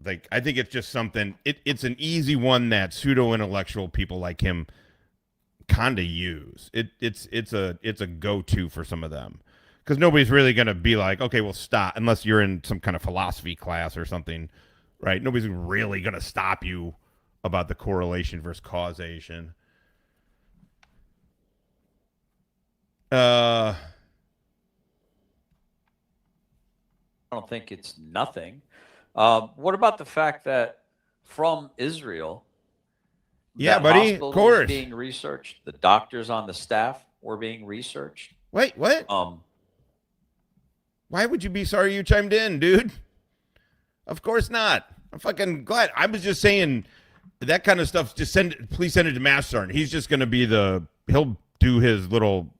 [SPEAKER 1] Like, I think it's just something, it's an easy one that pseudo-intellectual people like him kind of use. It's a go-to for some of them, because nobody's really going to be like, okay, well, stop, unless you're in some kind of philosophy class or something, right? Nobody's really going to stop you about the correlation versus causation.
[SPEAKER 8] I don't think it's nothing. What about the fact that from Israel,
[SPEAKER 1] yeah, buddy, of course,
[SPEAKER 8] being researched, the doctors on the staff were being researched?
[SPEAKER 1] Wait, what? Why would you be sorry you chimed in, dude? Of course not. I'm fucking glad. I was just saying that kind of stuff. Just please send it to Master Sergeant. He's just going to be he'll do his little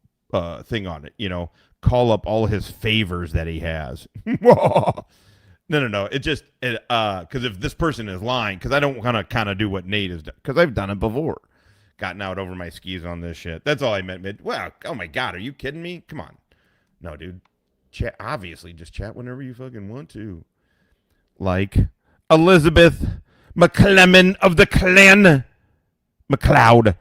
[SPEAKER 1] thing on it, call up all his favors that he has. No. It just, because if this person is lying, because I don't want to kind of do what Nate has done, because I've done it before, gotten out over my skis on this shit. That's all I meant. Well, oh my God, are you kidding me? Come on. No, dude. Chat, obviously, just chat whenever you fucking want to. Like Elizabeth McClellan of the Clan McLeod.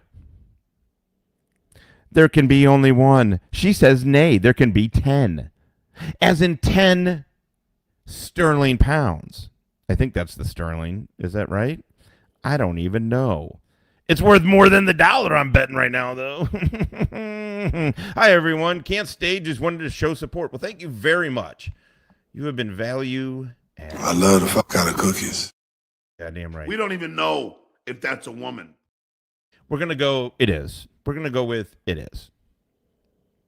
[SPEAKER 1] there can be only one. She says nay, there can be 10. As in 10 sterling pounds. I think that's the sterling. Is that right? I don't even know. It's worth more than the dollar I'm betting right now, though. Hi, everyone. Can't stay. Just wanted to show support. Well, thank you very much. You have been value.
[SPEAKER 9] I love the fuck out of cookies.
[SPEAKER 1] Goddamn right.
[SPEAKER 5] We don't even know if that's a woman.
[SPEAKER 1] We're going to go, it is. We're going to go with it is.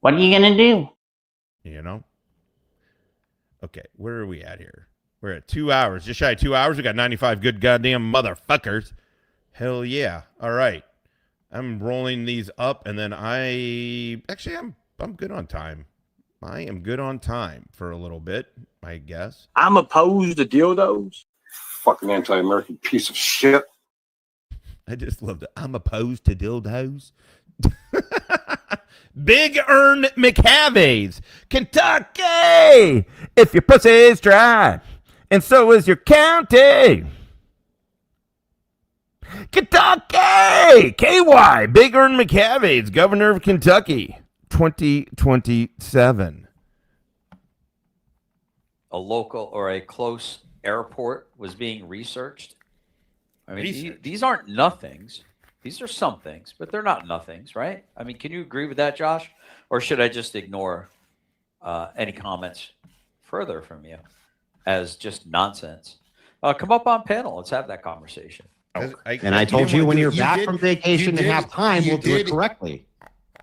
[SPEAKER 4] What are you going to do?
[SPEAKER 1] You know? Okay, where are we at here? We're at 2 hours. Just shy of 2 hours. We got 95 good goddamn motherfuckers. Hell yeah. All right. I'm rolling these up, and then I'm good on time. I am good on time for a little bit, I guess.
[SPEAKER 10] I'm opposed to dildos. Fucking anti-American piece of shit.
[SPEAKER 1] I just love that. I'm opposed to dildos. Big Earn McHaveys, Kentucky. If your pussy's dry, and so is your county. Kentucky, KY, Big Earn McHaveys, Governor of Kentucky, 2027.
[SPEAKER 8] A local or a close airport was being researched. I mean, these aren't nothings. These are some things, but they're not nothings, right? I mean, can you agree with that, Josh? Or should I just ignore any comments further from you as just nonsense? Come up on panel. Let's have that conversation.
[SPEAKER 3] And I told you when you're back from vacation and have time, we'll do it correctly.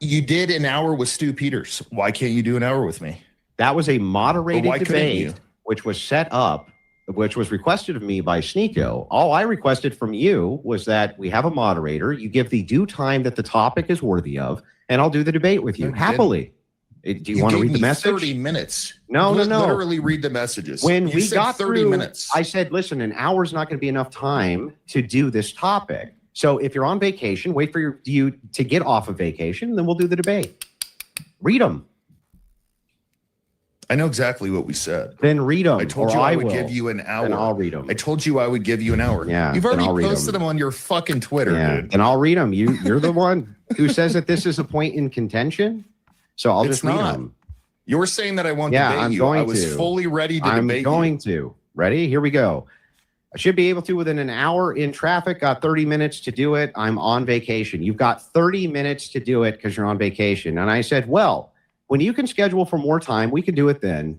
[SPEAKER 13] You did an hour with Stu Peters. Why can't you do an hour with me?
[SPEAKER 3] That was a moderated
[SPEAKER 13] Why couldn't
[SPEAKER 3] debate,
[SPEAKER 13] you?
[SPEAKER 3] which was set up, which was requested of me by Sneeko. All I requested from you was that we have a moderator. You give the due time that the topic is worthy of, and I'll do the debate with you happily. Do you want to read the message?
[SPEAKER 13] 30 minutes.
[SPEAKER 3] No.
[SPEAKER 13] Literally read the messages.
[SPEAKER 3] When
[SPEAKER 13] You
[SPEAKER 3] we
[SPEAKER 13] said
[SPEAKER 3] got
[SPEAKER 13] 30
[SPEAKER 3] through,
[SPEAKER 13] minutes.
[SPEAKER 3] I said, listen, an hour is not going to be enough time to do this topic. So if you're on vacation, wait for you to get off of vacation, then we'll do the debate. Read them.
[SPEAKER 13] I know exactly what we said.
[SPEAKER 3] Then read them.
[SPEAKER 13] I told you I would give you an hour.
[SPEAKER 3] Then I'll read them.
[SPEAKER 13] I told you I would give you an hour.
[SPEAKER 3] Yeah,
[SPEAKER 13] You've
[SPEAKER 3] then
[SPEAKER 13] already
[SPEAKER 3] I'll read
[SPEAKER 13] posted them on your fucking Twitter, dude.
[SPEAKER 3] And I'll read them. You're the one who says that this is a point in contention. So I'll just read them.
[SPEAKER 13] You're saying that I won't
[SPEAKER 3] Yeah,
[SPEAKER 13] debate
[SPEAKER 3] I'm
[SPEAKER 13] you.
[SPEAKER 3] going
[SPEAKER 13] I was
[SPEAKER 3] to.
[SPEAKER 13] fully ready to
[SPEAKER 3] I'm
[SPEAKER 13] debate
[SPEAKER 3] going
[SPEAKER 13] you.
[SPEAKER 3] to. Ready? Here we go. I should be able to within an hour in traffic. Got 30 minutes to do it. I'm on vacation. You've got 30 minutes to do it because you're on vacation. And I said, well, when you can schedule for more time, we can do it then.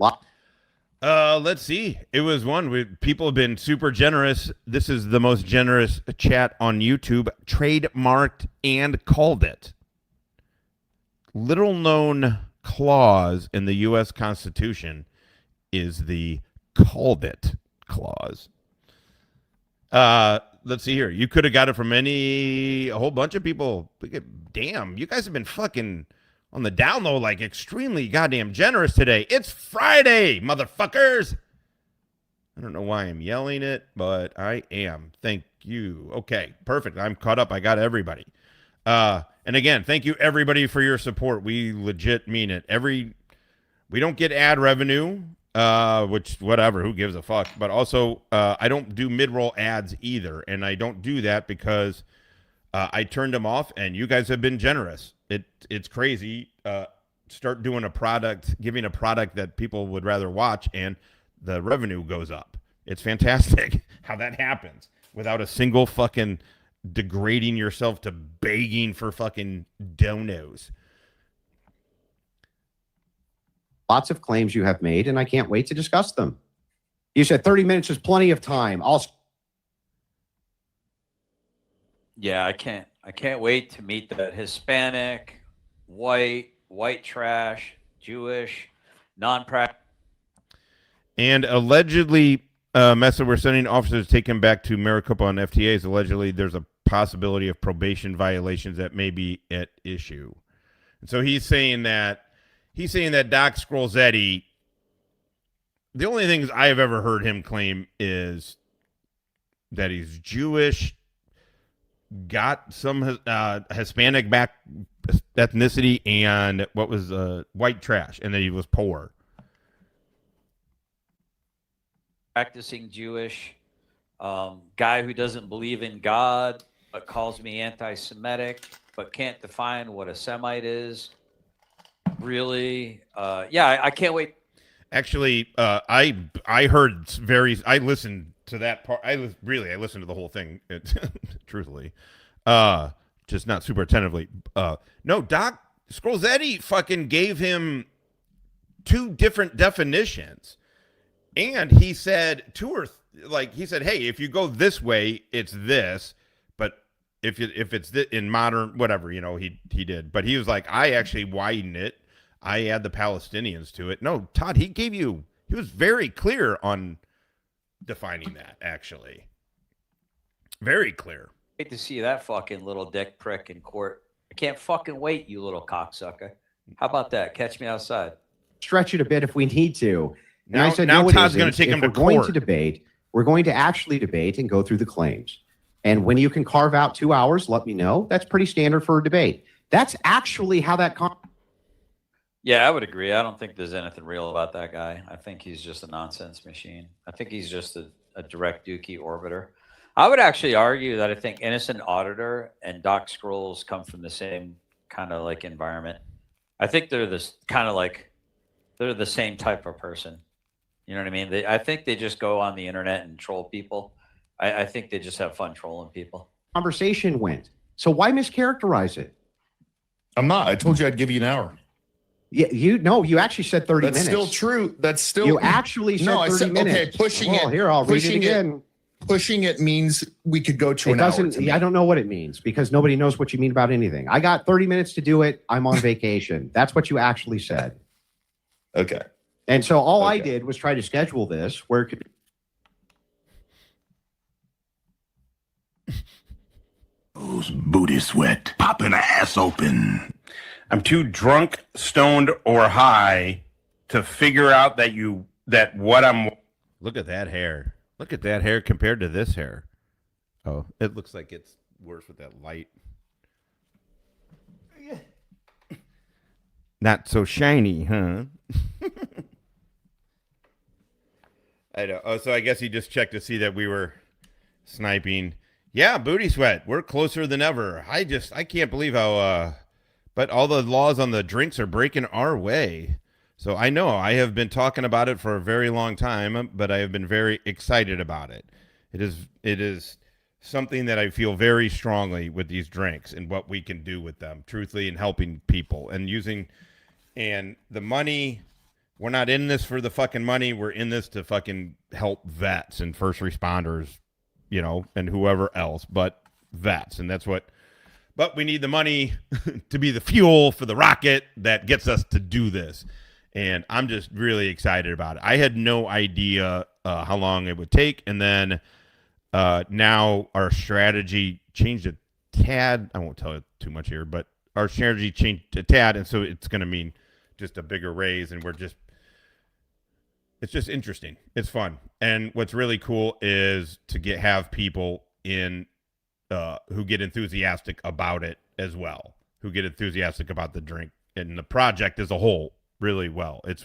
[SPEAKER 1] Let's see. It was one. People have been super generous. This is the most generous chat on YouTube. Trademarked and called it. Little known clause in the U.S. Constitution is the called it clause. Let's see here. You could have got it from a whole bunch of people. Damn, you guys have been fucking on the down low, like extremely goddamn generous today. It's Friday, motherfuckers. I don't know why I'm yelling it, but I am. Thank you. Okay, perfect. I'm caught up. I got everybody. And again, thank you everybody for your support. We legit mean it. We don't get ad revenue, which whatever, who gives a fuck. But also, I don't do mid-roll ads either, and I don't do that because I turned them off, and you guys have been generous. It's crazy. Start doing giving a product that people would rather watch, and the revenue goes up. It's fantastic how that happens without a single fucking degrading yourself to begging for fucking donos.
[SPEAKER 3] Lots of claims you have made, and I can't wait to discuss them. You said 30 minutes is plenty of time.
[SPEAKER 8] Yeah, I can't wait to meet that Hispanic, white trash, Jewish, non-practical.
[SPEAKER 1] And allegedly, message we're sending officers to take him back to Maricopa on FTAs. Allegedly, there's a possibility of probation violations that may be at issue. And so he's saying that Doc Scrolzetti, the only things I have ever heard him claim is that he's Jewish, got some Hispanic back ethnicity, and what was white trash, and that he was poor.
[SPEAKER 8] Practicing Jewish, guy who doesn't believe in God but calls me anti-Semitic, but can't define what a Semite is. Really? Yeah, I can't wait.
[SPEAKER 1] Actually, I heard I listened to that part. I listened to the whole thing, truthfully, just not super attentively. No, Doc Scrolzetti fucking gave him 2 different definitions, and he said he said, hey, if you go this way, it's this, but if it's in modern whatever, he did, but he was like, I actually widen it. I add the Palestinians to it. No, Todd, he was very clear on defining that, actually. Very clear.
[SPEAKER 8] Hate to see that fucking little dick prick in court. I can't fucking wait, you little cocksucker. How about that? Catch me outside.
[SPEAKER 3] Stretch it a bit if we need to. And
[SPEAKER 1] now,
[SPEAKER 3] I said,
[SPEAKER 1] now
[SPEAKER 3] no,
[SPEAKER 1] Todd's going to take him to
[SPEAKER 3] court. We're going
[SPEAKER 1] court.
[SPEAKER 3] to debate. We're going to actually debate and go through the claims. And when you can carve out 2 hours, let me know. That's pretty standard for a debate. That's actually how that
[SPEAKER 8] Yeah, I would agree. I don't think there's anything real about that guy. I think he's just a nonsense machine. I think he's just a direct dookie orbiter. I would actually argue that I think Innocent Auditor and Doc Scrolls come from the same kind of like environment. I think they're this kind of like, they're the same type of person. You know what I mean? I think they just go on the internet and troll people. I think they just have fun trolling people.
[SPEAKER 3] conversation went. So why mischaracterize it?
[SPEAKER 13] I'm not. I told you I'd give you an hour.
[SPEAKER 3] Yeah, you actually said 30
[SPEAKER 13] That's
[SPEAKER 3] minutes.
[SPEAKER 13] still true. That's still
[SPEAKER 3] You actually said 30 minutes.
[SPEAKER 13] Okay, pushing it.
[SPEAKER 3] Here, I'll read it again.
[SPEAKER 13] Pushing it means we could go to
[SPEAKER 3] It
[SPEAKER 13] an hour.
[SPEAKER 3] doesn't. I don't know what it means because nobody knows what you mean about anything. I got 30 minutes to do it. I'm on vacation. That's what you actually said.
[SPEAKER 13] Okay.
[SPEAKER 3] And so all I did was try to schedule this where it could.
[SPEAKER 5] Those booty sweat, popping ass open. I'm too drunk, stoned, or high to figure out that what I'm.
[SPEAKER 1] Look at that hair. Look at that hair compared to this hair. Oh, it looks like it's worse with that light. Not so shiny, huh? I know. Oh, so I guess he just checked to see that we were sniping. Yeah, booty sweat. We're closer than ever. I can't believe how but all the laws on the drinks are breaking our way. So I know I have been talking about it for a very long time, but I have been very excited about it. It is something that I feel very strongly with these drinks and what we can do with them, truthfully, and helping people and the money. We're not in this for the fucking money. We're in this to fucking help vets and first responders, and whoever else, but vets. And but we need the money to be the fuel for the rocket that gets us to do this. And I'm just really excited about it. I had no idea how long it would take. And then now our strategy changed a tad. I won't tell you too much here, but our strategy changed a tad. And so it's going to mean just a bigger raise. And it's just interesting. It's fun. And what's really cool is to have people in who get enthusiastic about it as well, who get enthusiastic about the drink and the project as a whole really well. It's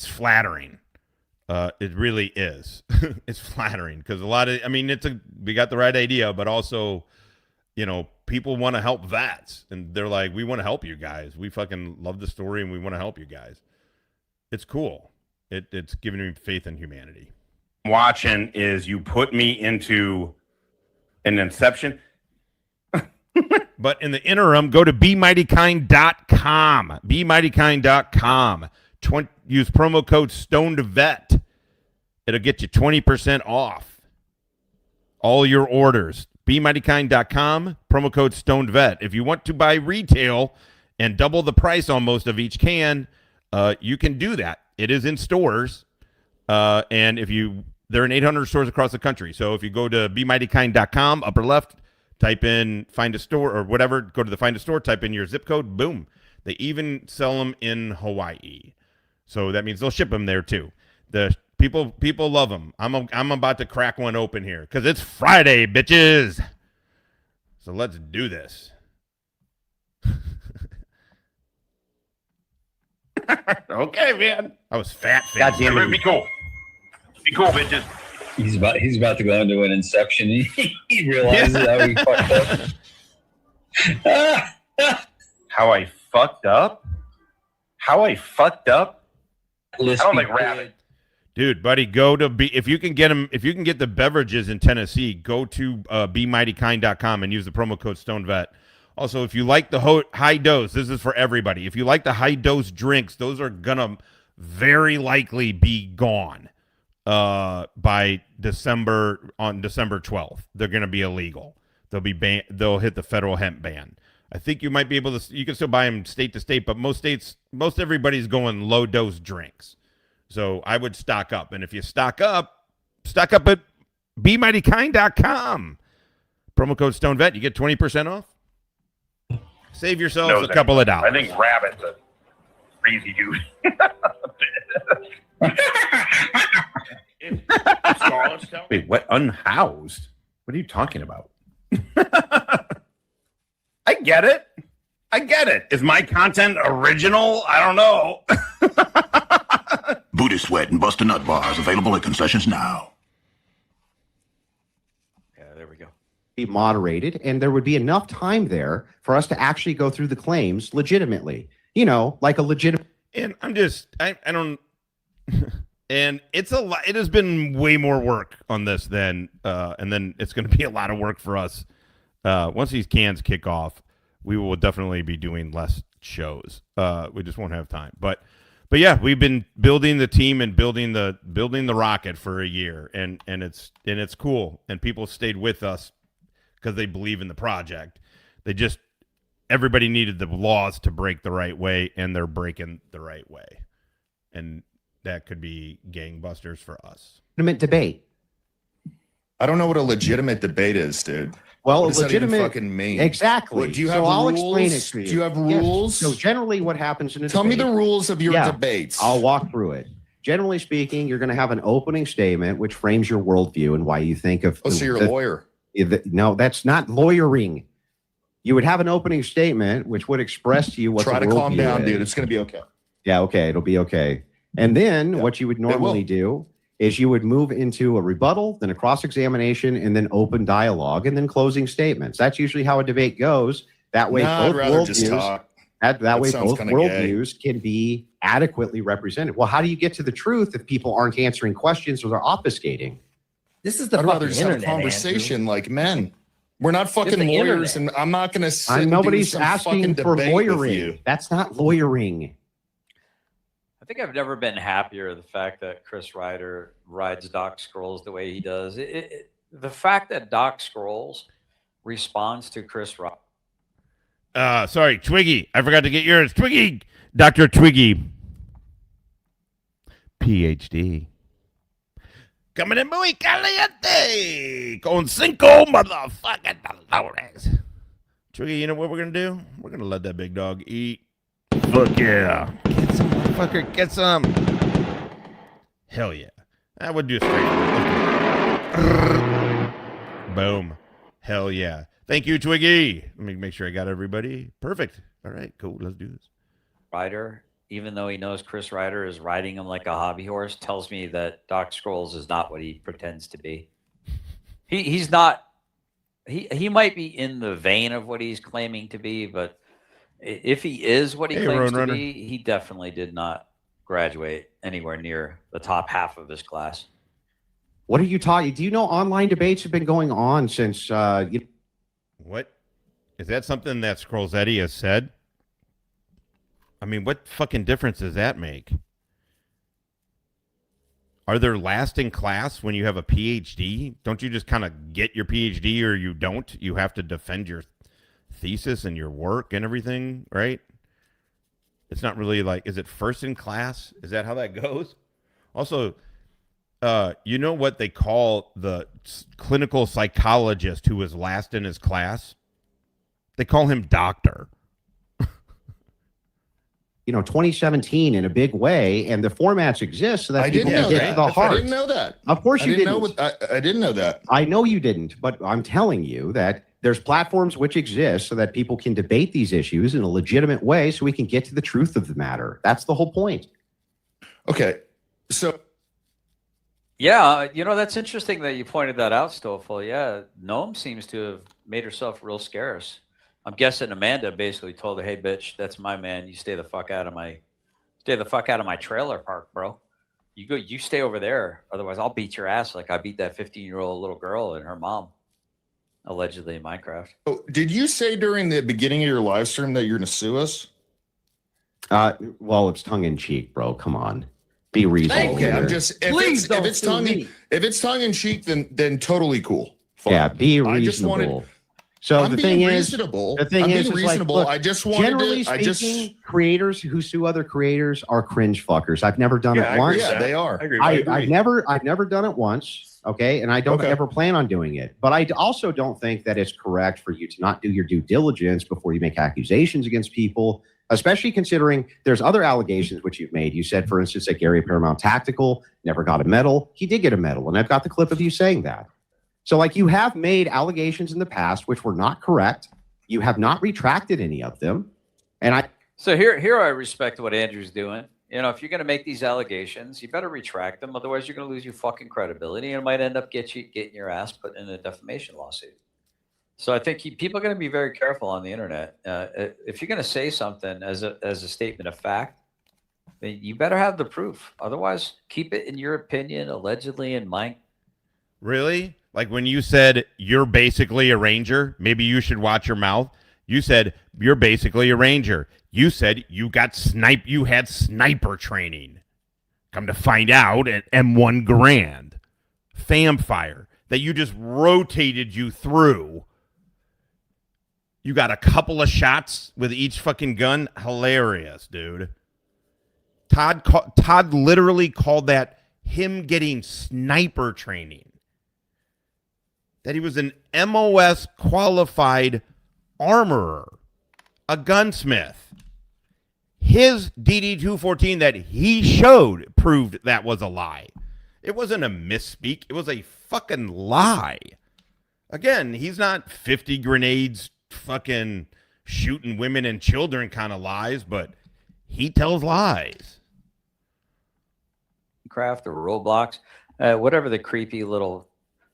[SPEAKER 1] flattering. It really is. It's flattering because we got the right idea, but also, people want to help vets and they're like, we want to help you guys. We fucking love the story and we want to help you guys. It's cool. It's giving me faith in humanity.
[SPEAKER 5] Watching is you put me into an inception.
[SPEAKER 1] But in the interim, go to BeMightyKind.com. BeMightyKind.com. Use promo code StonedVet. It'll get you 20% off all your orders. BeMightyKind.com. Promo code StonedVet. If you want to buy retail and double the price almost of each can, you can do that. It is in stores. And they're in 800 stores across the country. So if you go to BeMightyKind.com, upper left, type in find a store or whatever, go to the find a store, type in your zip code, boom. They even sell them in Hawaii. So that means they'll ship them there too. The people love them. I'm about to crack one open here because it's Friday, bitches. So let's do this.
[SPEAKER 5] Okay, man.
[SPEAKER 1] I was fat.
[SPEAKER 5] God damn it. Be cool. Be cool, bitches.
[SPEAKER 14] He's about to go into an inception. He realizes how he fucked up.
[SPEAKER 5] How I fucked up? How I fucked up? I don't like rabbit.
[SPEAKER 1] Dude, buddy, go to if you can get them, if you can get the beverages in Tennessee, go to BeMightyKind.com and use the promo code StoneVet. Also, if you like the high dose, this is for everybody. If you like the high dose drinks, those are gonna very likely be gone by December 12th. They're gonna be illegal. They'll be banned. They'll hit the federal hemp ban. I think you might be able to. You can still buy them state to state, but most everybody's going low dose drinks. So I would stock up. And if you stock up at BeMightyKind.com. Promo code StoneVet, you get 20% off. Save yourselves a couple of dollars.
[SPEAKER 5] I think rabbit's a crazy dude. Wait, what? Unhoused? What are you talking about? I get it. Is my content original? I don't know.
[SPEAKER 15] Booty Sweat and Bust a Nut bars available at concessions now.
[SPEAKER 8] Yeah, there we go.
[SPEAKER 3] Be moderated, and there would be enough time there for us to actually go through the claims legitimately. You know, like a legitimate.
[SPEAKER 1] And I don't. And it's a lot. It has been way more work on this than, and then it's going to be a lot of work for us. Once these cans kick off, we will definitely be doing less shows. We just won't have time. But yeah, we've been building the team and building the rocket for a year, and it's cool. And people stayed with us because they believe in the project. Everybody needed the laws to break the right way, and they're breaking the right way. And that could be gangbusters for us.
[SPEAKER 3] Legitimate debate.
[SPEAKER 13] I don't know what a legitimate debate is, dude.
[SPEAKER 3] Well,
[SPEAKER 13] what does
[SPEAKER 3] legitimate
[SPEAKER 13] that even fucking mean?
[SPEAKER 3] Exactly.
[SPEAKER 13] What, do you have
[SPEAKER 3] I'll
[SPEAKER 13] rules?
[SPEAKER 3] explain it to you.
[SPEAKER 13] Do you have rules?
[SPEAKER 3] Yes. So generally what happens in a
[SPEAKER 13] Tell
[SPEAKER 3] debate,
[SPEAKER 13] me the rules of your debates.
[SPEAKER 3] I'll walk through it. Generally speaking, you're going to have an opening statement which frames your worldview and why you think of.
[SPEAKER 13] Oh, so you're a lawyer.
[SPEAKER 3] No, that's not lawyering. You would have an opening statement which would express to you what
[SPEAKER 13] Try
[SPEAKER 3] the
[SPEAKER 13] to calm
[SPEAKER 3] worldview
[SPEAKER 13] down,
[SPEAKER 3] is.
[SPEAKER 13] dude. It's going to be okay.
[SPEAKER 3] Yeah, okay. It'll be okay. And then what you would normally do is you would move into a rebuttal, then a cross-examination, and then open dialogue, and then closing statements. That's usually how a debate goes. That way, both worldviews, that way both worldviews can be adequately represented. Well, how do you get to the truth if people aren't answering questions or they're obfuscating?
[SPEAKER 7] This is the
[SPEAKER 13] I'd rather
[SPEAKER 7] fucking
[SPEAKER 13] just have a
[SPEAKER 7] internet,
[SPEAKER 13] conversation
[SPEAKER 7] Andrew.
[SPEAKER 13] like men. We're not fucking lawyers, and I'm not going to sit and
[SPEAKER 3] nobody's
[SPEAKER 13] do some
[SPEAKER 3] asking
[SPEAKER 13] fucking
[SPEAKER 3] for
[SPEAKER 13] debate with
[SPEAKER 3] lawyering.
[SPEAKER 13] you.
[SPEAKER 3] That's not lawyering.
[SPEAKER 8] I think I've never been happier the fact that Chris Ryder rides Doc Scrolls the way he does. The fact that Doc Scrolls responds to Chris Ryder.
[SPEAKER 1] Sorry, Twiggy. I forgot to get yours. Twiggy. Dr. Twiggy. PhD. Coming in muy caliente. Con cinco motherfucking dolores. Twiggy, you know what we're going to do? We're going to let that big dog eat. Fuck yeah. Get some, motherfucker. Get some. Hell yeah. I would do a straight. Boom. Hell yeah. Thank you, Twiggy. Let me make sure I got everybody. Perfect. All right, cool. Let's do this.
[SPEAKER 8] Ryder, even though he knows Chris Ryder is riding him like a hobby horse, tells me that Doc Scrolls is not what he pretends to be. He's not. He might be in the vein of what he's claiming to be, but if he is what he claims to be, he definitely did not graduate anywhere near the top half of his class.
[SPEAKER 3] What are you talking? Do you know online debates have been going on since?
[SPEAKER 1] What? Is that something that Scrolls Eddie has said? I mean, what fucking difference does that make? Are there last in class when you have a PhD? Don't you just kind of get your PhD or you don't? You have to defend your thesis and your work and everything, right? It's not really like, is it first in class? Is that how that goes? Also, you know what they call the clinical psychologist who was last in his class? They call him doctor.
[SPEAKER 3] 2017 in a big way, and the formats exist so that
[SPEAKER 13] I
[SPEAKER 3] people
[SPEAKER 13] didn't
[SPEAKER 3] can
[SPEAKER 13] know
[SPEAKER 3] get
[SPEAKER 13] that.
[SPEAKER 3] to the heart.
[SPEAKER 13] I didn't know that.
[SPEAKER 3] Of course you didn't.
[SPEAKER 13] I didn't know that.
[SPEAKER 3] I know you didn't, but I'm telling you that there's platforms which exist so that people can debate these issues in a legitimate way so we can get to the truth of the matter. That's the whole point.
[SPEAKER 13] Okay. So
[SPEAKER 8] Yeah, that's interesting that you pointed that out, Stoffel. Yeah, Noam seems to have made herself real scarce. I'm guessing Amanda basically told her, "Hey, bitch, that's my man. You stay the fuck out of my trailer park, bro. You stay over there. Otherwise, I'll beat your ass like I beat that 15-year-old little girl and her mom, allegedly in Minecraft."
[SPEAKER 13] Oh, did you say during the beginning of your live stream that you're going to sue us?
[SPEAKER 3] Well, it's tongue in cheek, bro. Come on. Be reasonable.
[SPEAKER 13] Okay,
[SPEAKER 3] here.
[SPEAKER 13] I'm just if it's tongue in cheek, then totally cool. Fine.
[SPEAKER 3] Yeah, be reasonable.
[SPEAKER 13] I just wanted,
[SPEAKER 3] so
[SPEAKER 13] I'm
[SPEAKER 3] the
[SPEAKER 13] being
[SPEAKER 3] thing
[SPEAKER 13] reasonable.
[SPEAKER 3] is, the thing
[SPEAKER 13] I'm
[SPEAKER 3] is,
[SPEAKER 13] being
[SPEAKER 3] is
[SPEAKER 13] reasonable.
[SPEAKER 3] Like, look,
[SPEAKER 13] I just wanted
[SPEAKER 3] generally
[SPEAKER 13] to,
[SPEAKER 3] speaking, creators who sue other creators are cringe fuckers. I've never done it once.
[SPEAKER 13] Yeah, they are.
[SPEAKER 3] I've never done it once. Okay, and I don't ever plan on doing it. But I also don't think that it's correct for you to not do your due diligence before you make accusations against people, especially considering there's other allegations which you've made. You said, for instance, that Gary Paramount Tactical never got a medal. He did get a medal, and I've got the clip of you saying that. So, like, you have made allegations in the past which were not correct. You have not retracted any of them,
[SPEAKER 8] So here I respect what Andrew's doing. If you're going to make these allegations, you better retract them. Otherwise, you're going to lose your fucking credibility, and it might end up getting your ass put in a defamation lawsuit. So I think people are going to be very careful on the internet. If you're going to say something as a statement of fact, then you better have the proof. Otherwise, keep it in your opinion, allegedly, in mind.
[SPEAKER 1] Really? Like when you said you're basically a ranger, maybe you should watch your mouth. You said you're basically a ranger. You said you had sniper training. Come to find out at M1 Grand, Famfire, that you just rotated you through. You got a couple of shots with each fucking gun. Hilarious, dude. Todd literally called that him getting sniper training. That he was an MOS qualified armorer, a gunsmith. His DD-214 that he showed proved that was a lie. It wasn't a misspeak. It was a fucking lie. Again, he's not 50 grenades fucking shooting women and children kind of lies, but he tells lies.
[SPEAKER 8] Craft or Roblox, whatever the creepy little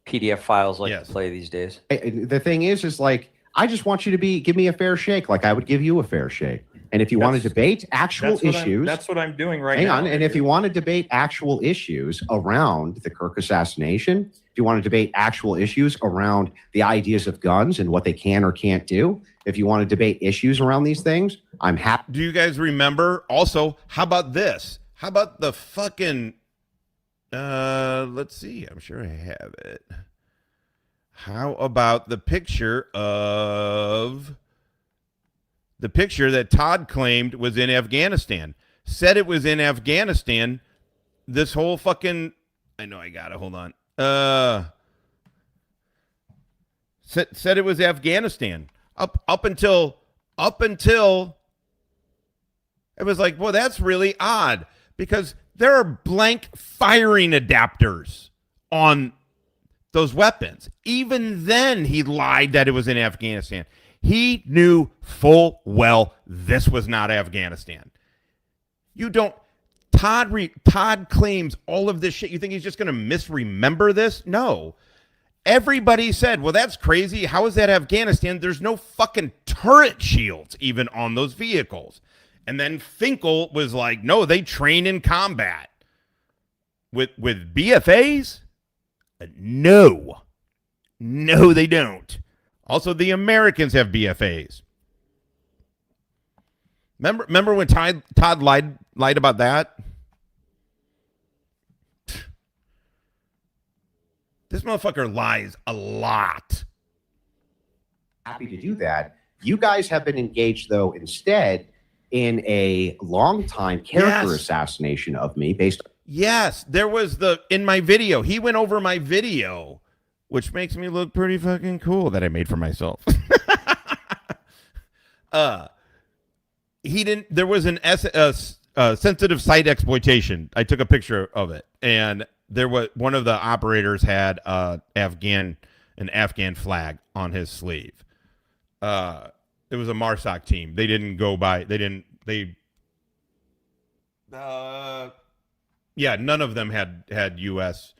[SPEAKER 8] PDF files like to play these days.
[SPEAKER 3] The thing is like, I just want you to give me a fair shake, like I would give you a fair shake. And if you want to debate actual issues,
[SPEAKER 12] that's what I'm doing right
[SPEAKER 3] now.
[SPEAKER 12] now.
[SPEAKER 3] Hang on. And if you want to debate actual issues around the Kirk assassination, if you want to debate actual issues around the ideas of guns and what they can or can't do, if you want to debate issues around these things, I'm happy.
[SPEAKER 1] Do you guys remember? Also, how about this? How about the fucking, let's see. I'm sure I have it. How about the picture that Todd claimed was in Afghanistan? Said it was in Afghanistan. This whole fucking, I know I got it. Hold on. Said it was Afghanistan. Up until it was like, well, that's really odd because there are blank firing adapters on those weapons. Even then, he lied that it was in Afghanistan. He knew full well this was not Afghanistan. You don't. Todd claims all of this shit. You think he's just going to misremember this? No. Everybody said, well, that's crazy. How is that Afghanistan? There's no fucking turret shields even on those vehicles. And then Finkel was like, no, they train in combat. With BFAs? No, they don't. Also, the Americans have BFAs. Remember when Todd lied about that? This motherfucker lies a lot.
[SPEAKER 3] Happy to do that. You guys have been engaged, though, instead in a long-time character assassination of me based on.
[SPEAKER 1] Yes, there was in my video. He went over my video, which makes me look pretty fucking cool that I made for myself. There was an sensitive site exploitation. I took a picture of it, and there was one of the operators had an Afghan flag on his sleeve. It was a MARSOC team. They didn't go by. Yeah, none of them had U.S.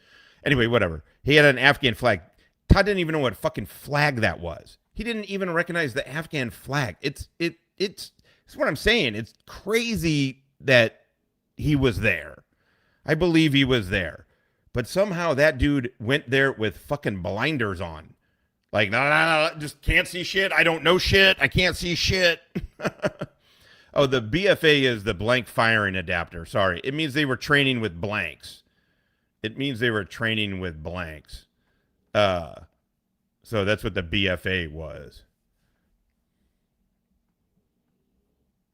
[SPEAKER 1] Anyway, whatever. He had an Afghan flag. Todd didn't even know what fucking flag that was. He didn't even recognize the Afghan flag. It's what I'm saying. It's crazy that he was there. I believe he was there. But somehow that dude went there with fucking blinders on. Like, no, just can't see shit. I don't know shit. I can't see shit. Oh, the BFA is the blank firing adapter. Sorry. It means they were training with blanks. So that's what the BFA was.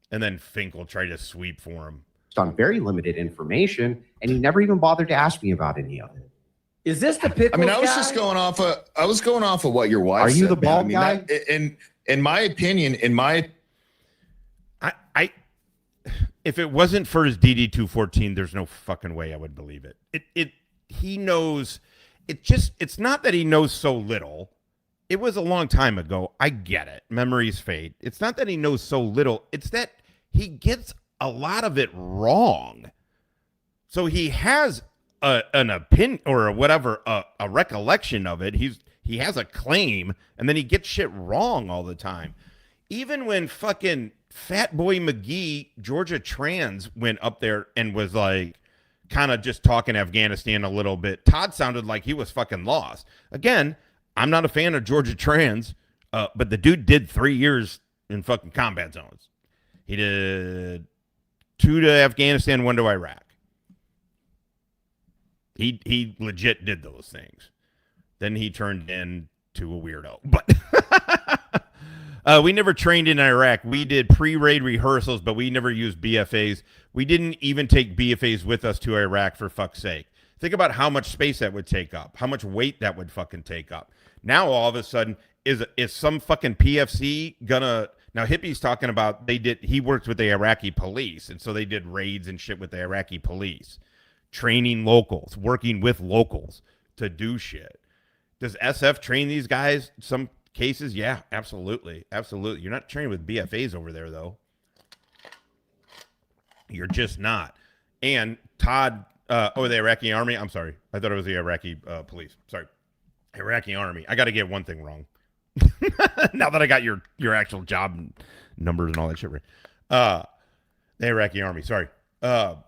[SPEAKER 1] And then Finkel tried to sweep for him.
[SPEAKER 3] On very limited information, and he never even bothered to ask me about any of it.
[SPEAKER 7] Is this the pickle?
[SPEAKER 13] I was just going off of what your wife said.
[SPEAKER 3] Are you the bald guy?
[SPEAKER 13] In my opinion,
[SPEAKER 1] if it wasn't for his DD-214, there's no fucking way I would believe it. He knows. It's not that he knows so little. It was a long time ago. I get it. Memories fade. It's not that he knows so little. It's that he gets a lot of it wrong. So he has an opinion or whatever, a recollection of it. He has a claim, and then he gets shit wrong all the time. Even when fucking Fat Boy McGee, Georgia Trans, went up there and was like kind of just talking Afghanistan a little bit, Todd sounded like he was fucking lost. Again, I'm not a fan of Georgia Trans, but the dude did 3 years in fucking combat zones. He did 2 to Afghanistan, 1 to Iraq. He legit did those things. Then he turned into a weirdo. But we never trained in Iraq. We did pre-raid rehearsals, but we never used BFAs. We didn't even take BFAs with us to Iraq, for fuck's sake. Think about how much space that would take up, how much weight that would fucking take up. Now all of a sudden, is some fucking PFC gonna... Now Hippie's talking about he worked with the Iraqi police, and so they did raids and shit with the Iraqi police, training locals, working with locals to do shit. Does SF train these guys? Some cases, yeah, absolutely. Absolutely. You're not training with BFAs over there, though. You're just not. And Todd, the Iraqi army. I'm sorry. I thought it was the Iraqi police. Sorry. Iraqi army. I got to get one thing wrong. Now that I got your actual job numbers and all that shit right. The Iraqi army. Sorry. But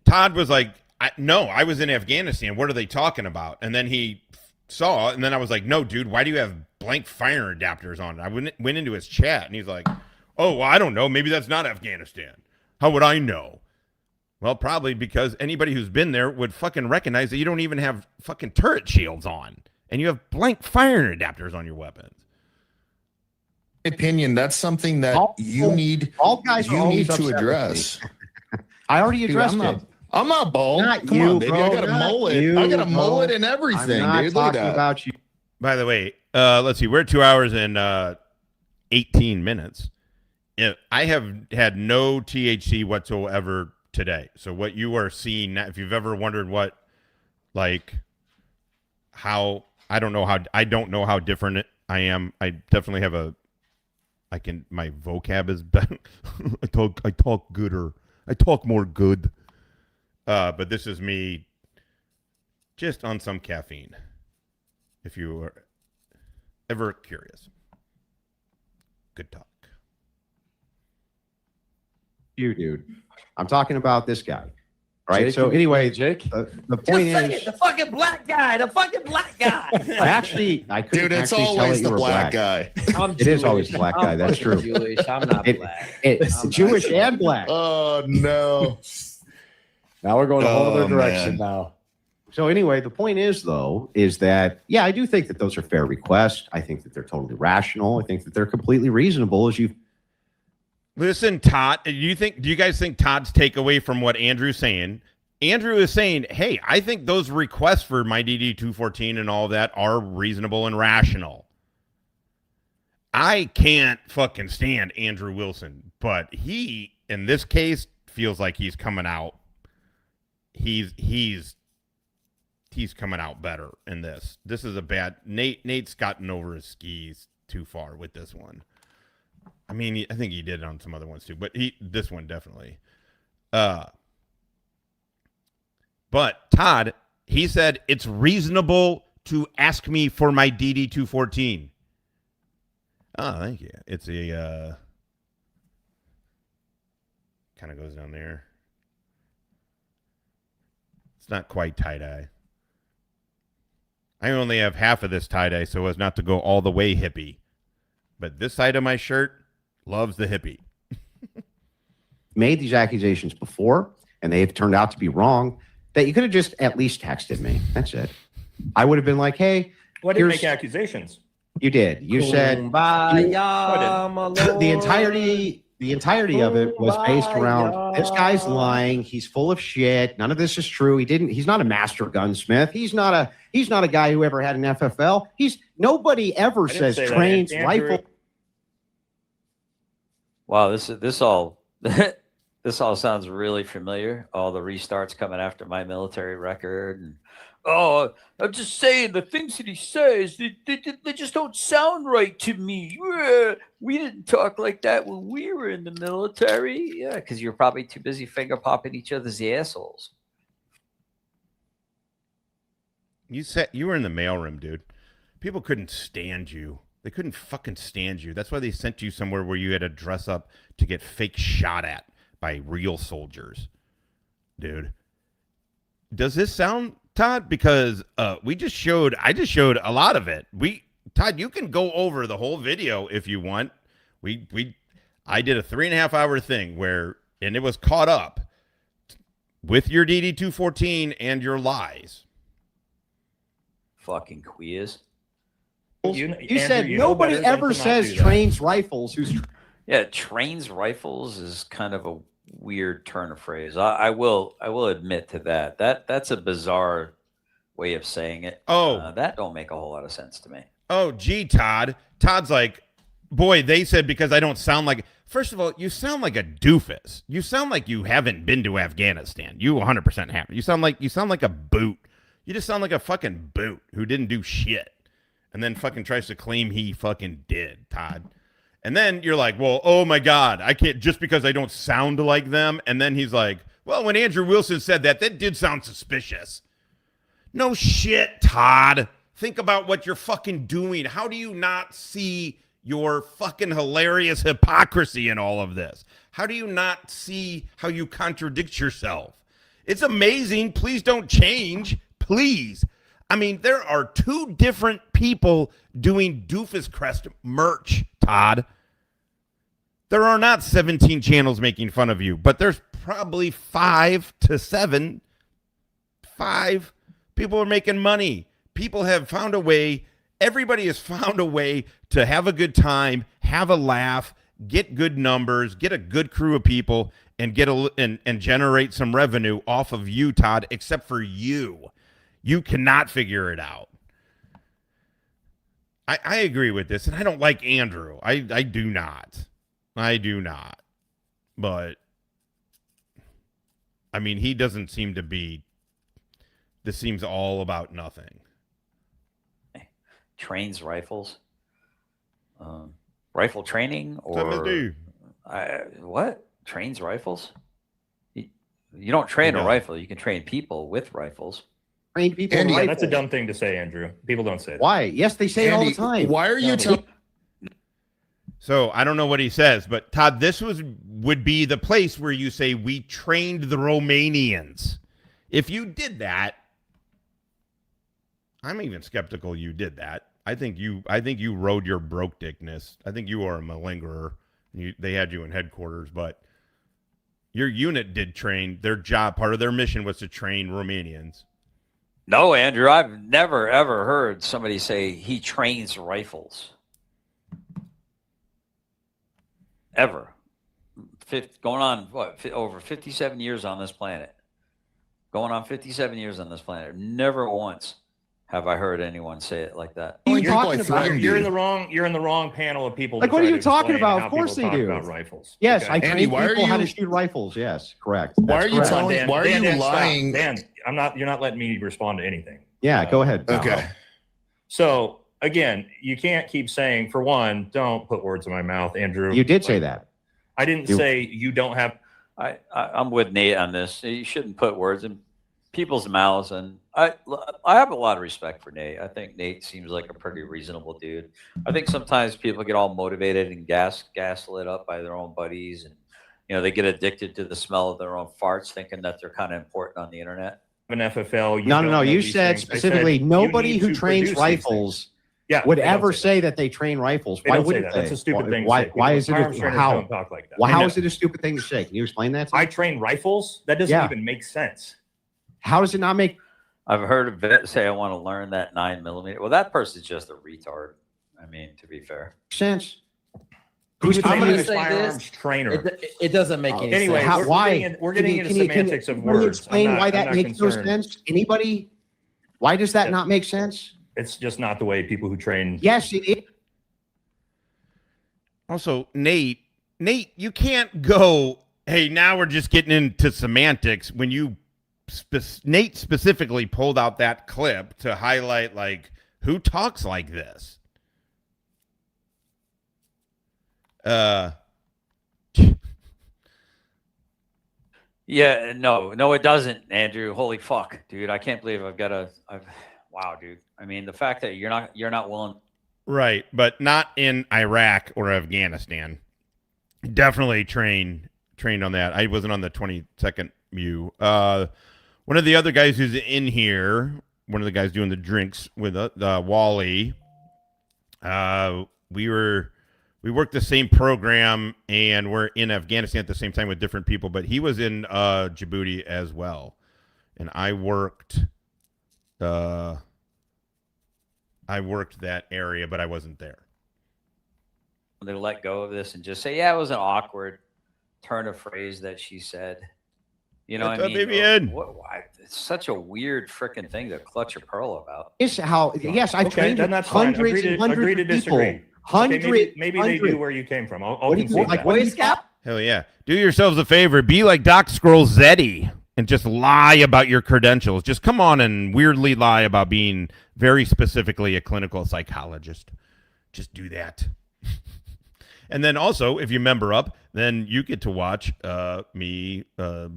[SPEAKER 1] Todd was like, I was in Afghanistan. What are they talking about? And then he saw, and then I was like, no, dude, why do you have blank fire adapters on? I went into his chat, and he's like, oh, well, I don't know. Maybe that's not Afghanistan. How would I know? Well, probably because anybody who's been there would fucking recognize that you don't even have fucking turret shields on, and you have blank fire adapters on your weapons.
[SPEAKER 13] Opinion, that's something that you need to address.
[SPEAKER 3] I already addressed it.
[SPEAKER 13] I'm not bald. Come on, baby. I got a mullet. I got a mullet and everything,
[SPEAKER 3] I'm
[SPEAKER 13] dude.
[SPEAKER 3] not
[SPEAKER 13] Look at
[SPEAKER 3] talking
[SPEAKER 13] that.
[SPEAKER 3] about you.
[SPEAKER 1] By the way, let's see. We're at 2 hours and 18 minutes. I have had no THC whatsoever today. So what you are seeing now, if you've ever wondered what, like, how, I don't know how different I am. I definitely have my vocab is better. I talk gooder. I talk more good. But this is me just on some caffeine, if you are ever curious. Good talk.
[SPEAKER 3] You, dude. I'm talking about this guy. All right.
[SPEAKER 21] Jake,
[SPEAKER 3] So anyway,
[SPEAKER 21] Jake,
[SPEAKER 3] the point is,
[SPEAKER 7] the fucking black guy. The fucking black guy.
[SPEAKER 3] I couldn't
[SPEAKER 13] Dude, it's
[SPEAKER 3] actually tell
[SPEAKER 13] always
[SPEAKER 3] that you
[SPEAKER 13] the
[SPEAKER 3] were
[SPEAKER 13] black guy.
[SPEAKER 3] It is always the black guy. That's true.
[SPEAKER 7] Jewish. I'm not black.
[SPEAKER 3] It's Jewish and black.
[SPEAKER 13] Oh, no.
[SPEAKER 21] now we're going a whole other
[SPEAKER 13] Oh,
[SPEAKER 21] direction
[SPEAKER 13] man.
[SPEAKER 21] now.
[SPEAKER 3] So anyway, the point is, though, is that, yeah, I do think that those are fair requests. I think that they're totally rational. I think that they're completely reasonable, as you've...
[SPEAKER 1] Listen, Todd, do you guys think Todd's takeaway from what Andrew's saying? Andrew is saying, hey, I think those requests for my DD-214 and all that are reasonable and rational. I can't fucking stand Andrew Wilson, but he, in this case, feels like he's coming out. He's coming out better in this. This is a bad... Nate's gotten over his skis too far with this one. I mean, I think he did it on some other ones too, but this one definitely. But Todd, he said it's reasonable to ask me for my DD-214. Oh, thank you. It's a kind of goes down there. It's not quite tie-dye. I only have half of this tie-dye so as not to go all the way hippie. But this side of my shirt loves the hippie.
[SPEAKER 3] Made these accusations before, and they've turned out to be wrong, that you could have just at least texted me. That's it. I would have been like, hey.
[SPEAKER 12] Well, I didn't make accusations.
[SPEAKER 3] You did. You said the entirety of it was based around this guy's lying. He's full of shit. None of this is true. He's not a master gunsmith. He's not a guy who ever had an FFL. Nobody ever says trains, rifle.
[SPEAKER 8] Wow, this all this all sounds really familiar. All the restarts coming after my military record, and I'm just saying the things that he says, they just don't sound right to me. We didn't talk like that when we were in the military. Yeah, because you're probably too busy finger popping each other's assholes.
[SPEAKER 1] You were in the mailroom, dude. People couldn't stand you. They couldn't fucking stand you. That's why they sent you somewhere where you had to dress up to get fake shot at by real soldiers. Dude. Does this sound, Todd? Because I just showed a lot of it. Todd, you can go over the whole video if you want. I did a 3.5-hour thing and it was caught up with your DD-214 and your lies.
[SPEAKER 8] Fucking queers.
[SPEAKER 3] You said nobody ever says trains rifles.
[SPEAKER 8] Yeah, trains rifles is kind of a weird turn of phrase. I will admit to that. That's a bizarre way of saying it. That don't make a whole lot of sense to me.
[SPEAKER 1] Oh, gee, Todd. Todd's like, boy, they said because I don't sound like. First of all, you sound like a doofus. You sound like you haven't been to Afghanistan. You 100% haven't. You sound like a boot. You just sound like a fucking boot who didn't do shit. And then fucking tries to claim he fucking did, Todd. And then you're like, well, oh my God, I can't just because I don't sound like them. And then he's like, well, when Andrew Wilson said that did sound suspicious. No shit, Todd. Think about what you're fucking doing. How do you not see your fucking hilarious hypocrisy in all of this? How do you not see how you contradict yourself? It's amazing. Please don't change. Please. I mean, there are 2 different people doing Doofus Crest merch, Todd. There are not 17 channels making fun of you, but there's probably 5 to 7. 5 people are making money. People have found a way. Everybody has found a way to have a good time, have a laugh, get good numbers, get a good crew of people, and and generate some revenue off of you, Todd, except for you. You cannot figure it out. I agree with this, and I don't like Andrew. I do not. I do not. But, I mean, he doesn't seem to be... This seems all about nothing.
[SPEAKER 8] Trains rifles? Rifle training? Or what? Trains rifles? You don't train a rifle. You can train people with rifles.
[SPEAKER 3] Train people.
[SPEAKER 12] Andy, that's a dumb thing to say, Andrew. People don't say that.
[SPEAKER 3] Why? Yes, they say
[SPEAKER 13] Andy,
[SPEAKER 3] it all the time.
[SPEAKER 13] Why are you telling?
[SPEAKER 1] So I don't know what he says, but Todd, this would be the place where you say we trained the Romanians. If you did that, I'm even skeptical you did that. I think you rode your broke dickness. I think you are a malingerer. They had you in headquarters, but your unit did train. Their job, part of their mission was to train Romanians.
[SPEAKER 8] No, Andrew, I've never, ever heard somebody say he trains rifles. Ever. Going on, over 57 years on this planet. Going on 57 years on this planet. Never once have I heard anyone say it like that.
[SPEAKER 3] What are you talking about?
[SPEAKER 12] You're in the wrong panel of people.
[SPEAKER 3] Like, what are you talking about? Of course they do.
[SPEAKER 12] About rifles.
[SPEAKER 3] Yes,
[SPEAKER 12] Okay.
[SPEAKER 3] I train people how to shoot rifles. Yes, correct.
[SPEAKER 13] Why are you
[SPEAKER 3] telling?
[SPEAKER 13] Why are you lying?
[SPEAKER 12] Dan, you're not letting me respond to anything.
[SPEAKER 3] Yeah, go ahead.
[SPEAKER 13] Okay.
[SPEAKER 12] So again, you can't keep saying, for one, don't put words in my mouth, Andrew.
[SPEAKER 3] You did say that.
[SPEAKER 12] I didn't say you don't have.
[SPEAKER 8] I'm with Nate on this. You shouldn't put words in people's mouths, and I have a lot of respect for Nate. I think Nate seems like a pretty reasonable dude. I think sometimes people get all motivated and gaslit up by their own buddies, and they get addicted to the smell of their own farts, thinking that they're kind of important on the internet.
[SPEAKER 22] An FFL.
[SPEAKER 3] No. You said specifically nobody who trains rifles would ever say that they train rifles. Why wouldn't they?
[SPEAKER 22] That's a stupid thing.
[SPEAKER 3] Why is it? How?
[SPEAKER 22] Talk like that.
[SPEAKER 3] Well, how is it a stupid thing to say? Can you explain that?
[SPEAKER 22] I train rifles. That doesn't even make sense.
[SPEAKER 3] How does it not make?
[SPEAKER 8] I've heard a vet say, "I want to learn that 9mm." Well, that person's just a retard. I mean, to be fair.
[SPEAKER 3] Sense.
[SPEAKER 22] Who's
[SPEAKER 7] I'm
[SPEAKER 22] a
[SPEAKER 7] gonna say
[SPEAKER 22] firearms
[SPEAKER 7] this.
[SPEAKER 22] trainer?
[SPEAKER 7] It doesn't make any
[SPEAKER 22] Anyway,
[SPEAKER 7] sense.
[SPEAKER 3] why?
[SPEAKER 22] We're getting into semantics of
[SPEAKER 3] Can
[SPEAKER 22] words.
[SPEAKER 3] you explain why
[SPEAKER 22] I'm
[SPEAKER 3] that
[SPEAKER 22] not
[SPEAKER 3] makes no
[SPEAKER 22] concerned.
[SPEAKER 3] sense? Anybody? Why does that not make sense?
[SPEAKER 22] It's just not the way people who train.
[SPEAKER 3] Yes, it is.
[SPEAKER 1] Also, Nate, you can't go, hey, now we're just getting into semantics when you Nate specifically pulled out that clip to highlight, like, who talks like this?
[SPEAKER 8] Yeah, no, it doesn't, Andrew. Holy fuck, dude! I can't believe wow, dude. I mean, the fact that you're not willing.
[SPEAKER 1] Right, but not in Iraq or Afghanistan. Definitely trained on that. I wasn't on the 22nd MU. One of the other guys who's in here, one of the guys doing the drinks with Wally. We worked the same program, and we're in Afghanistan at the same time with different people. But he was in Djibouti as well, and I worked that area, but I wasn't there.
[SPEAKER 8] They let go of this and just say, "Yeah, it was an awkward turn of phrase that she said." You know what I mean? Why? It's such a weird freaking thing to clutch your pearl about.
[SPEAKER 3] It's how. Yes, I trained hundreds and hundreds of people.
[SPEAKER 22] Maybe they knew where you came from. I'll concede that.
[SPEAKER 3] Boy Scout?
[SPEAKER 1] Hell yeah. Do yourselves a favor. Be like Doc Scrolzetti and just lie about your credentials. Just come on and weirdly lie about being very specifically a clinical psychologist. Just do that. And then also, if you member up, then you get to watch me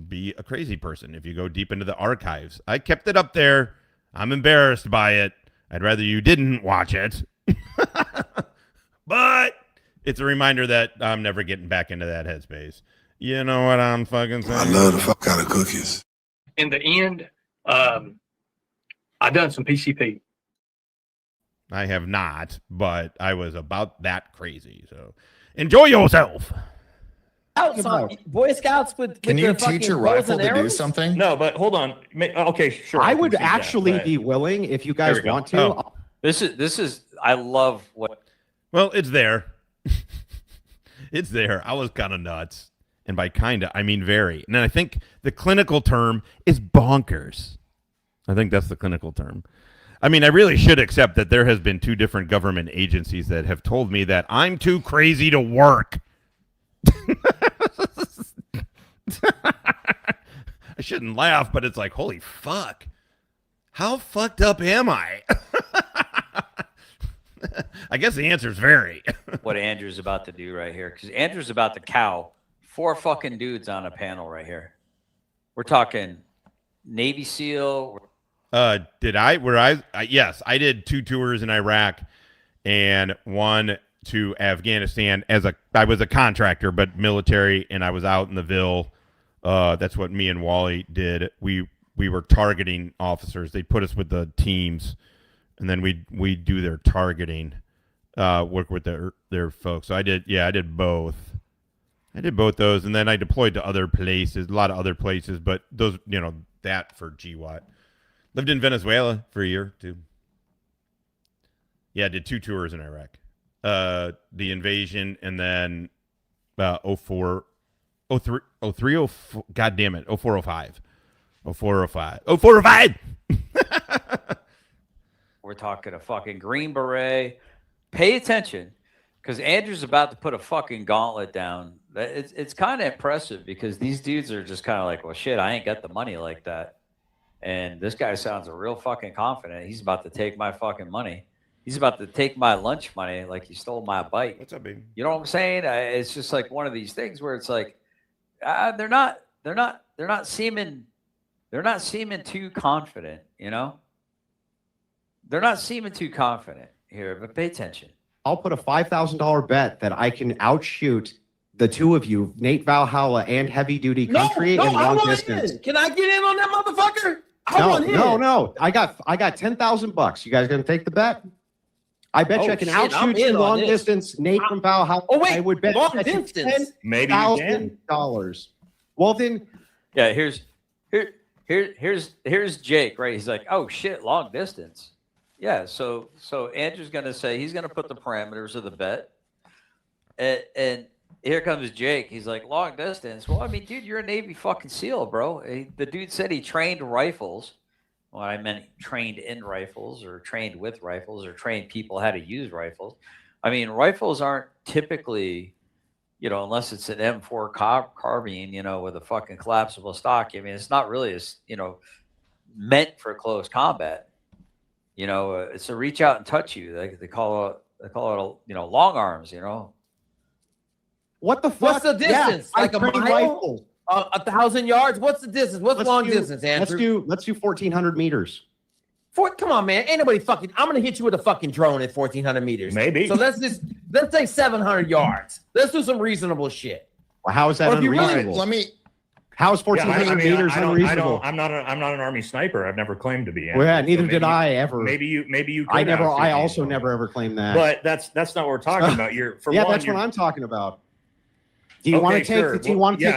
[SPEAKER 1] be a crazy person. If you go deep into the archives, I kept it up there. I'm embarrassed by it. I'd rather you didn't watch it. But it's a reminder that I'm never getting back into that headspace. You know what I'm fucking saying?
[SPEAKER 11] I love the fuck out of cookies.
[SPEAKER 18] In the end, I done some PCP.
[SPEAKER 1] I have not, but I was about that crazy. So enjoy yourself.
[SPEAKER 7] Boy Scouts with
[SPEAKER 13] Can you
[SPEAKER 7] the
[SPEAKER 13] teach
[SPEAKER 7] fucking
[SPEAKER 13] your
[SPEAKER 7] bows
[SPEAKER 13] rifle
[SPEAKER 7] and
[SPEAKER 13] to do
[SPEAKER 7] arrows?
[SPEAKER 13] something?
[SPEAKER 22] No, but hold on. Okay, sure.
[SPEAKER 3] I would
[SPEAKER 22] can see
[SPEAKER 3] actually
[SPEAKER 22] that,
[SPEAKER 3] be willing if you guys want to.
[SPEAKER 1] Oh.
[SPEAKER 8] This is. I love what.
[SPEAKER 1] Well, it's there. It's there. I was kind of nuts. And by kinda, I mean very. And I think the clinical term is bonkers. I think that's the clinical term. I mean, I really should accept that there has been 2 different government agencies that have told me that I'm too crazy to work. I shouldn't laugh, but it's like, holy fuck. How fucked up am I? I guess the answer is very.
[SPEAKER 8] What Andrew's about to do right here, because Andrew's about to cow 4 fucking dudes on a panel right here. We're talking Navy SEAL.
[SPEAKER 1] Did I? Yes, I did 2 tours in Iraq and 1 to Afghanistan I was a contractor, but military, and I was out in the Ville. That's what me and Wally did. We were targeting officers. They put us with the teams, and then we do their targeting, work with their folks. So I did both. I did both those, and then I deployed to other places, a lot of other places, but those, that for GWAT. Lived in Venezuela for a year, too. Yeah, I did 2 tours in Iraq. The invasion, and then 04, 03, 04, God damn it, 0405. 0405. 0405!
[SPEAKER 8] We're talking a fucking Green Beret. Pay attention, because Andrew's about to put a fucking gauntlet down. It's kind of impressive, because these dudes are just kind of like, well, shit, I ain't got the money like that. And this guy sounds real fucking confident. He's about to take my fucking money. He's about to take my lunch money like he stole my bike.
[SPEAKER 1] What's up, baby?
[SPEAKER 8] You know what I'm saying? It's just like one of these things where it's like they're not seeming They're not seeming too confident, you know? They're not seeming too confident here, but pay attention.
[SPEAKER 3] I'll put a $5,000 bet that I can outshoot the two of you, Nate Valhalla and Heavy Duty Country in long distance.
[SPEAKER 7] Can I get in on that motherfucker?
[SPEAKER 3] No. I got 10,000 bucks. You guys gonna take the bet? I bet you I can outshoot you long distance, Nate from Valhalla.
[SPEAKER 7] Oh wait,
[SPEAKER 3] I would bet
[SPEAKER 7] long distance.
[SPEAKER 12] Maybe you can.
[SPEAKER 3] $10,000. Well then,
[SPEAKER 8] yeah. Here's Jake, right? He's like, oh shit, long distance. Yeah. So Andrew's gonna say he's gonna put the parameters of the bet, and here comes Jake. He's like, long distance. Well, I mean, dude, you're a Navy fucking SEAL, bro. The dude said he trained rifles. Well, I meant trained in rifles or trained with rifles or trained people how to use rifles. I mean, rifles aren't typically, you know, unless it's an M4 carbine, you know, with a fucking collapsible stock. I mean, it's not really, you know, meant for close combat. You know, it's to reach out and touch you. They call it, you know, long arms, you know.
[SPEAKER 3] What the fuck?
[SPEAKER 7] What's the distance?
[SPEAKER 3] Yeah,
[SPEAKER 7] like a mile?
[SPEAKER 3] rifle.
[SPEAKER 7] 1,000 yards? What's the distance? What's long distance, Andrew?
[SPEAKER 3] Let's do 1,400 meters.
[SPEAKER 7] Come on, man. Ain't nobody fucking. I'm gonna hit you with a fucking drone at 1,400 meters.
[SPEAKER 12] Maybe.
[SPEAKER 7] So let's say 700 yards. Let's do some reasonable shit.
[SPEAKER 3] Well, how is that unreasonable? How is 1,400 meters unreasonable?
[SPEAKER 12] I'm not an Army sniper. I've never claimed to be.
[SPEAKER 3] Well, yeah, neither did I ever.
[SPEAKER 12] Maybe you.
[SPEAKER 3] I also never ever claimed that.
[SPEAKER 12] But that's not what we're talking about.
[SPEAKER 3] That's what I'm talking about. Do you want to take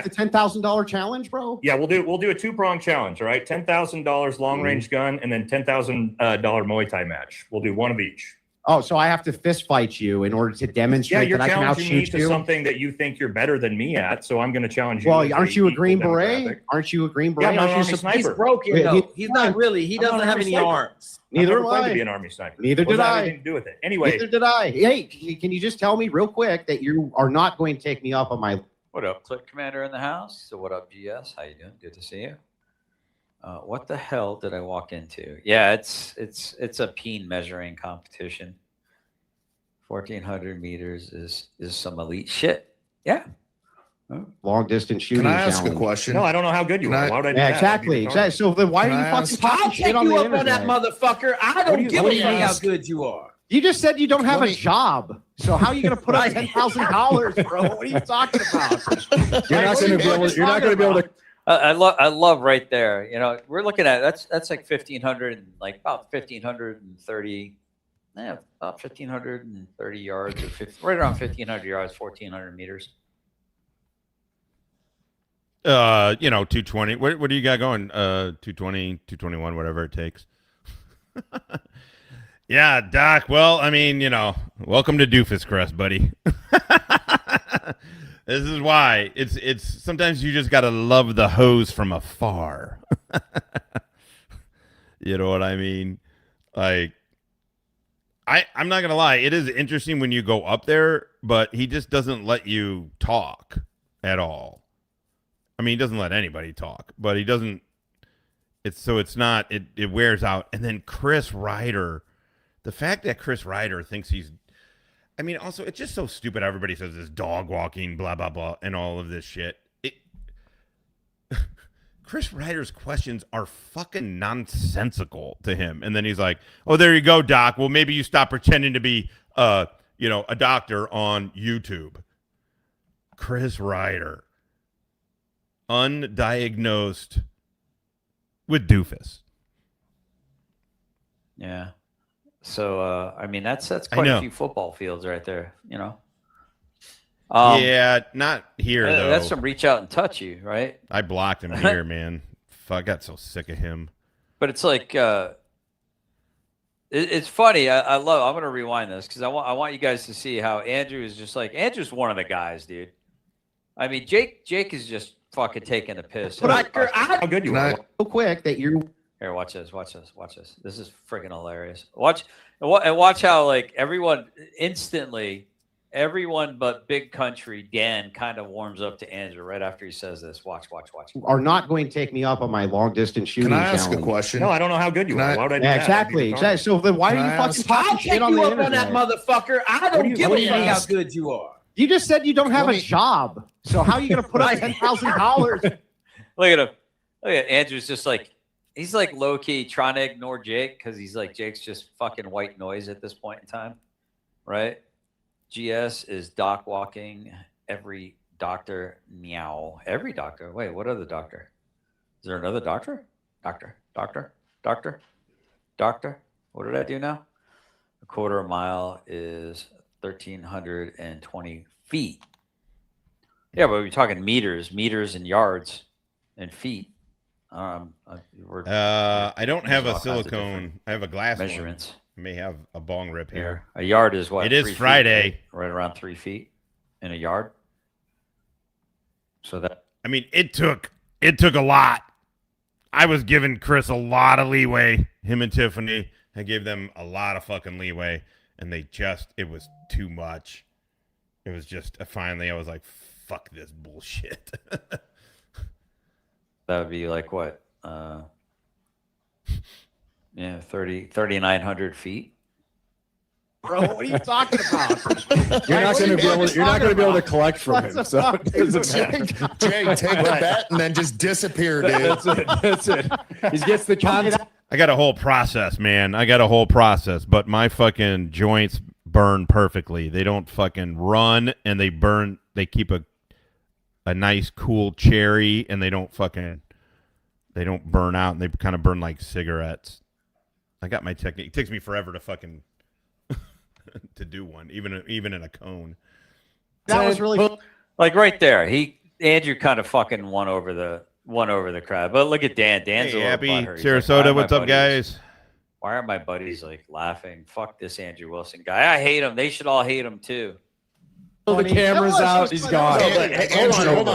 [SPEAKER 3] the $10,000 challenge, bro?
[SPEAKER 12] Yeah, we'll do a 2-prong challenge. All right, $10,000 long range gun, and then $10,000 Muay Thai match. We'll do one of each.
[SPEAKER 3] Oh, so I have to fist fight you in order to demonstrate that I can outshoot you?
[SPEAKER 12] You're challenging me to something that you think you're better than me at. So I'm going to challenge you.
[SPEAKER 3] Well, aren't you a Green Beret? Aren't you a Green Beret?
[SPEAKER 12] Yeah, I'm a sniper.
[SPEAKER 7] He's broken though. He's not really. He doesn't have any arms.
[SPEAKER 3] Neither am I.
[SPEAKER 12] To be an Army sniper.
[SPEAKER 3] Neither did I.
[SPEAKER 12] Anything to do with it. Anyway.
[SPEAKER 3] Neither did I. Hey, can you just tell me real quick that you are not going to take me up on my...
[SPEAKER 8] What up, Click Commander in the house? So what up, GS? How you doing? Good to see you. What the hell did I walk into? Yeah, it's a peen measuring competition. 1,400 meters is some elite shit. Yeah.
[SPEAKER 3] Long distance shooting.
[SPEAKER 13] Can I ask
[SPEAKER 3] challenge.
[SPEAKER 13] a question?
[SPEAKER 12] No, I don't know how good you are. Why would I do that?
[SPEAKER 3] Exactly. So then why are you fucking talking shit on the internet?
[SPEAKER 7] I'll take you up on that motherfucker. I don't give a damn how good you are.
[SPEAKER 3] You just said you don't have a job. So how are you going to put up $10,000, bro? What are you talking about?
[SPEAKER 21] You're not going to be able to.
[SPEAKER 8] I love right there. You know, we're looking at that's like 1,500, like about 1,530. Yeah, about 1,530 yards, or right around 1,500 yards, 1,400 meters.
[SPEAKER 1] 220. What do you got going? 220, 221, whatever it takes. Yeah, Doc. Well, I mean, welcome to Doofus Crest, buddy. This is why it's sometimes you just gotta love the hose from afar. You know what I mean? Like, I'm not gonna lie. It is interesting when you go up there, but he just doesn't let you talk at all. I mean, he doesn't let anybody talk, but he doesn't. It wears out. And then Chris Ryder. The fact that Chris Ryder thinks he's, I mean, also, it's just so stupid. Everybody says this dog walking, blah, blah, blah, and all of this shit. Chris Ryder's questions are fucking nonsensical to him. And then he's like, oh, there you go, Doc. Well, maybe you stop pretending to be, a doctor on YouTube. Chris Ryder. Undiagnosed with doofus.
[SPEAKER 8] Yeah. So, I mean, that's quite a few football fields right there,
[SPEAKER 1] Yeah, not here, though.
[SPEAKER 8] That's some reach out and touch you, right?
[SPEAKER 1] I blocked him here, man. I got so sick of him.
[SPEAKER 8] But it's like, it's funny. I'm going to rewind this because I want you guys to see how Andrew is just like, Andrew's one of the guys, dude. I mean, Jake is just fucking taking a piss.
[SPEAKER 12] How good you are.
[SPEAKER 3] So quick that you're...
[SPEAKER 8] Here, watch this. This is freaking hilarious. Watch how like everyone but Big Country Dan kind of warms up to Andrew right after he says this. Watch.
[SPEAKER 3] Are not going to take me up on my long distance shooting.
[SPEAKER 13] Can I ask
[SPEAKER 3] challenge.
[SPEAKER 13] a question?
[SPEAKER 12] No, I don't know how good you are. Why would I do that?
[SPEAKER 3] Exactly. So then why are you fucking talking shit on the internet?
[SPEAKER 7] I'll take you up on that motherfucker. I don't give a damn how good you are.
[SPEAKER 3] You just said you don't have a job. So how are you going to put up $10,000?
[SPEAKER 8] Look at him. Oh yeah, Andrew's just like he's like low key trying to ignore Jake because he's like Jake's just fucking white noise at this point in time, right? GS is doc walking every doctor meow. Every doctor. Wait, what other doctor? Is there another doctor? Doctor. What did I do now? A quarter mile is 1,320 feet. Yeah, but we're talking meters and yards and feet.
[SPEAKER 1] I don't have a silicone. I have a glass
[SPEAKER 8] measurements.
[SPEAKER 1] One. I may have a bong rip here.
[SPEAKER 8] A yard is what?
[SPEAKER 1] It is Friday.
[SPEAKER 8] Feet, right around 3 feet in a yard. So that.
[SPEAKER 1] I mean, it took a lot. I was giving Chris a lot of leeway. Him and Tiffany, I gave them a lot of fucking leeway, and it was too much. It was just finally I was like, fuck this bullshit.
[SPEAKER 8] That would be like what? 3,900 feet.
[SPEAKER 3] Bro, what are you talking about?
[SPEAKER 21] You're not going to be able to collect from him. So it doesn't matter.
[SPEAKER 13] Jay, take the bet and then just disappear, dude.
[SPEAKER 21] That's it. He gets the content.
[SPEAKER 1] I got a whole process, man. But my fucking joints burn perfectly. They don't fucking run, and they burn. They keep a nice cool cherry, and they don't burn out, and they kind of burn like cigarettes. I got my technique. It takes me forever to fucking to do one, even in a cone.
[SPEAKER 3] That was really
[SPEAKER 8] like right there. Andrew kind of fucking won over the crowd. But look at Dan. Dan's
[SPEAKER 1] hey,
[SPEAKER 8] a
[SPEAKER 1] Abby,
[SPEAKER 8] Sarasota.
[SPEAKER 1] Like, what's up, guys?
[SPEAKER 8] Why are my buddies like laughing? Fuck this Andrew Wilson guy. I hate him. They should all hate him too.
[SPEAKER 21] The camera's out. He's gone.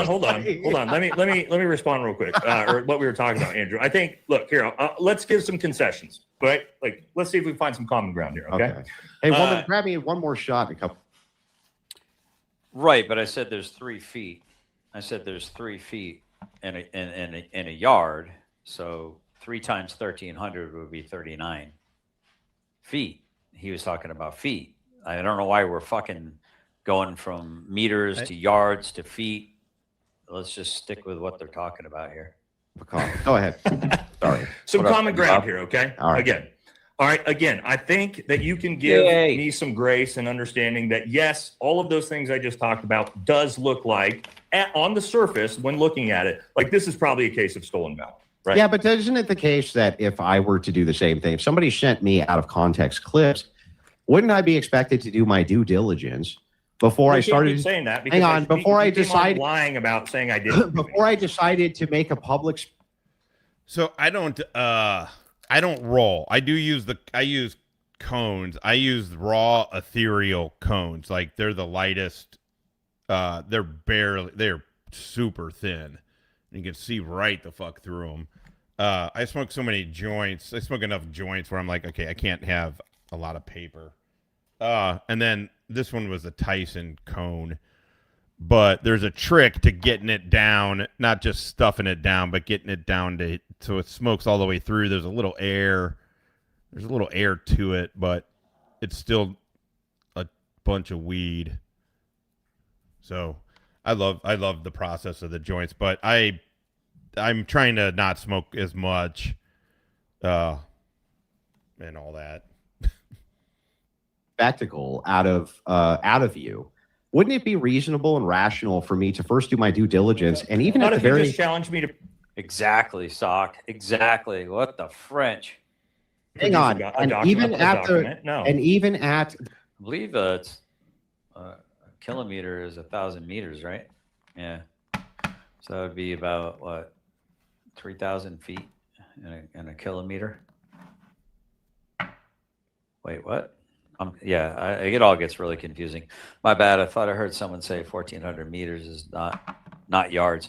[SPEAKER 12] Hold on. Let me respond real quick. Or what we were talking about, Andrew. I think. Look here. Let's give some concessions. Right? Like, let's see if we can find some common ground here. Okay.
[SPEAKER 3] Hey, woman, grab me one more shot. A couple.
[SPEAKER 8] Right, but I said there's 3 feet. I said there's 3 feet in a yard. So 3 times 1,300 would be 39 feet. He was talking about feet. I don't know why we're fucking going from meters to yards to feet. Let's just stick with what they're talking about here.
[SPEAKER 3] Go ahead. Sorry.
[SPEAKER 12] Some common ground here, okay?
[SPEAKER 3] All right.
[SPEAKER 12] Again, I think that you can give me some grace and understanding that, yes, all of those things I just talked about does look like, on the surface, when looking at it, like this is probably a case of stolen valor, right?
[SPEAKER 3] Yeah, but isn't it the case that if I were to do the same thing, if somebody sent me out of context clips, wouldn't I be expected to do my due diligence before I started
[SPEAKER 12] saying that?
[SPEAKER 3] Hang on, before I decided
[SPEAKER 12] lying about saying I did
[SPEAKER 3] before I decided to make a public.
[SPEAKER 1] So I don't roll. I use cones. I use raw ethereal cones. Like they're the lightest. They're super thin. You can see right the fuck through them. I smoke so many joints. I smoke enough joints where I'm like, okay, I can't have a lot of paper. And then this one was a Tyson cone. But there's a trick to getting it down, not just stuffing it down, but getting it down so it smokes all the way through. There's a little air. There's a little air to it, but it's still a bunch of weed. So I love the process of the joints, but I'm trying to not smoke as much and all that.
[SPEAKER 3] Spectacle out of you. Wouldn't it be reasonable and rational for me to first do my due diligence and even at the very
[SPEAKER 12] challenge me to
[SPEAKER 8] exactly, Sock, exactly what the French.
[SPEAKER 3] Hang on, and even at
[SPEAKER 8] I believe it's a kilometer is 1,000 meters, right? Yeah, so that would be about what 3,000 feet in a kilometer. Wait, what? It all gets really confusing. My bad. I thought I heard someone say 1,400 meters is not yards.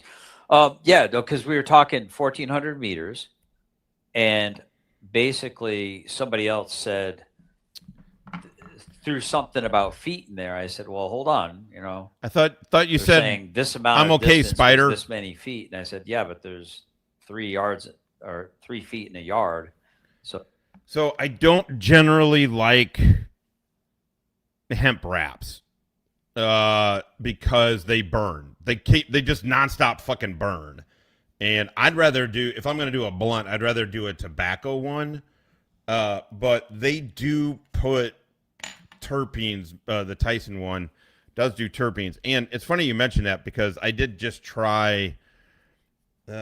[SPEAKER 8] Because we were talking 1,400 meters, and basically somebody else said threw something about feet in there. I said, well, hold on.
[SPEAKER 1] I thought you said
[SPEAKER 8] saying this amount.
[SPEAKER 1] I'm
[SPEAKER 8] of
[SPEAKER 1] okay,
[SPEAKER 8] distance
[SPEAKER 1] Spider.
[SPEAKER 8] This many feet, and I said, yeah, but there's 3 yards or 3 feet in a yard.
[SPEAKER 1] So I don't generally like hemp wraps because they burn. They just nonstop fucking burn. And I'd rather do, if I'm going to do a blunt, I'd rather do a tobacco one. But they do put terpenes. The Tyson one does do terpenes. And it's funny you mentioned that because I did just try. Do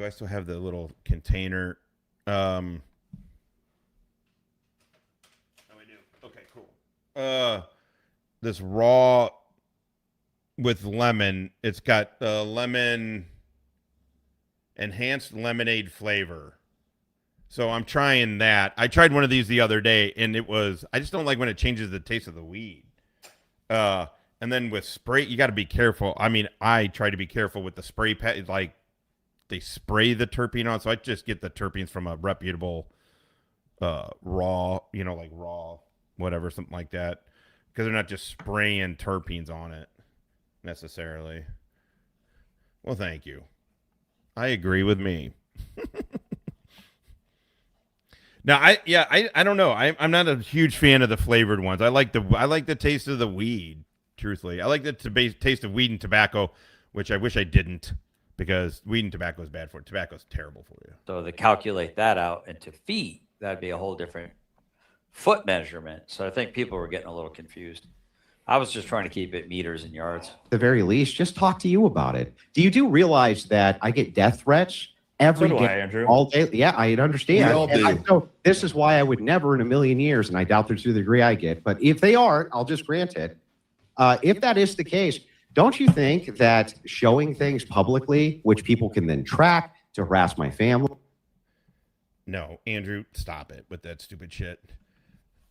[SPEAKER 1] I still have the little container? Oh, I do. Okay, cool. This raw with lemon. It's got lemon enhanced lemonade flavor. So I'm trying that. I tried one of these the other day, and it was, I just don't like when it changes the taste of the weed. And then with spray, you got to be careful. I mean, I try to be careful with the spray pad. Like, they spray the terpene on, so I just get the terpenes from a reputable raw, like raw, whatever, something like that. Because they're not just spraying terpenes on it necessarily. Well, thank you. I agree with me. Now, I don't know. I'm not a huge fan of the flavored ones. I like the taste of the weed. Truthfully, I like the taste of weed and tobacco, which I wish I didn't, because weed and tobacco is bad for you. Tobacco is terrible for you.
[SPEAKER 8] So to calculate that out into feet, that'd be a whole different foot measurement. So I think people were getting a little confused. I was just trying to keep it meters and yards.
[SPEAKER 3] At the very least, just talk to you about it. Do realize that I get death threats every day,
[SPEAKER 12] Andrew.
[SPEAKER 3] all day? Yeah, I understand.
[SPEAKER 13] We all do.
[SPEAKER 3] So this is why I would never in a million years, and I doubt there's to the degree I get, but if they are, I'll just grant it. If that is the case, don't you think that showing things publicly, which people can then track to harass my family?
[SPEAKER 1] No, Andrew, stop it with that stupid shit.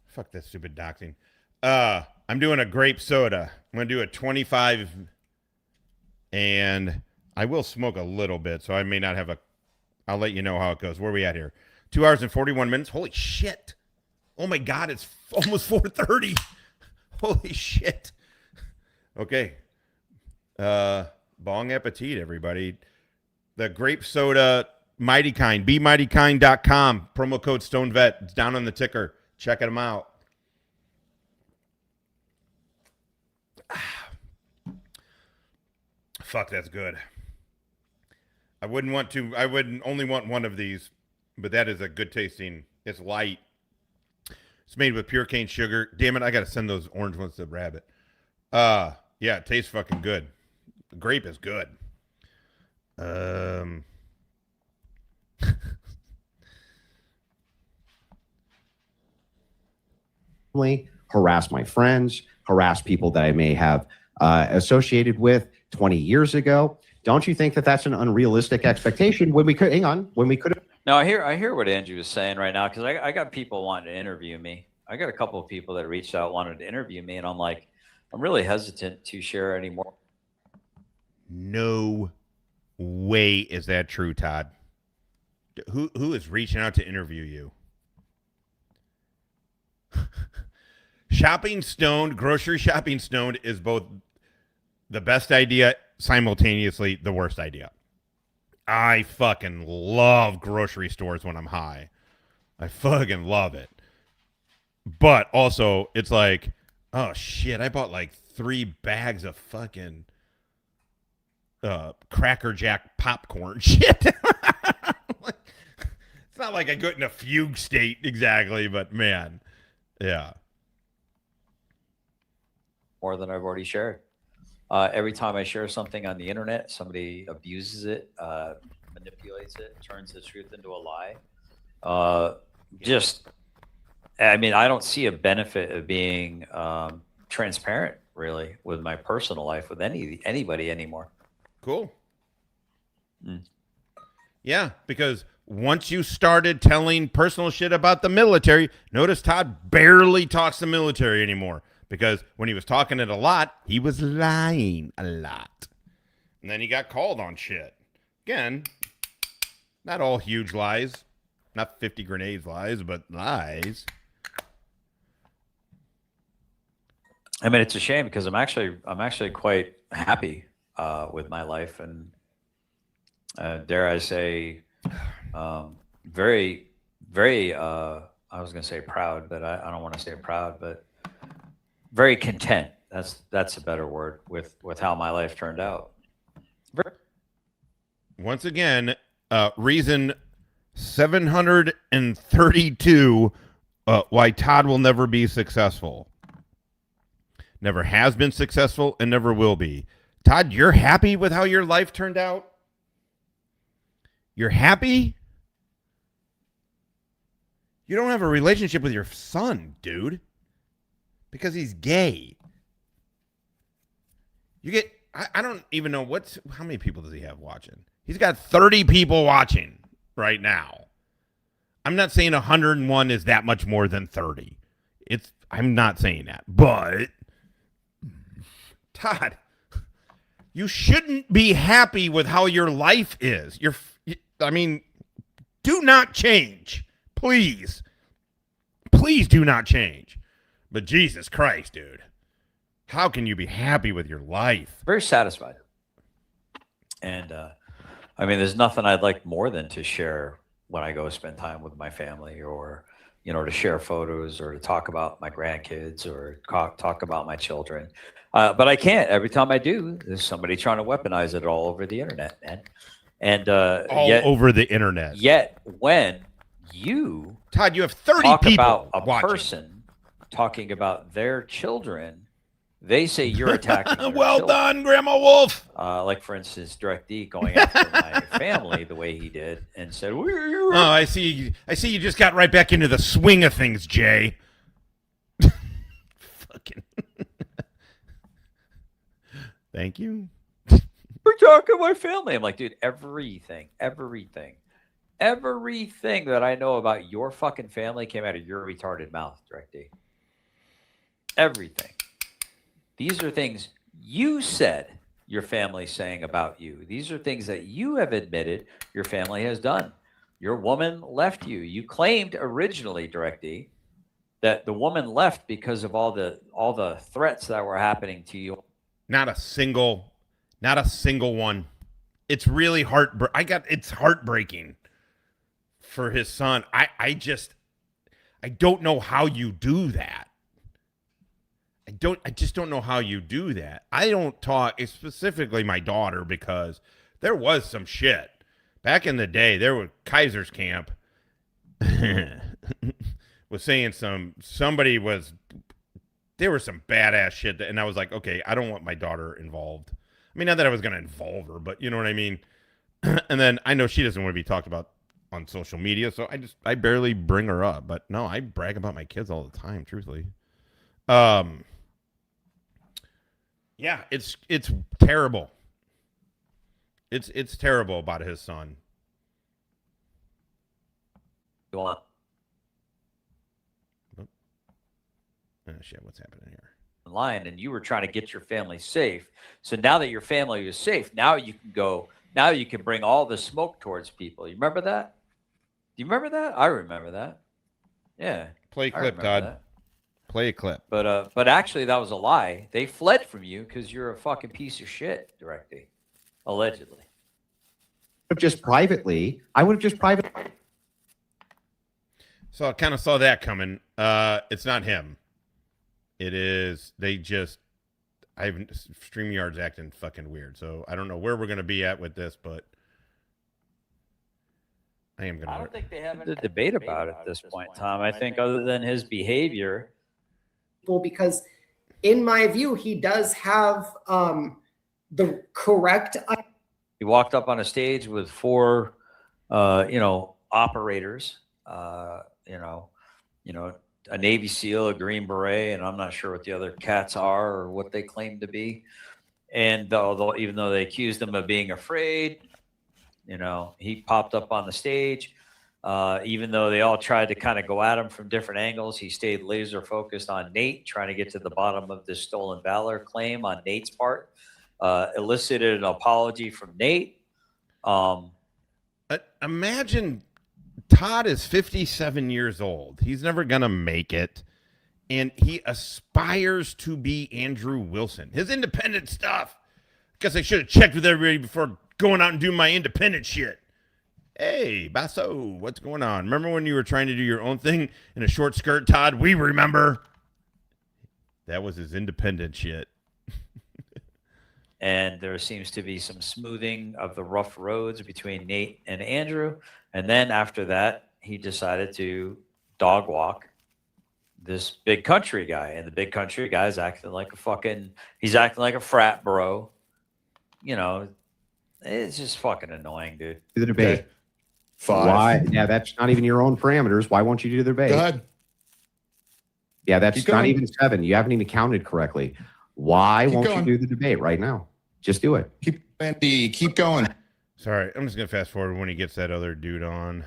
[SPEAKER 1] Fuck that stupid doxing. I'm doing a grape soda. I'm going to do a 25, and I will smoke a little bit, so I may not have I'll let you know how it goes. Where are we at here? 2 hours and 41 minutes. Holy shit. Oh, my God. It's almost 4:30. Holy shit. Okay. Bon appetit, everybody. The grape soda, Mighty Kind, BeMightyKind.com. Promo code StoneVet. It's down on the ticker. Check them out. Fuck, that's good. I wouldn't only want one of these, but that is a good tasting. It's light. It's made with pure cane sugar. Damn it, I got to send those orange ones to Rabbit. Yeah, it tastes fucking good. The grape is good.
[SPEAKER 3] Harass my friends, harass people that I may have associated with 20 years ago. Don't you think that that's an unrealistic expectation when we could,
[SPEAKER 8] No, I hear what Andrew is saying right now, because I got people wanting to interview me. I got a couple of people that reached out wanted to interview me, and I'm like, I'm really hesitant to share any more.
[SPEAKER 1] No way is that true, Todd. Who is reaching out to interview you? Shopping stoned, grocery shopping stoned is both the best idea, simultaneously the worst idea. I fucking love grocery stores when I'm high. I fucking love it. But also, it's like, oh shit, I bought like 3 bags of fucking Cracker Jack popcorn shit. It's not like I go in a fugue state exactly, but man, yeah.
[SPEAKER 8] More than I've already shared. Every time I share something on the internet, somebody abuses it, manipulates it, turns the truth into a lie. I mean, I don't see a benefit of being transparent, really, with my personal life with anybody anymore.
[SPEAKER 1] Cool. Yeah, because once you started telling personal shit about the military, notice Todd barely talks the military anymore. Because when he was talking it a lot, he was lying a lot. And then he got called on shit. Again, not all huge lies. Not 50 grenades lies, but lies.
[SPEAKER 8] I mean, it's a shame because I'm actually quite happy with my life, and dare I say, very, very. I was going to say proud, but I don't want to say proud, but very content. That's a better word with how my life turned out.
[SPEAKER 1] once again, reason 732 why Todd will never be successful. Never has been successful and never will be. Todd, you're happy with how your life turned out? You're happy? You don't have a relationship with your son, dude, because he's gay. You get, I don't even know how many people does he have watching? He's got 30 people watching right now. I'm not saying 101 is that much more than 30. I'm not saying that, but Todd, you shouldn't be happy with how your life is. Do not change. Please. Please do not change. But Jesus Christ, dude. How can you be happy with your life?
[SPEAKER 8] Very satisfied. And, there's nothing I'd like more than to share when I go spend time with my family, or, to share photos, or to talk about my grandkids, or talk about my children. But I can't. Every time I do, there's somebody trying to weaponize it all over the internet, man. And
[SPEAKER 1] over the internet.
[SPEAKER 8] Yet when you,
[SPEAKER 1] Todd, you have 30
[SPEAKER 8] talk
[SPEAKER 1] people
[SPEAKER 8] about a
[SPEAKER 1] watching.
[SPEAKER 8] person talking about their children, they say you're attacking their
[SPEAKER 1] well
[SPEAKER 8] children.
[SPEAKER 1] done, Grandma Wolf.
[SPEAKER 8] Like, for instance, Direct D going after my family the way he did and said,
[SPEAKER 1] oh, I see you just got right back into the swing of things, Jay. Fucking. Thank you.
[SPEAKER 8] We're talking my family. I'm like, dude, everything that I know about your fucking family came out of your retarded mouth, Direct D. Everything. These are things you said your family's saying about you. These are things that you have admitted your family has done. Your woman left you. You claimed originally, Direct D, that the woman left because of all the threats that were happening to you.
[SPEAKER 1] Not a single one. It's really it's heartbreaking for his son. I don't know how you do that. I just don't know how you do that. I don't talk, specifically my daughter, because there was some shit. Back in the day, there was Kaiser's Camp was saying there was some badass shit, and I was like, okay, I don't want my daughter involved. I mean, not that I was going to involve her, but you know what I mean? And then I know she doesn't want to be talked about on social media, so I barely bring her up. But no, I brag about my kids all the time, truthfully. Yeah, it's terrible. It's terrible about his son.
[SPEAKER 8] Go on.
[SPEAKER 1] Oh shit, what's happening here?
[SPEAKER 8] Line, and you were trying to get your family safe. So now that your family is safe, now you can bring all the smoke towards people. You remember that? Do you remember that? I remember that. Yeah.
[SPEAKER 1] Play a clip, Todd.
[SPEAKER 8] That.
[SPEAKER 1] Play a clip.
[SPEAKER 8] But actually that was a lie. They fled from you because you're a fucking piece of shit, Direct D. Allegedly.
[SPEAKER 3] I would have just privately.
[SPEAKER 1] So I kind of saw that coming. It's not him. It is, StreamYard's acting fucking weird. So I don't know where we're going to be at with this, but I don't think they have
[SPEAKER 8] a debate about it at this point, Tom. I think other than his behavior.
[SPEAKER 16] Well, because in my view, he does have the correct.
[SPEAKER 8] He walked up on a stage with four, operators, a Navy SEAL, a Green Beret, and I'm not sure what the other cats are or what they claim to be. And even though they accused him of being afraid, he popped up on the stage. Even though they all tried to kind of go at him from different angles, he stayed laser focused on Nate, trying to get to the bottom of this stolen valor claim on Nate's part. Elicited an apology from Nate.
[SPEAKER 1] Imagine Todd is 57 years old. He's never going to make it. And he aspires to be Andrew Wilson. His independent stuff. Guess I should have checked with everybody before going out and doing my independent shit. Hey, Basso, what's going on? Remember when you were trying to do your own thing in a short skirt, Todd? We remember. That was his independent shit.
[SPEAKER 8] and there seems to be some smoothing of the rough roads between Nate and Andrew. And then after that, he decided to dog walk this big country guy, and the big country guy is acting like he's acting like a frat bro. You know, it's just fucking annoying, dude.
[SPEAKER 3] Do the debate.
[SPEAKER 13] Okay. 5.
[SPEAKER 3] Why? Yeah, that's not even your own parameters. Why won't you do the debate?
[SPEAKER 13] Go ahead.
[SPEAKER 3] Yeah, that's
[SPEAKER 13] Keep
[SPEAKER 3] not
[SPEAKER 13] going.
[SPEAKER 3] even 7. You haven't even counted correctly. Why won't
[SPEAKER 13] going.
[SPEAKER 3] you do the debate right now? Just do it.
[SPEAKER 13] Keep going.
[SPEAKER 1] Sorry, I'm just gonna fast forward when he gets that other dude on.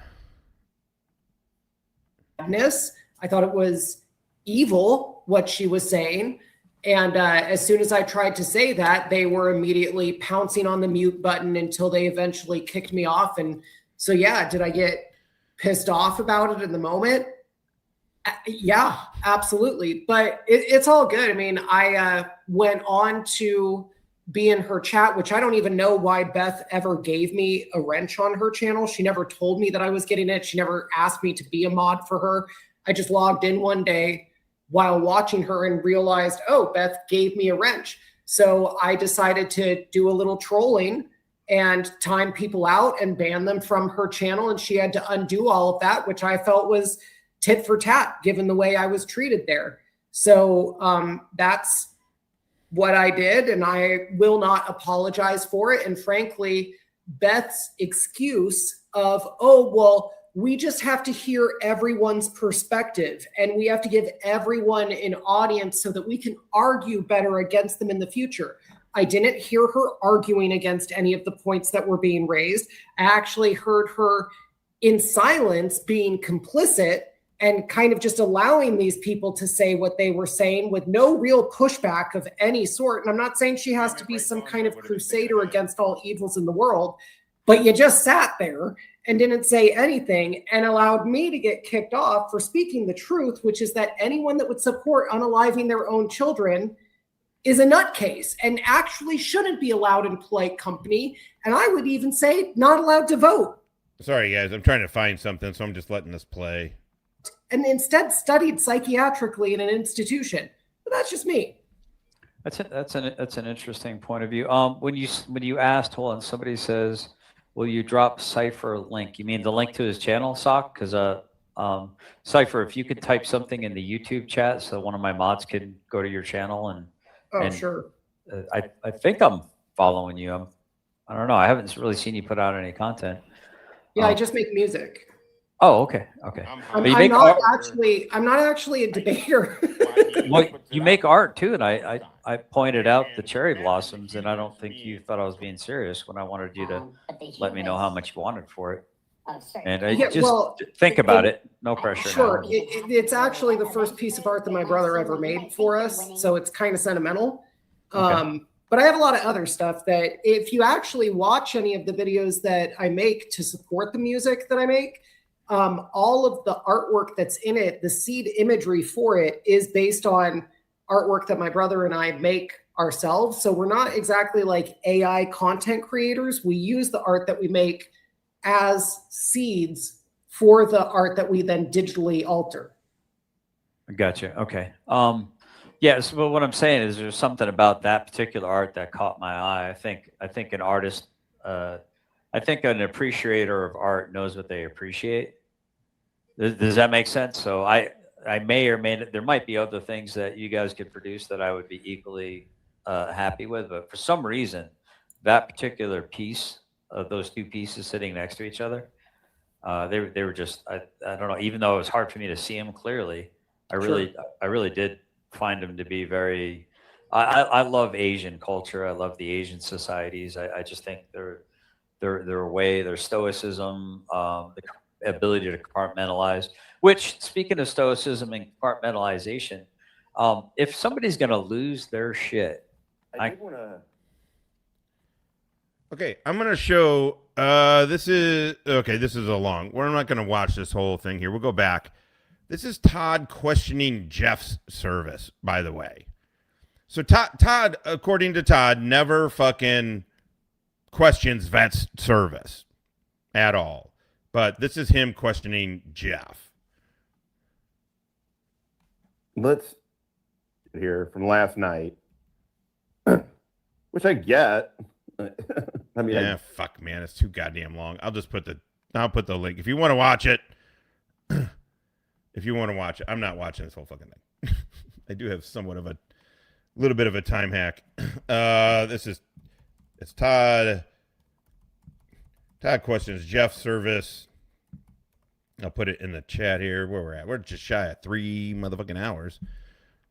[SPEAKER 16] I thought it was evil what she was saying. And as soon as I tried to say that, they were immediately pouncing on the mute button until they eventually kicked me off. And so, yeah, did I get pissed off about it in the moment? Yeah, absolutely. But it's all good. I mean, I went on to be in her chat, which I don't even know why Beth ever gave me a wrench on her channel. She never told me that I was getting it. She never asked me to be a mod for her. I just logged in one day while watching her and realized, oh, Beth gave me a wrench. So I decided to do a little trolling and time people out and ban them from her channel. And she had to undo all of that, which I felt was tit for tat, given the way I was treated there. So that's what I did, and I will not apologize for it. And frankly, Beth's excuse of, oh, well, we just have to hear everyone's perspective and we have to give everyone an audience so that we can argue better against them in the future. I didn't hear her arguing against any of the points that were being raised. I actually heard her in silence being complicit and kind of just allowing these people to say what they were saying with no real pushback of any sort. And I'm not saying she has to be some kind of crusader against all evils in the world, but you just sat there and didn't say anything and allowed me to get kicked off for speaking the truth, which is that anyone that would support unaliving their own children is a nutcase and actually shouldn't be allowed in polite company. And I would even say not allowed to vote.
[SPEAKER 1] Sorry, guys. I'm trying to find something, so I'm just letting this play.
[SPEAKER 16] And instead studied psychiatrically in an institution. But that's just me.
[SPEAKER 8] That's an interesting point of view. When you asked, hold on, somebody says, will you drop Cypher link? You mean the link to his channel, Sock? Because Cypher, if you could type something in the YouTube chat so one of my mods can go to your channel and
[SPEAKER 16] sure.
[SPEAKER 8] I think I'm following you. I don't know. I haven't really seen you put out any content.
[SPEAKER 16] Yeah, I just make music.
[SPEAKER 8] Oh, okay.
[SPEAKER 16] I'm not actually a debater.
[SPEAKER 8] Well, you make art too, and I pointed out the cherry blossoms, and I don't think you thought I was being serious when I wanted you to let me know how much you wanted for it. And think about it. No pressure.
[SPEAKER 16] Sure. It's actually the first piece of art that my brother ever made for us, so it's kind of sentimental.
[SPEAKER 8] Okay.
[SPEAKER 16] But I have a lot of other stuff that if you actually watch any of the videos that I make to support the music that I make, all of the artwork that's in it, the seed imagery for it is based on artwork that my brother and I make ourselves. So we're not exactly like AI content creators. We use the art that we make as seeds for the art that we then digitally alter.
[SPEAKER 8] Gotcha. Okay. Yeah. So what I'm saying is there's something about that particular art that caught my eye. I think an artist, I think an appreciator of art knows what they appreciate. Does that make sense? So I may or may not, there might be other things that you guys could produce that I would be equally happy with, but for some reason, that particular piece of those two pieces sitting next to each other, they were just, I don't know, even though it was hard for me to see them clearly, I really did find them to be very, I love Asian culture. I love the Asian societies. I just think their way, their stoicism, the ability to compartmentalize, which, speaking of stoicism and compartmentalization, if somebody's going to lose their shit,
[SPEAKER 1] Okay, I'm going to show, this is a long, we're not going to watch this whole thing here. We'll go back. This is Todd questioning Jeff's service, by the way. So Todd, according to Todd, never fucking questions Vet's service at all. But this is him questioning Jeff.
[SPEAKER 22] Let's here from last night. which I get. I mean,
[SPEAKER 1] yeah, fuck, man, it's too goddamn long. I'll put the link if you want to watch it. If you want to watch it, I'm not watching this whole fucking thing. I do have somewhat of a little bit of a time hack. It's Todd. Todd questions Jeff service. I'll put it in the chat here where we're at. We're just shy of 3 motherfucking hours.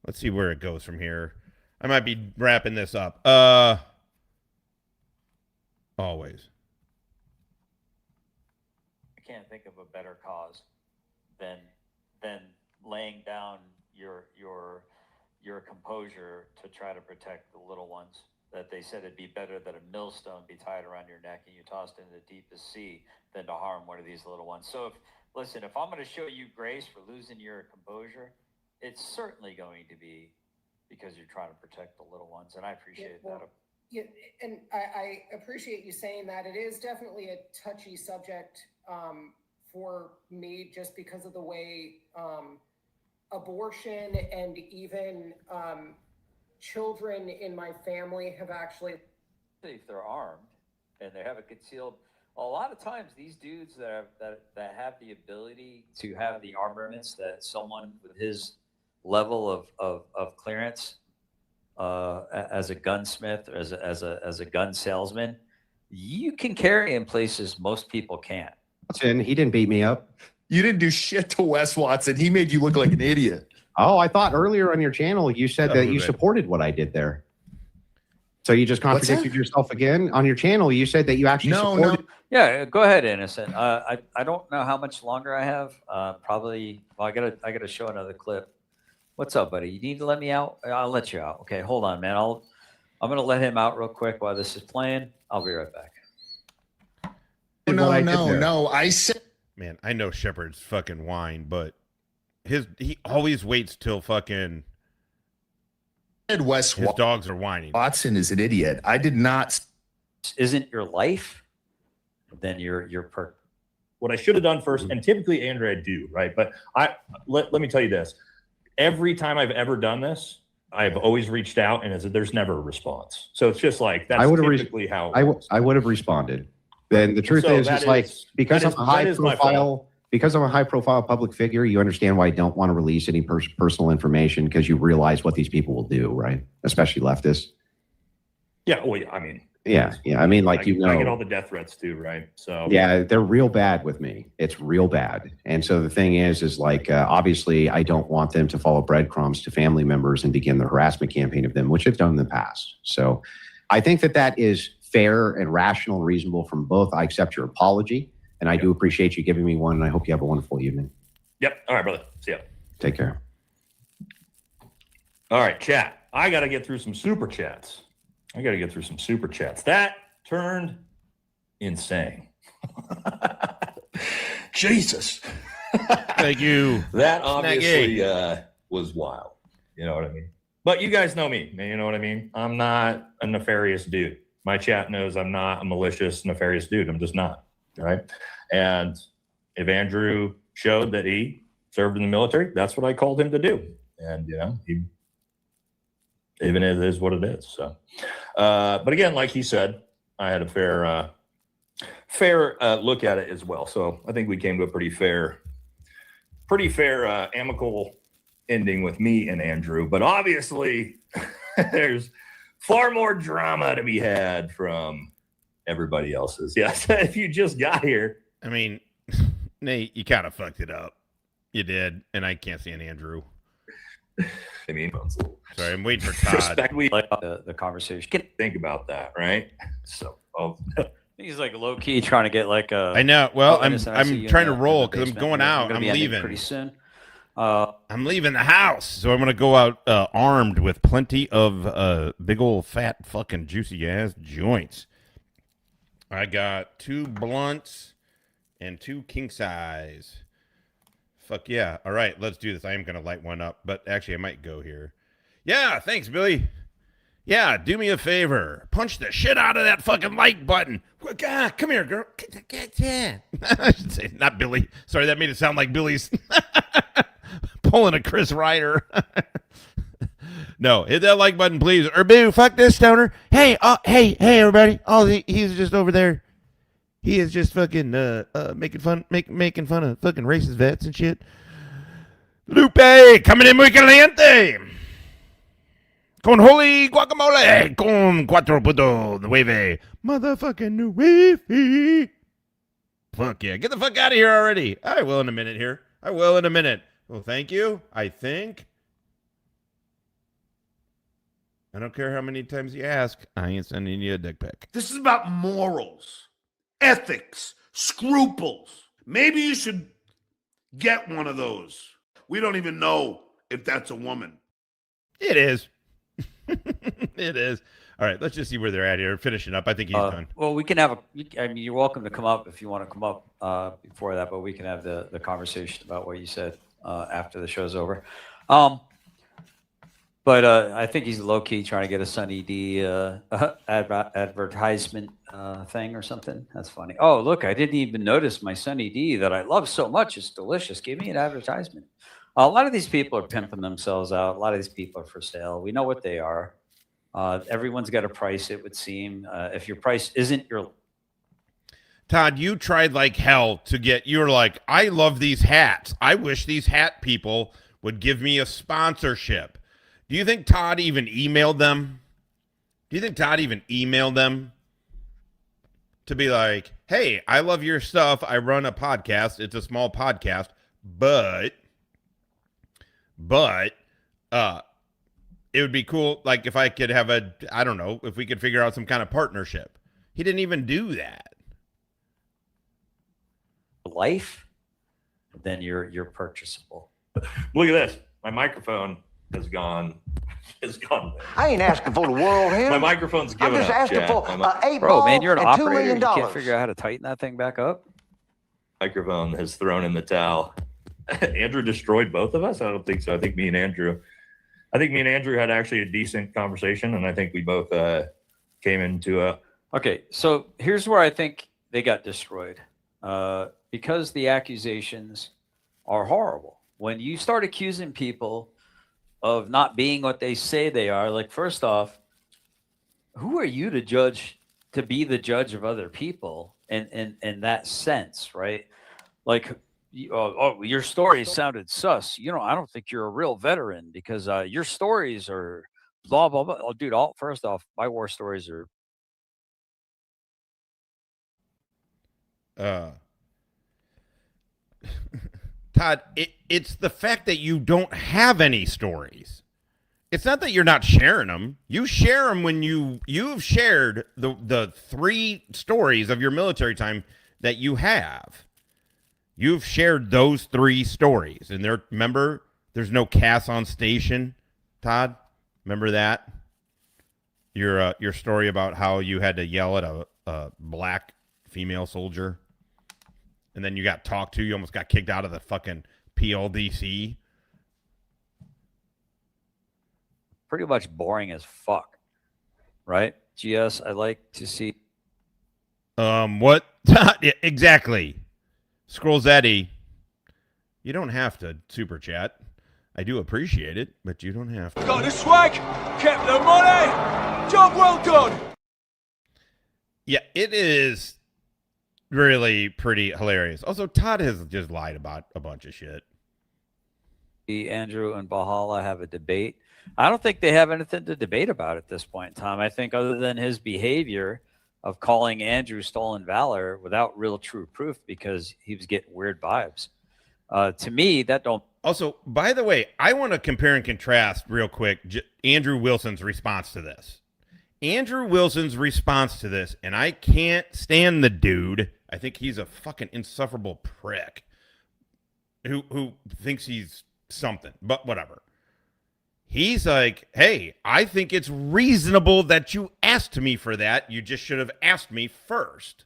[SPEAKER 1] Let's see where it goes from here. I might be wrapping this up. Always.
[SPEAKER 8] I can't think of a better cause than laying down your composure to try to protect the little ones. That they said it'd be better that a millstone be tied around your neck and you tossed into the deepest sea than to harm one of these little ones. So if I'm going to show you grace for losing your composure, it's certainly going to be because you're trying to protect the little ones, and I appreciate that.
[SPEAKER 16] Yeah, and I appreciate you saying that. It is definitely a touchy subject for me, just because of the way abortion and even children in my family have actually.
[SPEAKER 8] If they're armed and they have it concealed, a lot of times these dudes that have the ability to have the armaments that someone with his level of clearance as a gunsmith, as a gun salesman, you can carry in places most people can't.
[SPEAKER 3] And he didn't beat me up.
[SPEAKER 13] You didn't do shit to Wes Watson. He made you look like an idiot.
[SPEAKER 3] Oh, I thought earlier on your channel you said that you supported what I did there. So you just contradicted yourself again on your channel. You said that you actually supported.
[SPEAKER 8] Yeah, go ahead, Innocent. I don't know how much longer I have. Probably. Well, I gotta show another clip. What's up, buddy? You need to let me out? I'll let you out. Okay, hold on, man. I'm gonna let him out real quick while this is playing. I'll be right back.
[SPEAKER 13] No. I said.
[SPEAKER 1] Man, I know Shepard's fucking whine, but he always waits till fucking
[SPEAKER 13] his
[SPEAKER 1] dogs are whining.
[SPEAKER 13] Watson is an idiot. I did not.
[SPEAKER 8] Isn't your life? Then you're per.
[SPEAKER 12] What I should have done first, and typically Andrew, I do, right? But let me tell you this: every time I've ever done this, I've always reached out, and there's never a response. So it's just like that's typically how it works.
[SPEAKER 3] I would have responded. Then the truth is, like because I'm a high profile public figure, you understand why I don't want to release any personal information, because you realize what these people will do, right? Especially leftists.
[SPEAKER 12] Yeah. Well, I mean.
[SPEAKER 3] Yeah. I mean, like,
[SPEAKER 12] I get all the death threats too, right? So
[SPEAKER 3] yeah, they're real bad with me. It's real bad. And so the thing is like, obviously, I don't want them to follow breadcrumbs to family members and begin the harassment campaign of them, which they've done in the past. So I think that is fair and rational and reasonable from both. I accept your apology, and I do appreciate you giving me one, and I hope you have a wonderful evening.
[SPEAKER 12] Yep. All right, brother. See ya.
[SPEAKER 3] Take care.
[SPEAKER 12] All right, chat. I got to get through some super chats. That turned insane.
[SPEAKER 13] Jesus.
[SPEAKER 1] Thank you.
[SPEAKER 12] That obviously was wild. You know what I mean? But you guys know me. You know what I mean? I'm not a nefarious dude. My chat knows I'm not a malicious, nefarious dude. I'm just not. Right? And if Andrew showed that he served in the military, that's what I called him to do. And, even it is what it is. So, but again, like he said, I had a fair look at it as well. So I think we came to a pretty fair amicable ending with me and Andrew. But obviously, there's far more drama to be had from everybody else's. Yes, if you just got here.
[SPEAKER 1] I mean, Nate, you kind of fucked it up. You did, and I can't stand Andrew.
[SPEAKER 12] I mean,
[SPEAKER 1] sorry, I'm waiting for Todd.
[SPEAKER 12] Respect, we
[SPEAKER 8] like the conversation.
[SPEAKER 12] Think about that, right? So,
[SPEAKER 8] he's like low key trying to get like a.
[SPEAKER 1] I know. Well, I'm
[SPEAKER 8] Innocent,
[SPEAKER 1] trying to roll because I'm going out.
[SPEAKER 8] I'm
[SPEAKER 1] leaving
[SPEAKER 8] pretty soon.
[SPEAKER 1] I'm leaving the house, so I'm gonna go out armed with plenty of big old fat fucking juicy ass joints. I got 2 blunts and 2 king size. Fuck yeah. All right, let's do this. I am going to light one up, but actually I might go here. Yeah, thanks, Billy. Yeah, do me a favor. Punch the shit out of that fucking like button. Come here, girl. I should say, not Billy. Sorry, that made it sound like Billy's pulling a Chris Ryder. No, hit that like button, please. Or boo, fuck this stoner. Hey, hey, everybody. Oh, he's just over there. He is just fucking making fun of fucking racist vets and shit. Lupe, coming in muy caliente. Con holy guacamole. Con 4.9. Motherfucking nueve. Fuck yeah. Get the fuck out of here already. I will in a minute here. I will in a minute. Well, thank you. I think. I don't care how many times you ask. I ain't sending you a dick pic.
[SPEAKER 17] This is about morals, ethics, scruples. Maybe you should get one of those. We don't even know if that's a woman.
[SPEAKER 1] It is. It is. All right, let's just see where they're at here. Finishing up. I think he's done.
[SPEAKER 8] Well, we can have I mean, you're welcome to come up if you want to come up before that, but we can have the conversation about what you said after the show's over. But I think he's low-key trying to get a Sunny D advertisement thing or something. That's funny. Oh, look, I didn't even notice my Sunny D that I love so much. It's delicious. Give me an advertisement. A lot of these people are pimping themselves out. A lot of these people are for sale. We know what they are. Everyone's got a price, it would seem. If your price isn't your...
[SPEAKER 1] Todd, you tried like hell to get... You're like, I love these hats. I wish these hat people would give me a sponsorship. Do you think Todd even emailed them? Do you think Todd even emailed them to be like, hey, I love your stuff. I run a podcast. It's a small podcast, but it would be cool, like, if I could have I don't know, if we could figure out some kind of partnership. He didn't even do that.
[SPEAKER 8] Life, then you're purchasable.
[SPEAKER 12] Look at this. My microphone has gone.
[SPEAKER 19] I ain't asking for the world here.
[SPEAKER 12] My microphone's giving
[SPEAKER 19] I'm just
[SPEAKER 12] up,
[SPEAKER 19] asking
[SPEAKER 12] Chad.
[SPEAKER 19] for 8
[SPEAKER 8] Bro, man,
[SPEAKER 19] balls
[SPEAKER 8] you're an
[SPEAKER 19] and $2
[SPEAKER 8] operator.
[SPEAKER 19] million.
[SPEAKER 8] You can't figure out how to tighten that thing back up.
[SPEAKER 12] Microphone has thrown in the towel. Andrew destroyed both of us? I don't think so. I think me and Andrew had actually a decent conversation, and I think we both came into a...
[SPEAKER 8] Okay, so here's where I think they got destroyed. Because the accusations are horrible. When you start accusing people of not being what they say they are, like, first off, who are you to be the judge of other people in that sense, right? Like, your story sounded sus. You know, I don't think you're a real veteran because your stories are blah, blah, blah. Oh, dude, first off, my war stories are...
[SPEAKER 1] Todd, it's the fact that you don't have any stories. It's not that you're not sharing them. You share them when you've shared the 3 stories of your military time that you have. You've shared those 3 stories. And remember, there's no Cass on station, Todd? Remember that? Your story about how you had to yell at a black female soldier? And then you got talked to. You almost got kicked out of the fucking PLDC.
[SPEAKER 8] Pretty much boring as fuck, right? GS, I like to see...
[SPEAKER 1] What? Yeah, exactly. Scrollzetti, you don't have to super chat. I do appreciate it, but you don't have to.
[SPEAKER 20] Got the swag, kept the money, job well done.
[SPEAKER 1] Yeah, it is really pretty hilarious. Also, Todd has just lied about a bunch of shit.
[SPEAKER 8] Andrew and Bahala have a debate. I don't think they have anything to debate about at this point in time. I think other than his behavior of calling Andrew stolen valor without real true proof because he was getting weird vibes. To me, that don't...
[SPEAKER 1] Also, by the way, I want to compare and contrast real quick Andrew Wilson's response to this. Andrew Wilson's response to this, and I can't stand the dude. I think he's a fucking insufferable prick who thinks he's something, but whatever. He's like, hey, I think it's reasonable that you asked me for that. You just should have asked me first,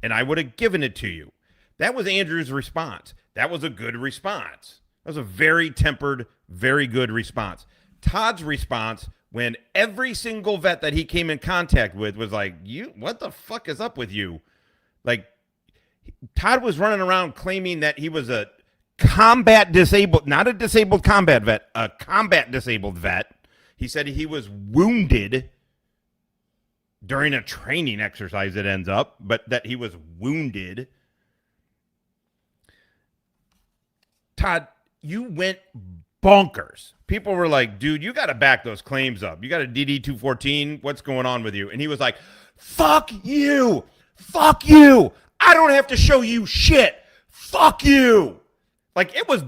[SPEAKER 1] and I would have given it to you. That was Andrew's response. That was a good response. That was a very tempered, very good response. Todd's response, when every single vet that he came in contact with was like, what the fuck is up with you? Like, Todd was running around claiming that he was a combat disabled, not a disabled combat vet, a combat disabled vet. He said he was wounded during a training exercise, it ends up, but that he was wounded. Todd, you went bonkers. People were like, dude, you got to back those claims up. You got a DD-214. What's going on with you? And he was like, fuck you. Fuck you. I don't have to show you shit. Fuck you. Like, it was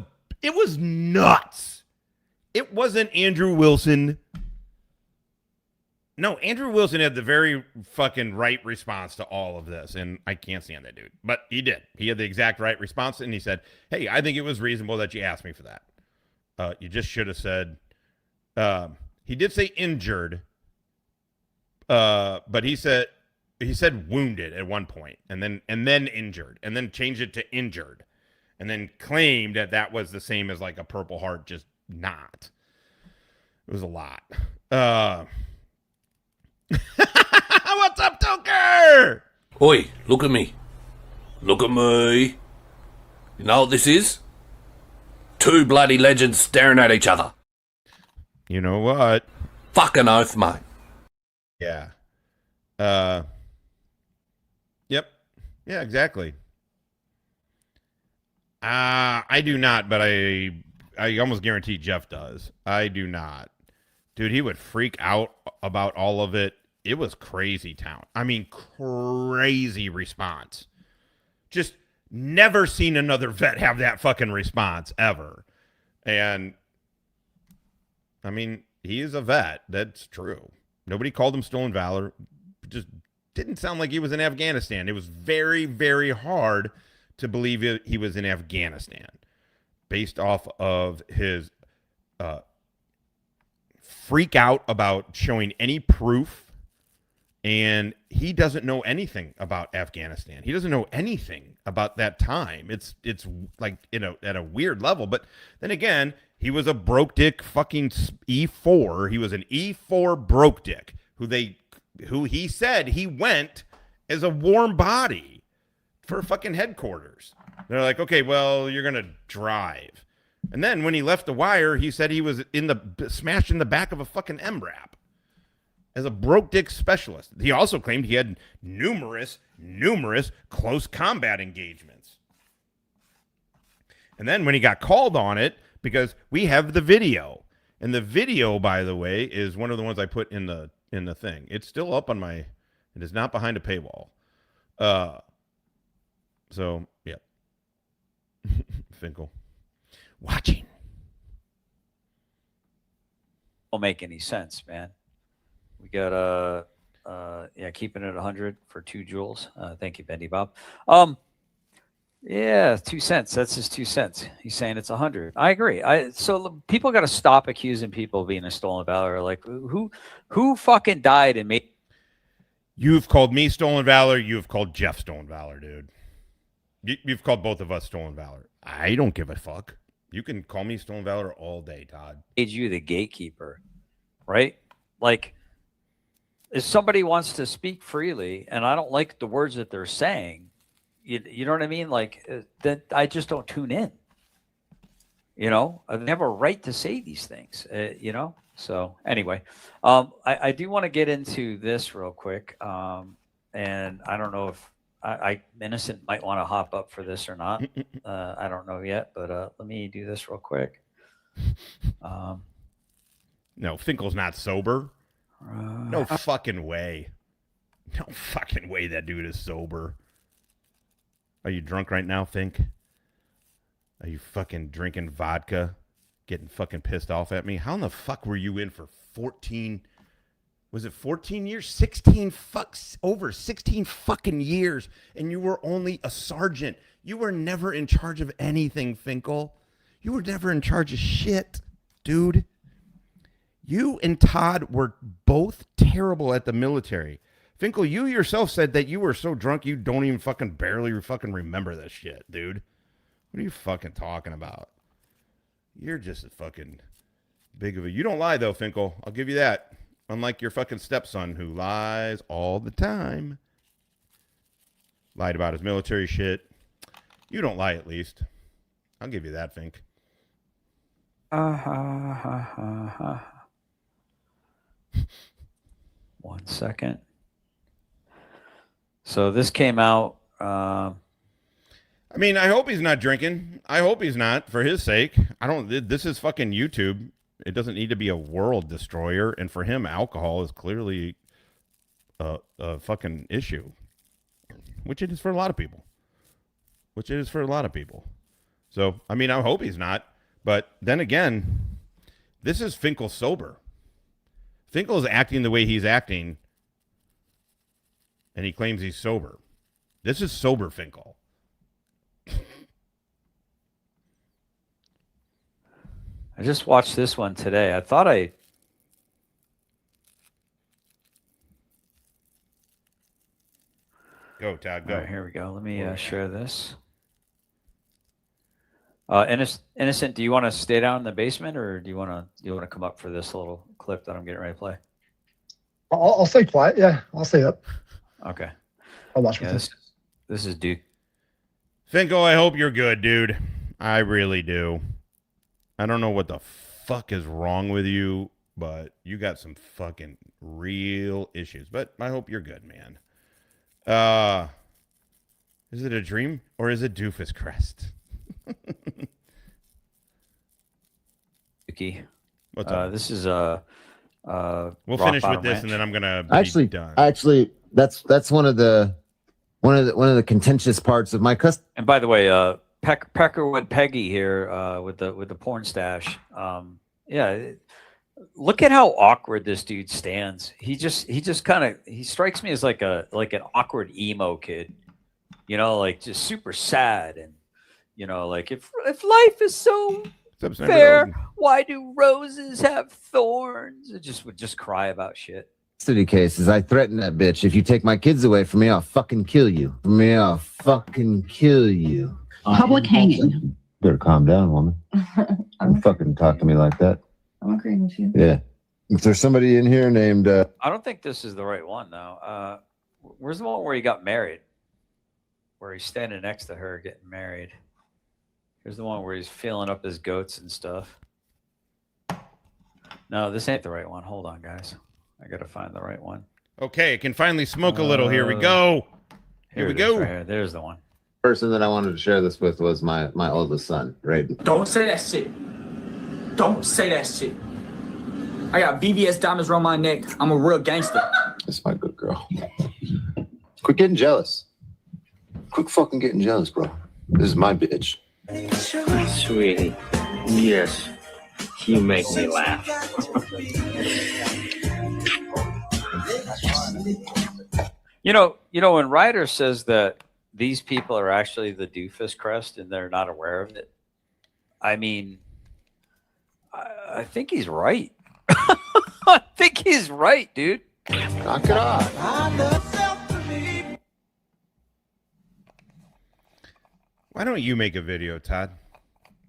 [SPEAKER 1] nuts. It wasn't Andrew Wilson. No, Andrew Wilson had the very fucking right response to all of this, and I can't stand that dude. But he did. He had the exact right response, and he said, hey, I think it was reasonable that you asked me for that. You just should have said, he did say injured, but he said wounded at one point, and then injured, and then changed it to injured, and then claimed that was the same as like a Purple Heart, just not. It was a lot. What's up, Toker?
[SPEAKER 20] Oi, look at me. Look at me. You know what this is? Two bloody legends staring at each other.
[SPEAKER 1] You know what?
[SPEAKER 20] Fucking oath, mate.
[SPEAKER 1] Yeah. Yep. Yeah, exactly. I do not, but I almost guarantee Jeff does. I do not. Dude, he would freak out about all of it. It was crazy town. I mean, crazy response. Just never seen another vet have that fucking response ever. And, I mean, he is a vet. That's true. Nobody called him Stolen Valor. Just didn't sound like he was in Afghanistan. It was very, very hard to believe he was in Afghanistan based off of his freak out about showing any proof. And he doesn't know anything about Afghanistan. He doesn't know anything about that time. It's like, you know, at a weird level. But then again, he was a broke dick fucking E4. He was an E4 broke dick who he said he went as a warm body for fucking headquarters. They're like, okay, well, you're gonna drive. And then when he left the wire, he said he was smashed in the back of a fucking MRAP. As a broke dick specialist. He also claimed he had numerous close combat engagements. And then when he got called on it, because we have the video. And the video, by the way, is one of the ones I put in the thing. It's still up on it is not behind a paywall. So, yeah. Finkel. Watching.
[SPEAKER 8] Don't make any sense, man. We got keeping it 100 for 2 joules. Thank you, Bendy Bob. Yeah, 2 cents. That's his 2 cents. He's saying it's 100. I agree. So people got to stop accusing people of being a stolen valor. Like who fucking died and made?
[SPEAKER 1] You've called me stolen valor. You've called Jeff stolen valor, dude. You've called both of us stolen valor. I don't give a fuck. You can call me stolen valor all day, Todd.
[SPEAKER 8] Made you the gatekeeper, right? Like, if somebody wants to speak freely and I don't like the words that they're saying, you know what I mean? Like, that I just don't tune in. You know, I have a right to say these things, you know? So anyway, I do want to get into this real quick. And I don't know if Innocent might want to hop up for this or not. I don't know yet, but let me do this real quick.
[SPEAKER 1] No, Finkel's not sober. No fucking way. No fucking way that dude is sober. Are you drunk right now, Fink? Are you fucking drinking vodka? Getting fucking pissed off at me? How in the fuck were you in for 14? Was it 14 years? 16 fucks, over 16 fucking years. And you were only a sergeant. You were never in charge of anything, Finkel. You were never in charge of shit, dude. You and Todd were both terrible at the military. Finkel, you yourself said that you were so drunk you don't even fucking barely fucking remember this shit, dude. What are you fucking talking about? You're just a fucking big of a... You don't lie, though, Finkel. I'll give you that. Unlike your fucking stepson who lies all the time. Lied about his military shit. You don't lie, at least. I'll give you that, Fink.
[SPEAKER 8] 1 second. So this came out.
[SPEAKER 1] I mean, I hope he's not drinking. I hope he's not, for his sake. This is fucking YouTube. It doesn't need to be a world destroyer. And for him, alcohol is clearly a fucking issue, which it is for a lot of people. So, I mean, I hope he's not. But then again, this is Finkel sober. Finkel is acting the way he's acting, and he claims he's sober. This is sober Finkel.
[SPEAKER 8] I just watched this one today. I thought
[SPEAKER 1] Go, Todd, go.
[SPEAKER 8] All right, here we go. Let me share this. Innocent, do you want to stay down in the basement, or do you want to come up for this little clip that I'm getting ready to play?
[SPEAKER 2] I'll stay quiet. Yeah, I'll stay up.
[SPEAKER 8] Okay.
[SPEAKER 2] I'll watch
[SPEAKER 8] yeah,
[SPEAKER 2] with
[SPEAKER 8] this is Duke.
[SPEAKER 1] Finkel, I hope you're good, dude. I really do. I don't know what the fuck is wrong with you, but you got some fucking real issues. But I hope you're good, man. Is it a dream or is it Doofus Crest?
[SPEAKER 8] Dookie.
[SPEAKER 1] What's up?
[SPEAKER 8] This is
[SPEAKER 1] we'll finish with this, and then I'm gonna be done.
[SPEAKER 6] Actually, that's one of the contentious parts of my custom.
[SPEAKER 8] And by the way, Peckerwood Peggy here with the porn stash. Yeah, look at how awkward this dude stands. He just kind of strikes me as like an awkward emo kid, you know, like just super sad, and you know, like if life is so fair, why do roses have thorns? It just would just cry about shit.
[SPEAKER 6] City cases. I threatened that bitch. If you take my kids away from me, I'll fucking kill you.
[SPEAKER 23] Public hanging.
[SPEAKER 6] Better calm down, woman. Don't fucking talk to me like that.
[SPEAKER 23] I'm agreeing with you.
[SPEAKER 6] Yeah. If there's somebody in here named
[SPEAKER 8] I don't think this is the right one though. Where's the one where he got married? Where he's standing next to her getting married. Here's the one where he's feeling up his goats and stuff. No, this ain't the right one. Hold on, guys. I gotta find the right one.
[SPEAKER 1] Okay, it can finally smoke a little. Here we go. Here we go.
[SPEAKER 8] Right here. There's the one.
[SPEAKER 6] person that I wanted to share this with was my oldest son, right?
[SPEAKER 24] Don't say that shit. Don't say that shit. I got VVS diamonds around my neck. I'm a real gangster.
[SPEAKER 6] That's my good girl. Quit getting jealous. Quit fucking getting jealous, bro. This is my bitch.
[SPEAKER 25] Sweetie, yes, you make me laugh.
[SPEAKER 8] You know, when Ryder says that these people are actually the doofus crest and they're not aware of it, I mean, I think he's right. I think he's right, dude.
[SPEAKER 6] Knock it off.
[SPEAKER 1] Why don't you make a video, Todd?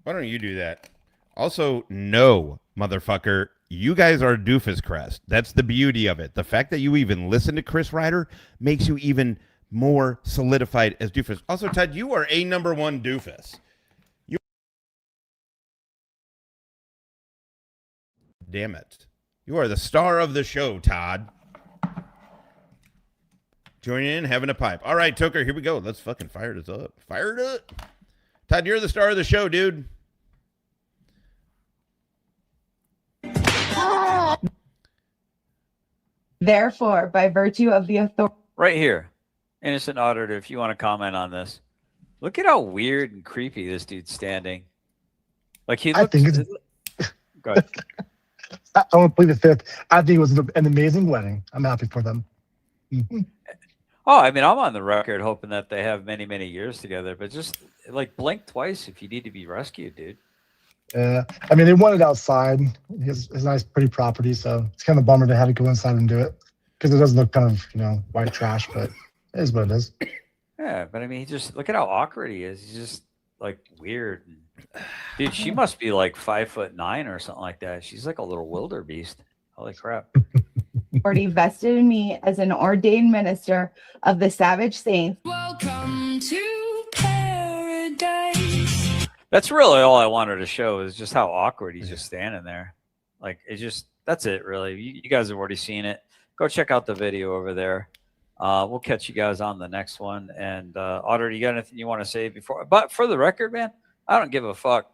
[SPEAKER 1] Why don't you do that? Also, no, motherfucker, you guys are doofus crest. That's the beauty of it. The fact that you even listen to Chris Ryder makes you even more solidified as doofus. Also, Todd, you are a number one doofus. Damn it. You are the star of the show, Todd. Joining in, having a pipe. All right, Tucker, here we go. Let's fucking fire this up. Fire it up. Todd, you're the star of the show, dude.
[SPEAKER 26] Therefore, by virtue of the authority.
[SPEAKER 8] Right here. Innocent auditor, if you want to comment on this. Look at how weird and creepy this dude's standing. Like he looks.
[SPEAKER 2] I think it's.
[SPEAKER 8] Go ahead.
[SPEAKER 2] I want to plead the fifth. I think it was an amazing wedding. I'm happy for them. Mm-hmm.
[SPEAKER 8] Oh, I mean, I'm on the record hoping that they have many, many years together, but just like blink twice if you need to be rescued, dude.
[SPEAKER 2] Yeah, I mean, they wanted outside. His nice, pretty property, so it's kind of a bummer to have to go inside and do it because it does look kind of, white trash, but it is what it is.
[SPEAKER 8] Yeah, but I mean, he just look at how awkward he is. He's just like weird. Dude, she must be like 5'9" or something like that. She's like a little wildebeest. Holy crap.
[SPEAKER 26] Authority vested in me as an ordained minister of the Savage Saints.
[SPEAKER 27] Welcome to paradise.
[SPEAKER 8] That's really all I wanted to show is just how awkward he's just standing there. Like it just that's it, really. You guys have already seen it. Go check out the video over there. We'll catch you guys on the next one. And Otter, you got anything you want to say before? But for the record, man, I don't give a fuck.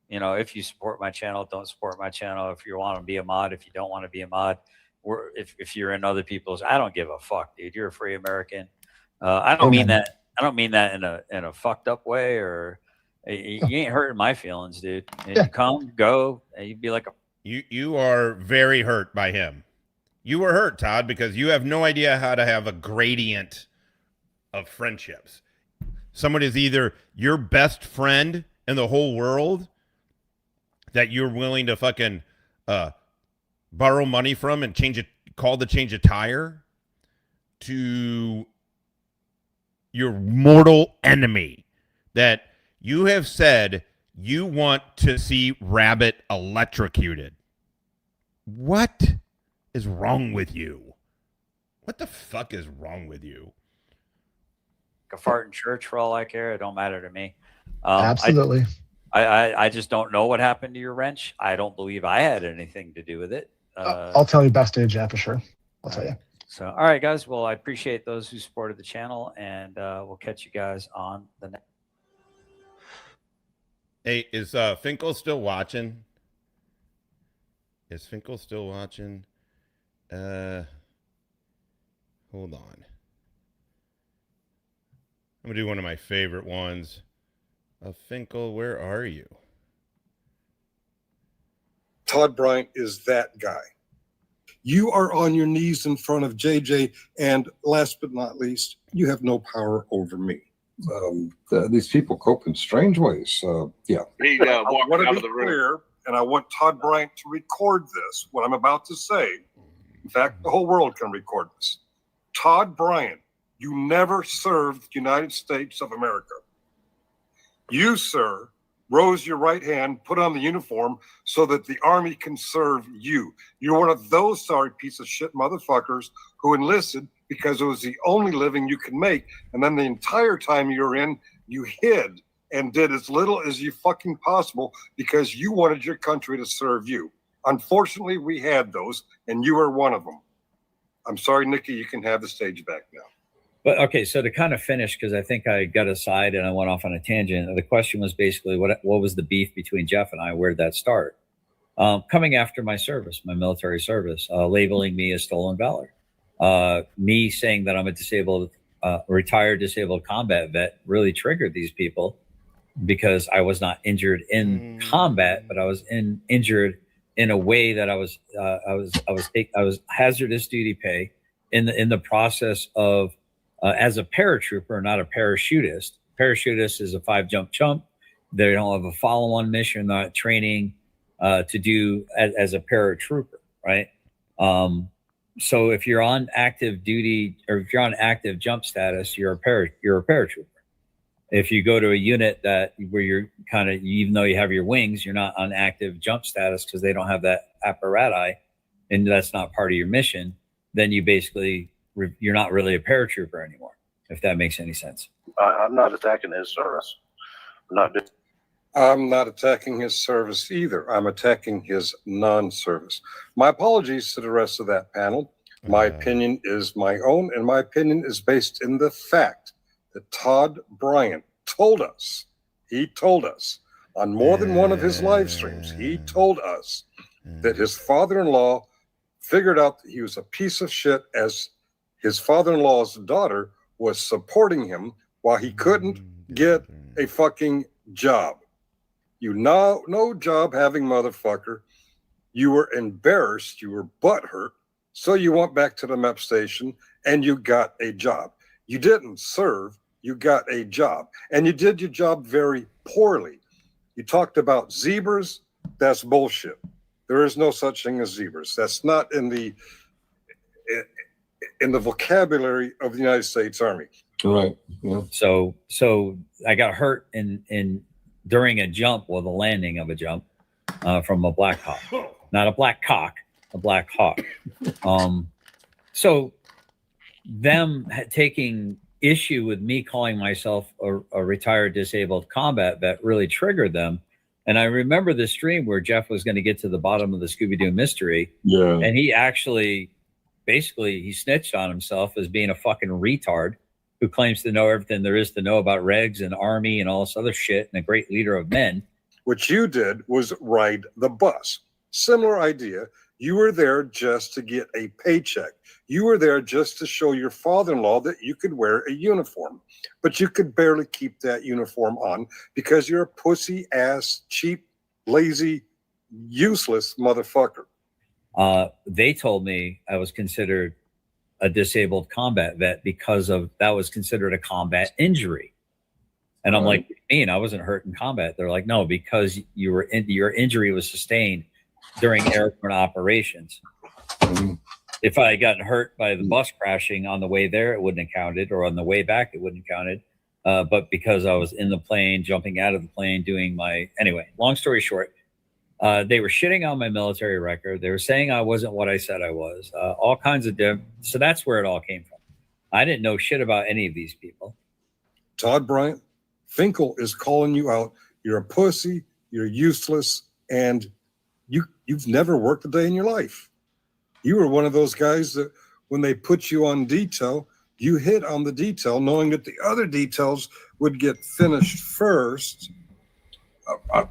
[SPEAKER 8] You know, if you support my channel, don't support my channel. If you want to be a mod, if you don't want to be a mod, or if you're in other people's, I don't give a fuck, dude. You're a free American. I don't mean that. I don't mean that in a fucked up way, or you ain't hurting my feelings, dude. And you come, go, and you'd be like
[SPEAKER 1] you are very hurt by him. You were hurt, Todd, because you have no idea how to have a gradient of friendships. Someone is either your best friend in the whole world that you're willing to fucking borrow money from and change a tire, to your mortal enemy that you have said you want to see Rabbit electrocuted. What is wrong with you? What the fuck is wrong with you?
[SPEAKER 8] a fart in church for all I care. It don't matter to me.
[SPEAKER 2] Absolutely.
[SPEAKER 8] I just don't know what happened to your wrench. I don't believe I had anything to do with it.
[SPEAKER 2] I'll tell you backstage, yeah, for sure. I'll tell you.
[SPEAKER 8] So, all right, guys. Well, I appreciate those who supported the channel, and we'll catch you guys on the next.
[SPEAKER 1] Hey, is Finkel still watching? Is Finkel still watching? Hold on. I'm gonna do one of my favorite ones. Finkel, where are you?
[SPEAKER 4] Todd Bryant is that guy. You are on your knees in front of JJ, and last but not least, you have no power over me.
[SPEAKER 5] These people cope in strange ways. Yeah.
[SPEAKER 4] I want to be clear, and I want Todd Bryant to record this, what I'm about to say. In fact, the whole world can record this. Todd Bryant, you never served the United States of America. You, sir, rose your right hand, put on the uniform so that the Army can serve you. You're one of those sorry piece of shit motherfuckers who enlisted because it was the only living you could make. And then the entire time you were in, you hid and did as little as you fucking possible because you wanted your country to serve you. Unfortunately, we had those, and you were one of them. I'm sorry, Nikki, you can have the stage back now.
[SPEAKER 9] But okay, so to kind of finish, because I think I got aside and I went off on a tangent. The question was basically what was the beef between Jeff and I? Where did that start? Coming after my service, my military service, labeling me as stolen valor, me saying that I'm a disabled, retired disabled combat vet really triggered these people because I was not injured in combat, but I was injured in a way that I was hazardous duty pay in the process of. As a paratrooper, not a parachutist. Parachutist is a 5-jump chump. They don't have a follow-on mission, not training to do as a paratrooper, right? So if you're on active duty or if you're on active jump status, you're a paratrooper. If you go to a unit where you're kind of, even though you have your wings, you're not on active jump status because they don't have that apparatus, and that's not part of your mission, then you basically you're not really a paratrooper anymore, if that makes any sense.
[SPEAKER 5] I'm not attacking his service.
[SPEAKER 4] I'm not attacking his service either. I'm attacking his non-service. My apologies to the rest of that panel. My opinion is my own, and my opinion is based in the fact that Todd Bryant told us on more than one of his live streams, he told us that his father-in-law figured out that he was a piece of shit as his father-in-law's daughter was supporting him while he couldn't get a fucking job. You know, no job having motherfucker. You were embarrassed. You were butthurt. So you went back to the MEP station and you got a job. You didn't serve. You got a job. And you did your job very poorly. You talked about zebras. That's bullshit. There is no such thing as zebras. That's not in the vocabulary of the United States Army.
[SPEAKER 9] Right. Yeah. So I got hurt during a jump, the landing of a jump from a Black Hawk, not a Black Cock, a Black Hawk. So them taking issue with me calling myself a retired disabled combat vet really triggered them. And I remember the stream where Jeff was going to get to the bottom of the Scooby-Doo mystery.
[SPEAKER 5] Yeah.
[SPEAKER 9] And he actually, basically, he snitched on himself as being a fucking retard who claims to know everything there is to know about regs and army and all this other shit and a great leader of men.
[SPEAKER 4] What you did was ride the bus. Similar idea. You were there just to get a paycheck. You were there just to show your father-in-law that you could wear a uniform, but you could barely keep that uniform on because you're a pussy ass, cheap, lazy, useless motherfucker.
[SPEAKER 9] They told me I was considered a disabled combat vet because of that was considered a combat injury. And I'm like, I wasn't hurt in combat. They're like, no, because you were your injury was sustained during airborne operations. If I had gotten hurt by the bus crashing on the way there, it wouldn't have counted, or on the way back, it wouldn't have counted. But because I was in the plane, jumping out of the plane, doing my anyway. Long story short, they were shitting on my military record. They were saying I wasn't what I said I was. All kinds of so that's where it all came from. I didn't know shit about any of these people.
[SPEAKER 4] Todd Bryant, Finkel is calling you out. You're a pussy. You're useless, and you've never worked a day in your life. You were one of those guys that when they put you on detail, you hit on the detail, knowing that the other details would get finished first.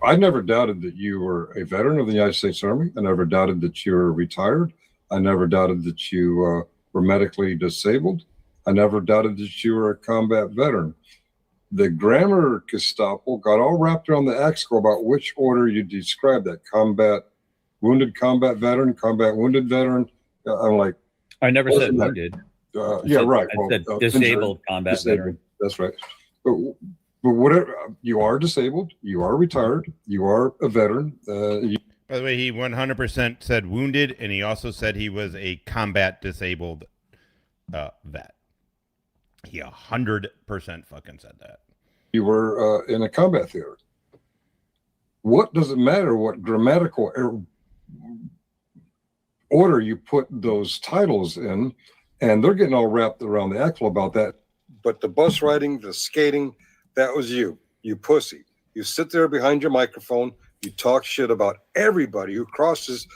[SPEAKER 5] I never doubted that you were a veteran of the United States Army. I never doubted that you were retired. I never doubted that you were medically disabled. I never doubted that you were a combat veteran. The grammar Gestapo got all wrapped around the axle about which order you describe that: wounded combat veteran, combat wounded veteran. I'm like,
[SPEAKER 9] I never said wounded.
[SPEAKER 5] Yeah, right.
[SPEAKER 9] I said disabled combat veteran.
[SPEAKER 5] That's right. But whatever, you are disabled, you are retired, you are a veteran.
[SPEAKER 1] By the way, he 100% said wounded, and he also said he was a combat disabled vet. He 100% fucking said that.
[SPEAKER 5] You were in a combat theater. What does it matter what grammatical order you put those titles in? And they're getting all wrapped around the axle about that.
[SPEAKER 4] But the bus riding, the skating, that was you pussy. You sit there behind your microphone, you talk shit about everybody who crosses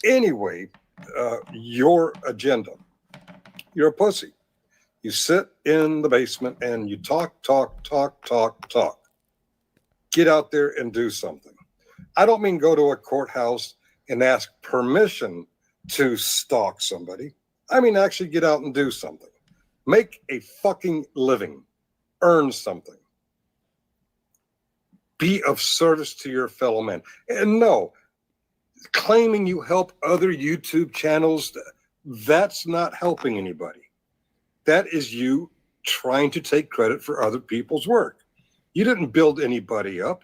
[SPEAKER 4] anyway your agenda. You're a pussy. You sit in the basement and you talk. Get out there and do something. I don't mean go to a courthouse and ask permission to stalk somebody. I mean actually get out and do something. Make a fucking living. Earn something. Be of service to your fellow man. And no, claiming you help other YouTube channels, that's not helping anybody. That is you trying to take credit for other people's work. You didn't build anybody up.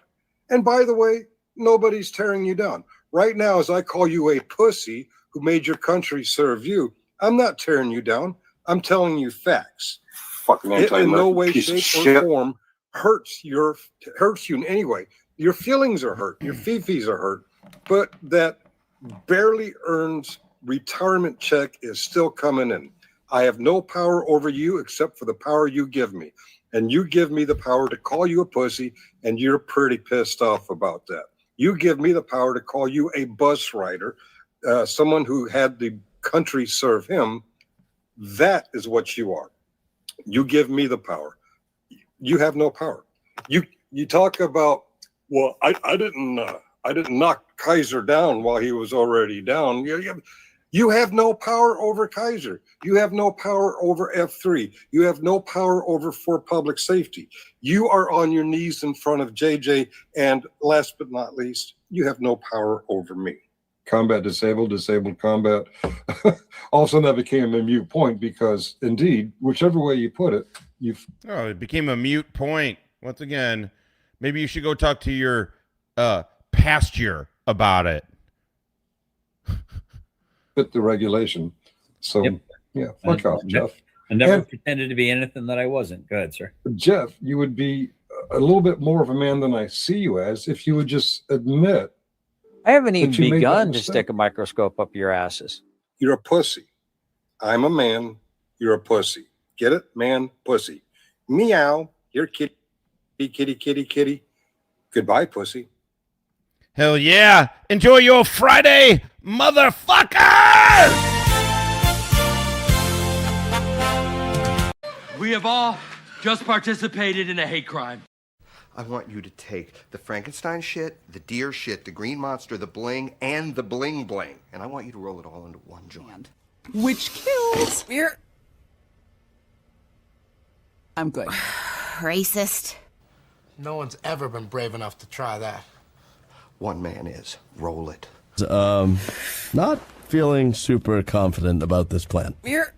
[SPEAKER 4] And by the way, nobody's tearing you down. Right now, as I call you a pussy who made your country serve you, I'm not tearing you down. I'm telling you facts.
[SPEAKER 5] Fucking
[SPEAKER 4] It in no way, shape, or form hurts you in any way. Your feelings are hurt. Your fifis are hurt. But that barely earned retirement check is still coming in. I have no power over you except for the power you give me. And you give me the power to call you a pussy, and you're pretty pissed off about that. You give me the power to call you a bus rider, someone who had the country serve him. That is what you are. You give me the power. You have no power. You talk about, well, I didn't knock Kaiser down while he was already down. You have no power over Kaiser. You have no power over F3. You have no power over for public safety. You are on your knees in front of JJ. And last but not least, you have no power over me.
[SPEAKER 5] Combat disabled combat. All of a sudden that became a moot point because indeed, whichever way you put it,
[SPEAKER 1] it became a mute point. Once again, maybe you should go talk to your pasture about it.
[SPEAKER 5] Fit the regulation. So yeah, fuck off, Jeff.
[SPEAKER 9] I never pretended to be anything that I wasn't. Go ahead, sir.
[SPEAKER 5] Jeff, you would be a little bit more of a man than I see you as if you would just admit.
[SPEAKER 8] I haven't even begun to stick a microscope up your asses.
[SPEAKER 4] You're a pussy. I'm a man. You're a pussy. Get it? Man, pussy. Meow. You're kitty. Goodbye, pussy.
[SPEAKER 1] Hell yeah. Enjoy your Friday, motherfuckers!
[SPEAKER 7] We have all just participated in a hate crime.
[SPEAKER 10] I want you to take the Frankenstein shit, the deer shit, the green monster, the bling, and the bling bling. And I want you to roll it all into one joint.
[SPEAKER 11] Which kills.
[SPEAKER 14] We're...
[SPEAKER 11] I'm good.
[SPEAKER 14] Racist.
[SPEAKER 15] No one's ever been brave enough to try that.
[SPEAKER 10] One man is. Roll it.
[SPEAKER 18] Not feeling super confident about this plan.
[SPEAKER 14] We're...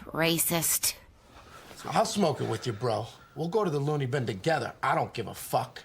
[SPEAKER 14] Racist.
[SPEAKER 15] I'll smoke it with you, bro. We'll go to the loony bin together. I don't give a fuck.